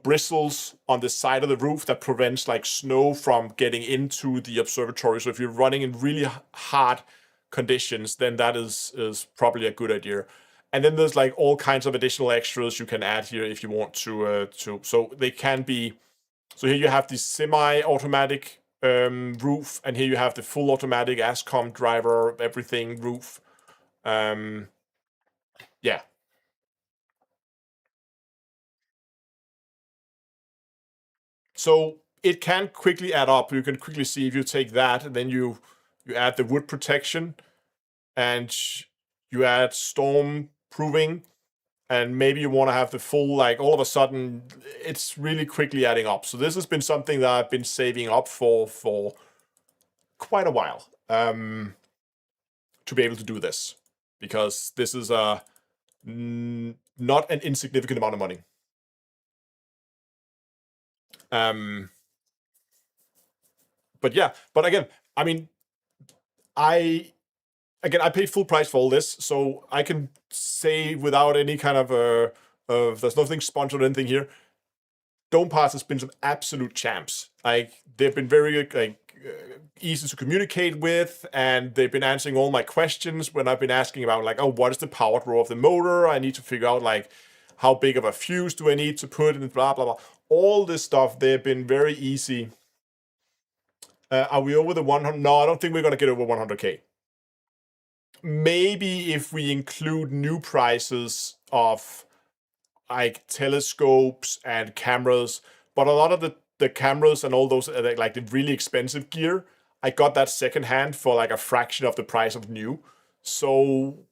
bristles on the side of the roof that prevents like snow from getting into the observatory. So if you're running in really hard conditions, then that is probably a good idea. And then there's like all kinds of additional extras you can add here if you want to. So they can be. So here you have the semi-automatic roof, and here you have the full automatic ASCOM driver, everything roof. Yeah. So it can quickly add up. You can quickly see if you take that, and then you add the wood protection, and you add storm proofing, and maybe you want to have the full, like, all of a sudden it's really quickly adding up. So this has been something that I've been saving up for quite a while, to be able to do this, because this is not an insignificant amount of money. But yeah, but again, I mean, I paid full price for all this, so I can say without any kind of there's nothing sponsored or anything here. Dome Parts has been some absolute champs. Like, they've been very easy to communicate with, and they've been answering all my questions when I've been asking about, like, oh, what is the power draw of the motor? I need to figure out, like, how big of a fuse do I need to put in, blah blah blah. All this stuff, they've been very easy. Are we over the 100? No, I don't think we're gonna get over 100K. Maybe if we include new prices of like telescopes and cameras, but a lot of the cameras and all those like the really expensive gear, I got that secondhand for like a fraction of the price of new. So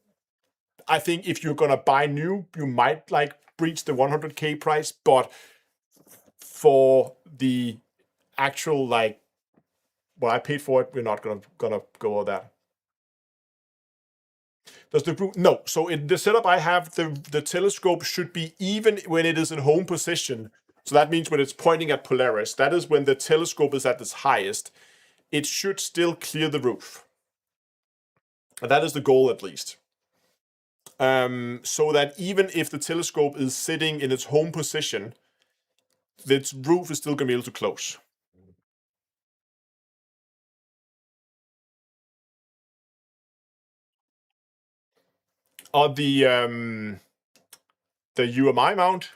I think if you're gonna buy new, you might like breach the 100K price, but for the actual, like, what I paid for it, we're not gonna go over that. Does the no? So in the setup I have, the telescope should be even when it is in home position. So that means when it's pointing at Polaris, that is when the telescope is at its highest. It should still clear the roof. And that is the goal, at least. So that even if the telescope is sitting in its home position, its roof is still going to be able to close. The UMI mount.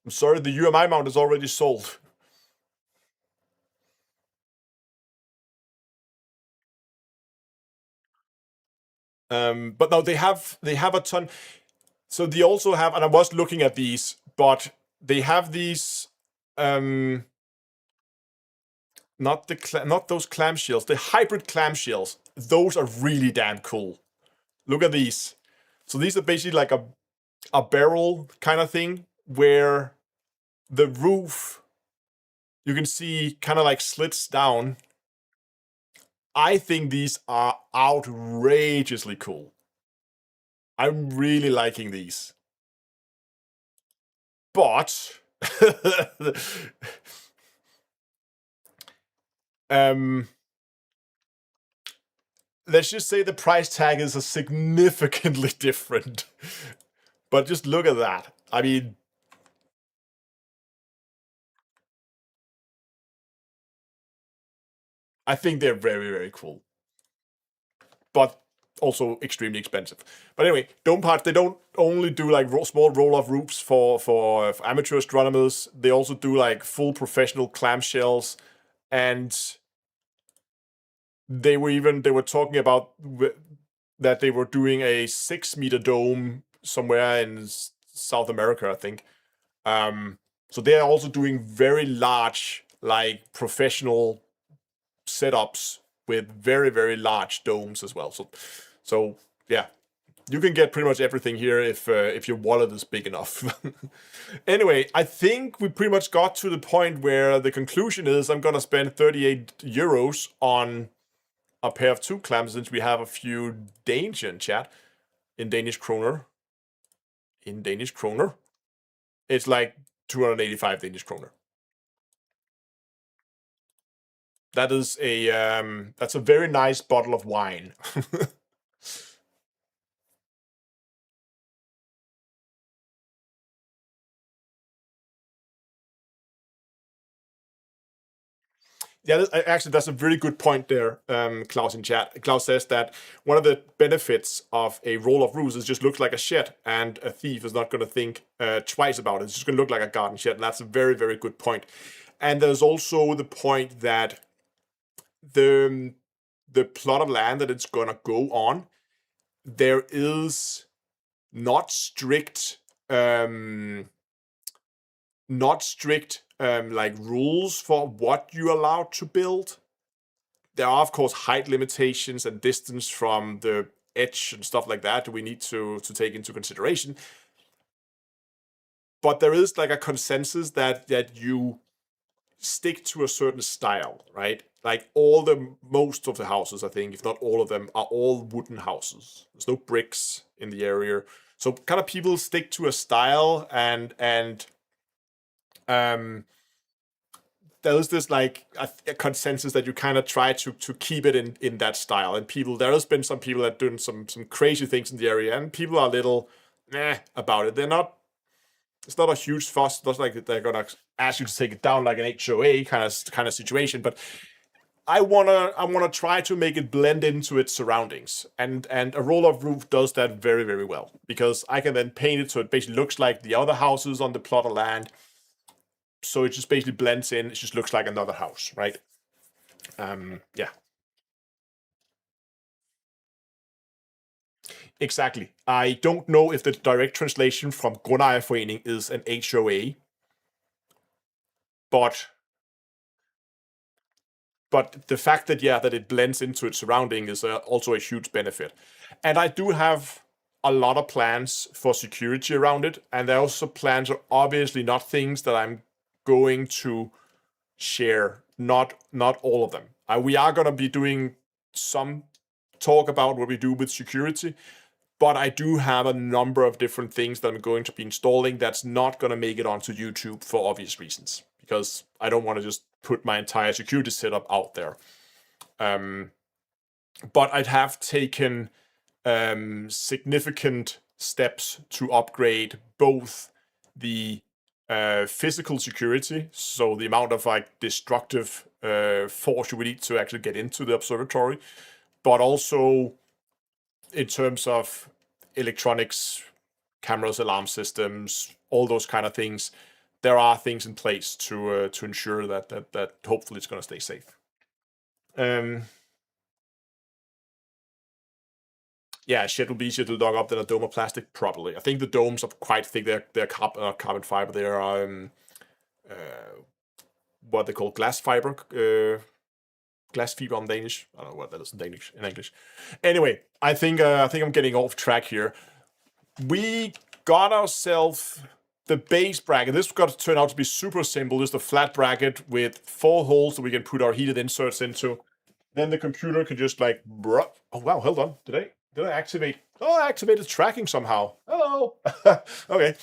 I'm sorry, the UMI mount is already sold. But no, they have a ton. So they also have, and I was looking at these, but they have these, not those clamshells, the hybrid clamshells. Those are really damn cool. Look at these. So these are basically like a barrel kind of thing where the roof, you can see, kind of like slits down. I think these are outrageously cool. I'm really liking these. But let's just say the price tag is significantly different. But just look at that. I mean, I think they're very, very cool. But also extremely expensive. But anyway, Dome Parts, they don't only do like small roll-off roofs for amateur astronomers. They also do like full professional clamshells, and they were talking about that they were doing a 6-meter dome somewhere in South America, I think. So they are also doing very large, like, professional setups with very, very large domes as well. So yeah, you can get pretty much everything here if your wallet is big enough. Anyway, I think we pretty much got to the point where the conclusion is I'm gonna spend 38 euros on a pair of tube clamps, since we have a few Danish in chat. In Danish kroner. It's like 285 Danish kroner. That is that's a very nice bottle of wine. Yeah, actually, that's a very good point there, Klaus in chat. Klaus says that one of the benefits of a roll of roofs is just looks like a shed, and a thief is not going to think twice about it. It's just going to look like a garden shed, and that's a very, very good point. And there's also the point that the plot of land that it's going to go on, there is not strict like rules for what you're allowed to build. There are, of course, height limitations and distance from the edge and stuff like that we need to take into consideration. But there is like a consensus that you stick to a certain style, right? Like most of the houses, I think, if not all of them, are all wooden houses. There's no bricks in the area. So kind of people stick to a style, and there's this like a consensus that you kind of try to keep it in that style. And there has been some people that doing some crazy things in the area, and people are a little about it. It's not a huge fuss. It's not like they're gonna ask you to take it down like an HOA kind of situation. But I wanna try to make it blend into its surroundings, and a roll of roof does that very, very well, because I can then paint it so it basically looks like the other houses on the plot of land. So it just basically blends in. It just looks like another house, right? Yeah. Exactly. I don't know if the direct translation from Grundejerforening is an HOA, but the fact that that it blends into its surrounding is also a huge benefit. And I do have a lot of plans for security around it, and there are also plans are obviously not things that I'm going to share. Not all of them. We are going to be doing some talk about what we do with security, but I do have a number of different things that I'm going to be installing that's not going to make it onto YouTube for obvious reasons, because I don't want to just put my entire security setup out there. But I'd have taken significant steps to upgrade both the physical security, so the amount of like destructive force you would need to actually get into the observatory, but also in terms of electronics, cameras, alarm systems, all those kind of things. There are things in place to ensure that hopefully it's going to stay safe. Yeah, shit will be easier to dog up than a dome of plastic, probably. I think the domes are quite thick. They're carbon fiber. They're what they call glass fiber. Glass fiber on Danish. I don't know what that is in English. Anyway, I think I'm getting off track here. We got ourselves the base bracket. This got to turn out to be super simple. Just a flat bracket with 4 holes that we can put our heated inserts into. Then the computer can just like, oh wow, hold on. Did I activate? Oh, I activated tracking somehow. Hello. Okay.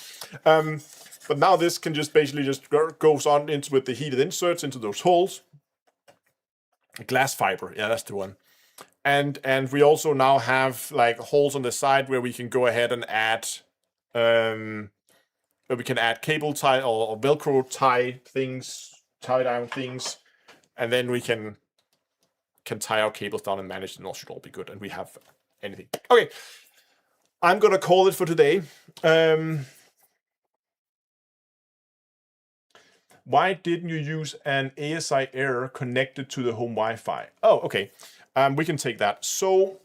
But now this can just basically just goes on into with the heated inserts into those holes. Glass fiber. Yeah, that's the one. And we also now have like holes on the side where we can go ahead and add where we can add cable tie or Velcro tie down things, and then we can tie our cables down and manage, and all should all be good, and we have anything. Okay, I'm gonna call it for today. Why didn't you use an ASI error connected to the home Wi-Fi? Oh, okay. We can take that. So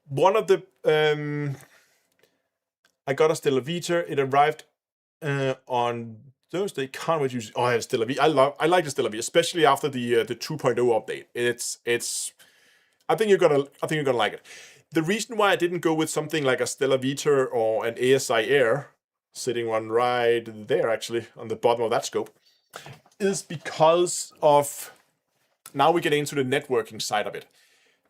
one of the I got a Stellar Vita. It arrived on Thursday. Can't wait to use it. Oh, I have Stellar Vita. I like the Stellar Vita, especially after the 2.0 update. It's I think you're gonna like it. The reason why I didn't go with something like a Stellar Vita or an ASI Air, sitting one right there actually on the bottom of that scope, is because of, now we get into the networking side of it.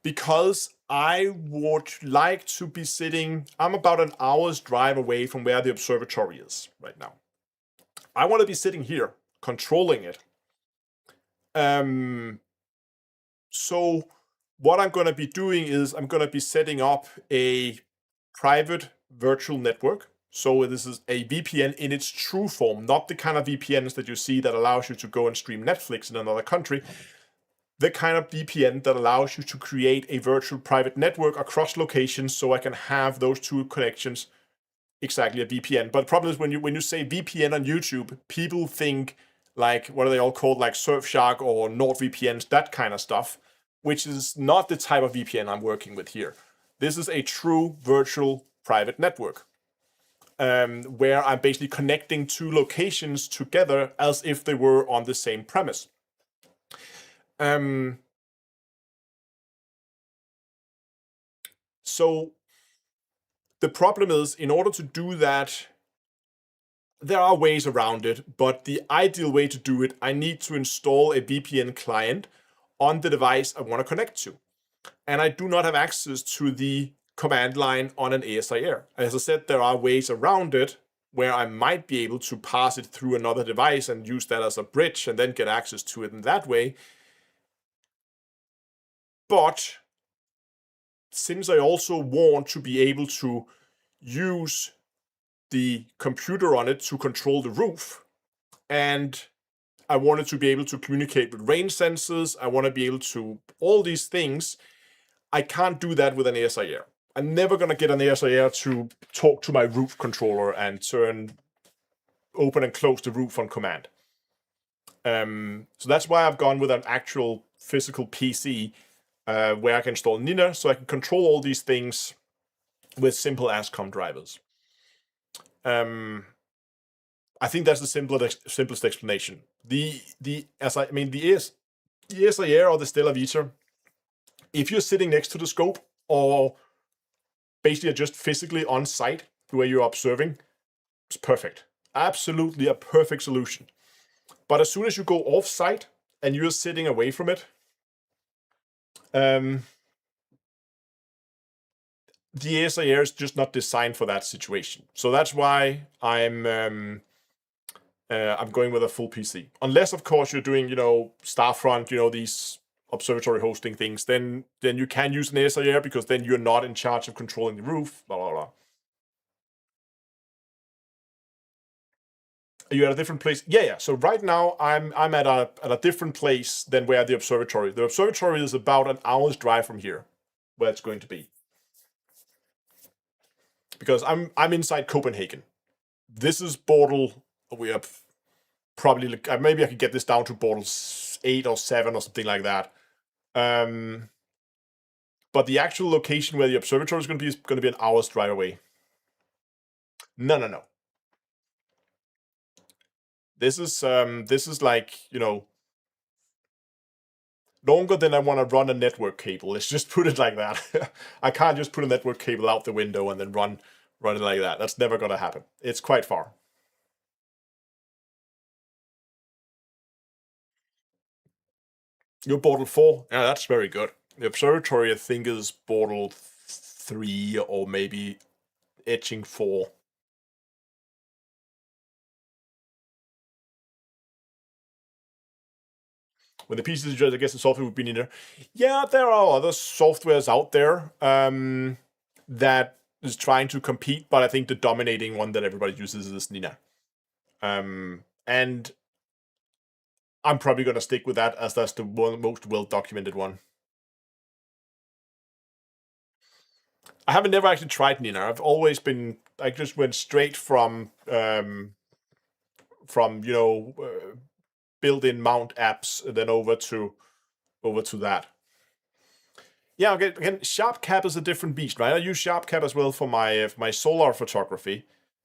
Because I would like to be sitting, I'm about an hour's drive away from where the observatory is right now. I want to be sitting here, controlling it. So what I'm going to be doing is I'm going to be setting up a private virtual network So this is a VPN in its true form, not the kind of VPNs that you see that allows you to go and stream Netflix in another country. The kind of VPN that allows you to create a virtual private network across locations, so I can have those two connections. Exactly, a VPN. But the problem is when you say VPN on YouTube, people think like, what are they all called, like Surfshark or NordVPNs, that kind of stuff, which is not the type of VPN I'm working with here. This is a true virtual private network, where I'm basically connecting two locations together as if they were on the same premise. So the problem is, in order to do that, there are ways around it, but the ideal way to do it, I need to install a VPN client on the device I want to connect to. And I do not have access to the command line on an ASIR. As I said, there are ways around it where I might be able to pass it through another device and use that as a bridge and then get access to it in that way. But since I also want to be able to use the computer on it to control the roof, and I wanted to be able to communicate with rain sensors, I want to be able to all these things, I can't do that with an ASIR. I'm never going to get an ASIR to talk to my roof controller and open and close the roof on command. So that's why I've gone with an actual physical PC where I can install Nina, so I can control all these things with simple ASCOM drivers. I think that's the simplest explanation. The ASIR or the Stellar-Vita, if you're sitting next to the scope or basically just physically on site where you're observing, it's perfect. Absolutely a perfect solution. But as soon as you go off site and you're sitting away from it, the ASIR is just not designed for that situation. So that's why I'm going with a full PC. Unless, of course, you're doing, Starfront, these observatory hosting things, then you can use an ASIR because then you're not in charge of controlling the roof, blah, blah, blah. Are you at a different place? Yeah. So right now I'm at a different place than where the observatory. The observatory is about an hour's drive from here, where it's going to be. Because I'm inside Copenhagen. This is Bortle. We are probably, maybe I could get this down to Bortle 8 or 7 or something like that. But the actual location where the observatory is going to be an hour's drive away. No. This is like, longer than I want to run a network cable. Let's just put it like that. I can't just put a network cable out the window and then run it like that. That's never going to happen. It's quite far. You're Bortle 4? Yeah, that's very good. The observatory, I think, is Bortle 3 or maybe edging 4. When the pieces address, I guess the software would be neater. Yeah, there are other softwares out there that is trying to compete, but I think the dominating one that everybody uses is Nina. And I'm probably going to stick with that as that's the most well-documented one. I haven't never actually tried Nina. I've always been, I just went straight from built-in mount apps and then over to that. Yeah, again, SharpCap is a different beast, right? I use SharpCap as well for my solar photography,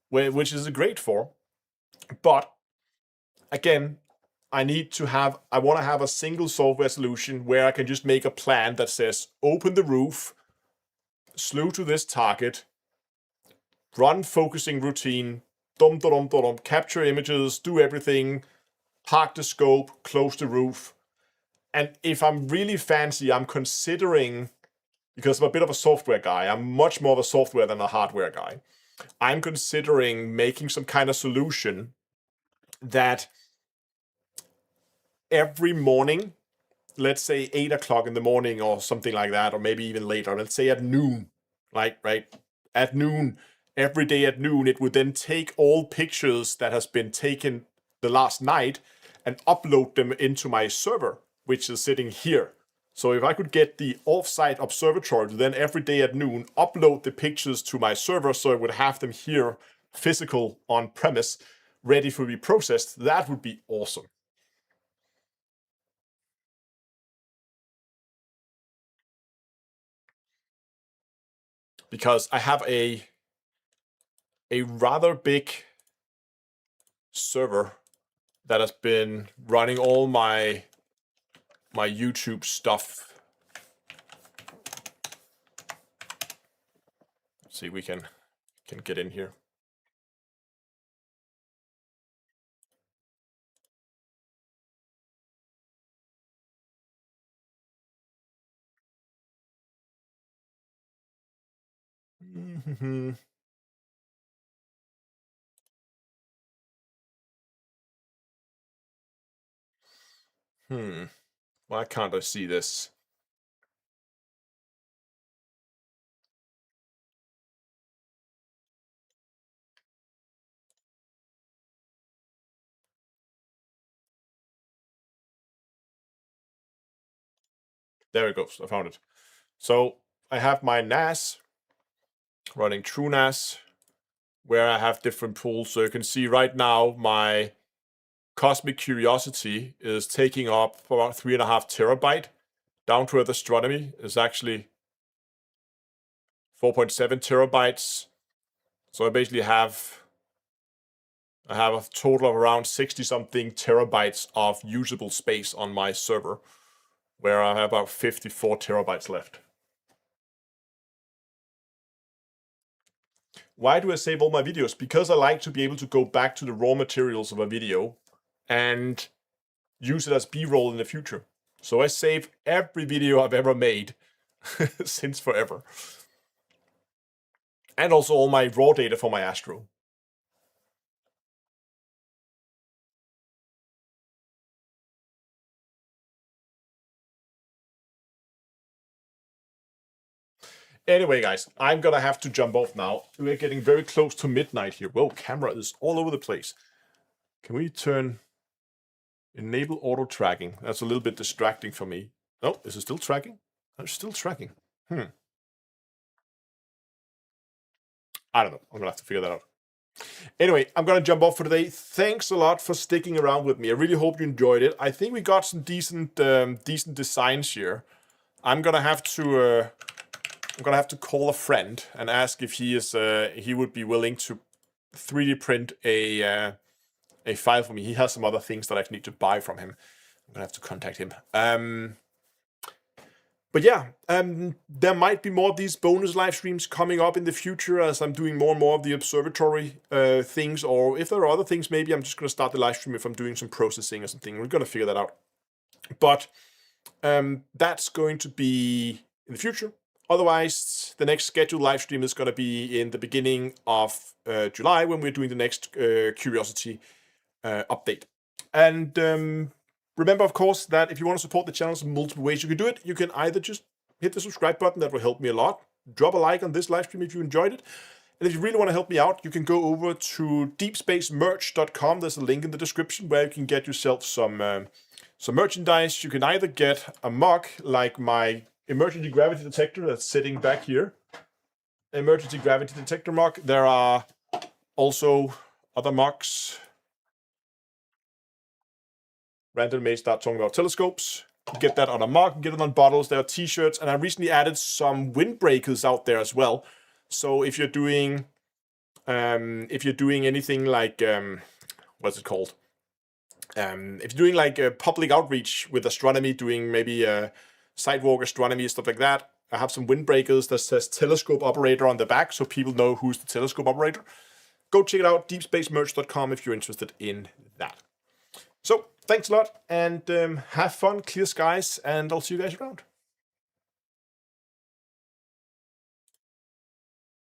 which is great for. But again, I want to have a single software solution where I can just make a plan that says, open the roof, slew to this target, run focusing routine, capture images, do everything, park the scope, close the roof. And if I'm really fancy, I'm considering, because I'm a bit of a software guy, I'm much more of a software than a hardware guy. I'm considering making some kind of solution that every morning, let's say 8 o'clock in the morning or something like that, or maybe even later, let's say at noon, right? At noon, every day at noon, it would then take all pictures that has been taken the last night and upload them into my server, which is sitting here. So if I could get the offsite observatory to then every day at noon upload the pictures to my server, so I would have them here physical on premise, ready for be processed, that would be awesome. Because I have a rather big server that has been running all my YouTube stuff. Let's see, we can get in here. Why can't I see this? There it goes. I found it. So I have my NAS running TrueNAS, where I have different pools. So you can see right now my Cosmic Curiosity is taking up about 3.5 terabyte. Down to Earth Astronomy is actually 4.7 terabytes. So I basically have a total of around 60-something terabytes of usable space on my server, where I have about 54 terabytes left. Why do I save all my videos? Because I like to be able to go back to the raw materials of a video and use it as B-roll in the future. So I save every video I've ever made since forever. And also all my raw data for my Astro. Anyway, guys, I'm gonna have to jump off now. We're getting very close to midnight here. Whoa, camera is all over the place. Can we enable auto tracking? That's a little bit distracting for me. Oh, is it still tracking? I'm still tracking. I don't know. I'm gonna have to figure that out. Anyway, I'm gonna jump off for today. Thanks a lot for sticking around with me. I really hope you enjoyed it. I think we got some decent designs here. I'm gonna have to call a friend and ask if he would be willing to 3D print a file for me. He has some other things that I need to buy from him. I'm gonna have to contact him. But yeah, there might be more of these bonus live streams coming up in the future as I'm doing more and more of the observatory things, or if there are other things, maybe I'm just going to start the live stream if I'm doing some processing or something. We're going to figure that out. But that's going to be in the future. Otherwise, the next scheduled live stream is going to be in the beginning of July when we're doing the next Curiosity update. And remember, of course, that if you want to support the channel, there's multiple ways you can do it. You can either just hit the subscribe button. That will help me a lot. Drop a like on this live stream if you enjoyed it. And if you really want to help me out, you can go over to deepspacemerch.com. There's a link in the description where you can get yourself some merchandise. You can either get a mug like my emergency gravity detector that's sitting back here. Emergency gravity detector mug. There are also other mugs. Random may start talking about telescopes. You get that on a mug, get it on bottles. There are t-shirts, and I recently added some windbreakers out there as well. So if you're doing anything like what's it called? If you're doing like a public outreach with astronomy, doing maybe sidewalk astronomy stuff like that, I have some windbreakers that says telescope operator on the back, so people know who's the telescope operator. Go check it out, deepspacemerch.com, if you're interested in that. So, thanks a lot, and have fun, clear skies, and I'll see you guys around.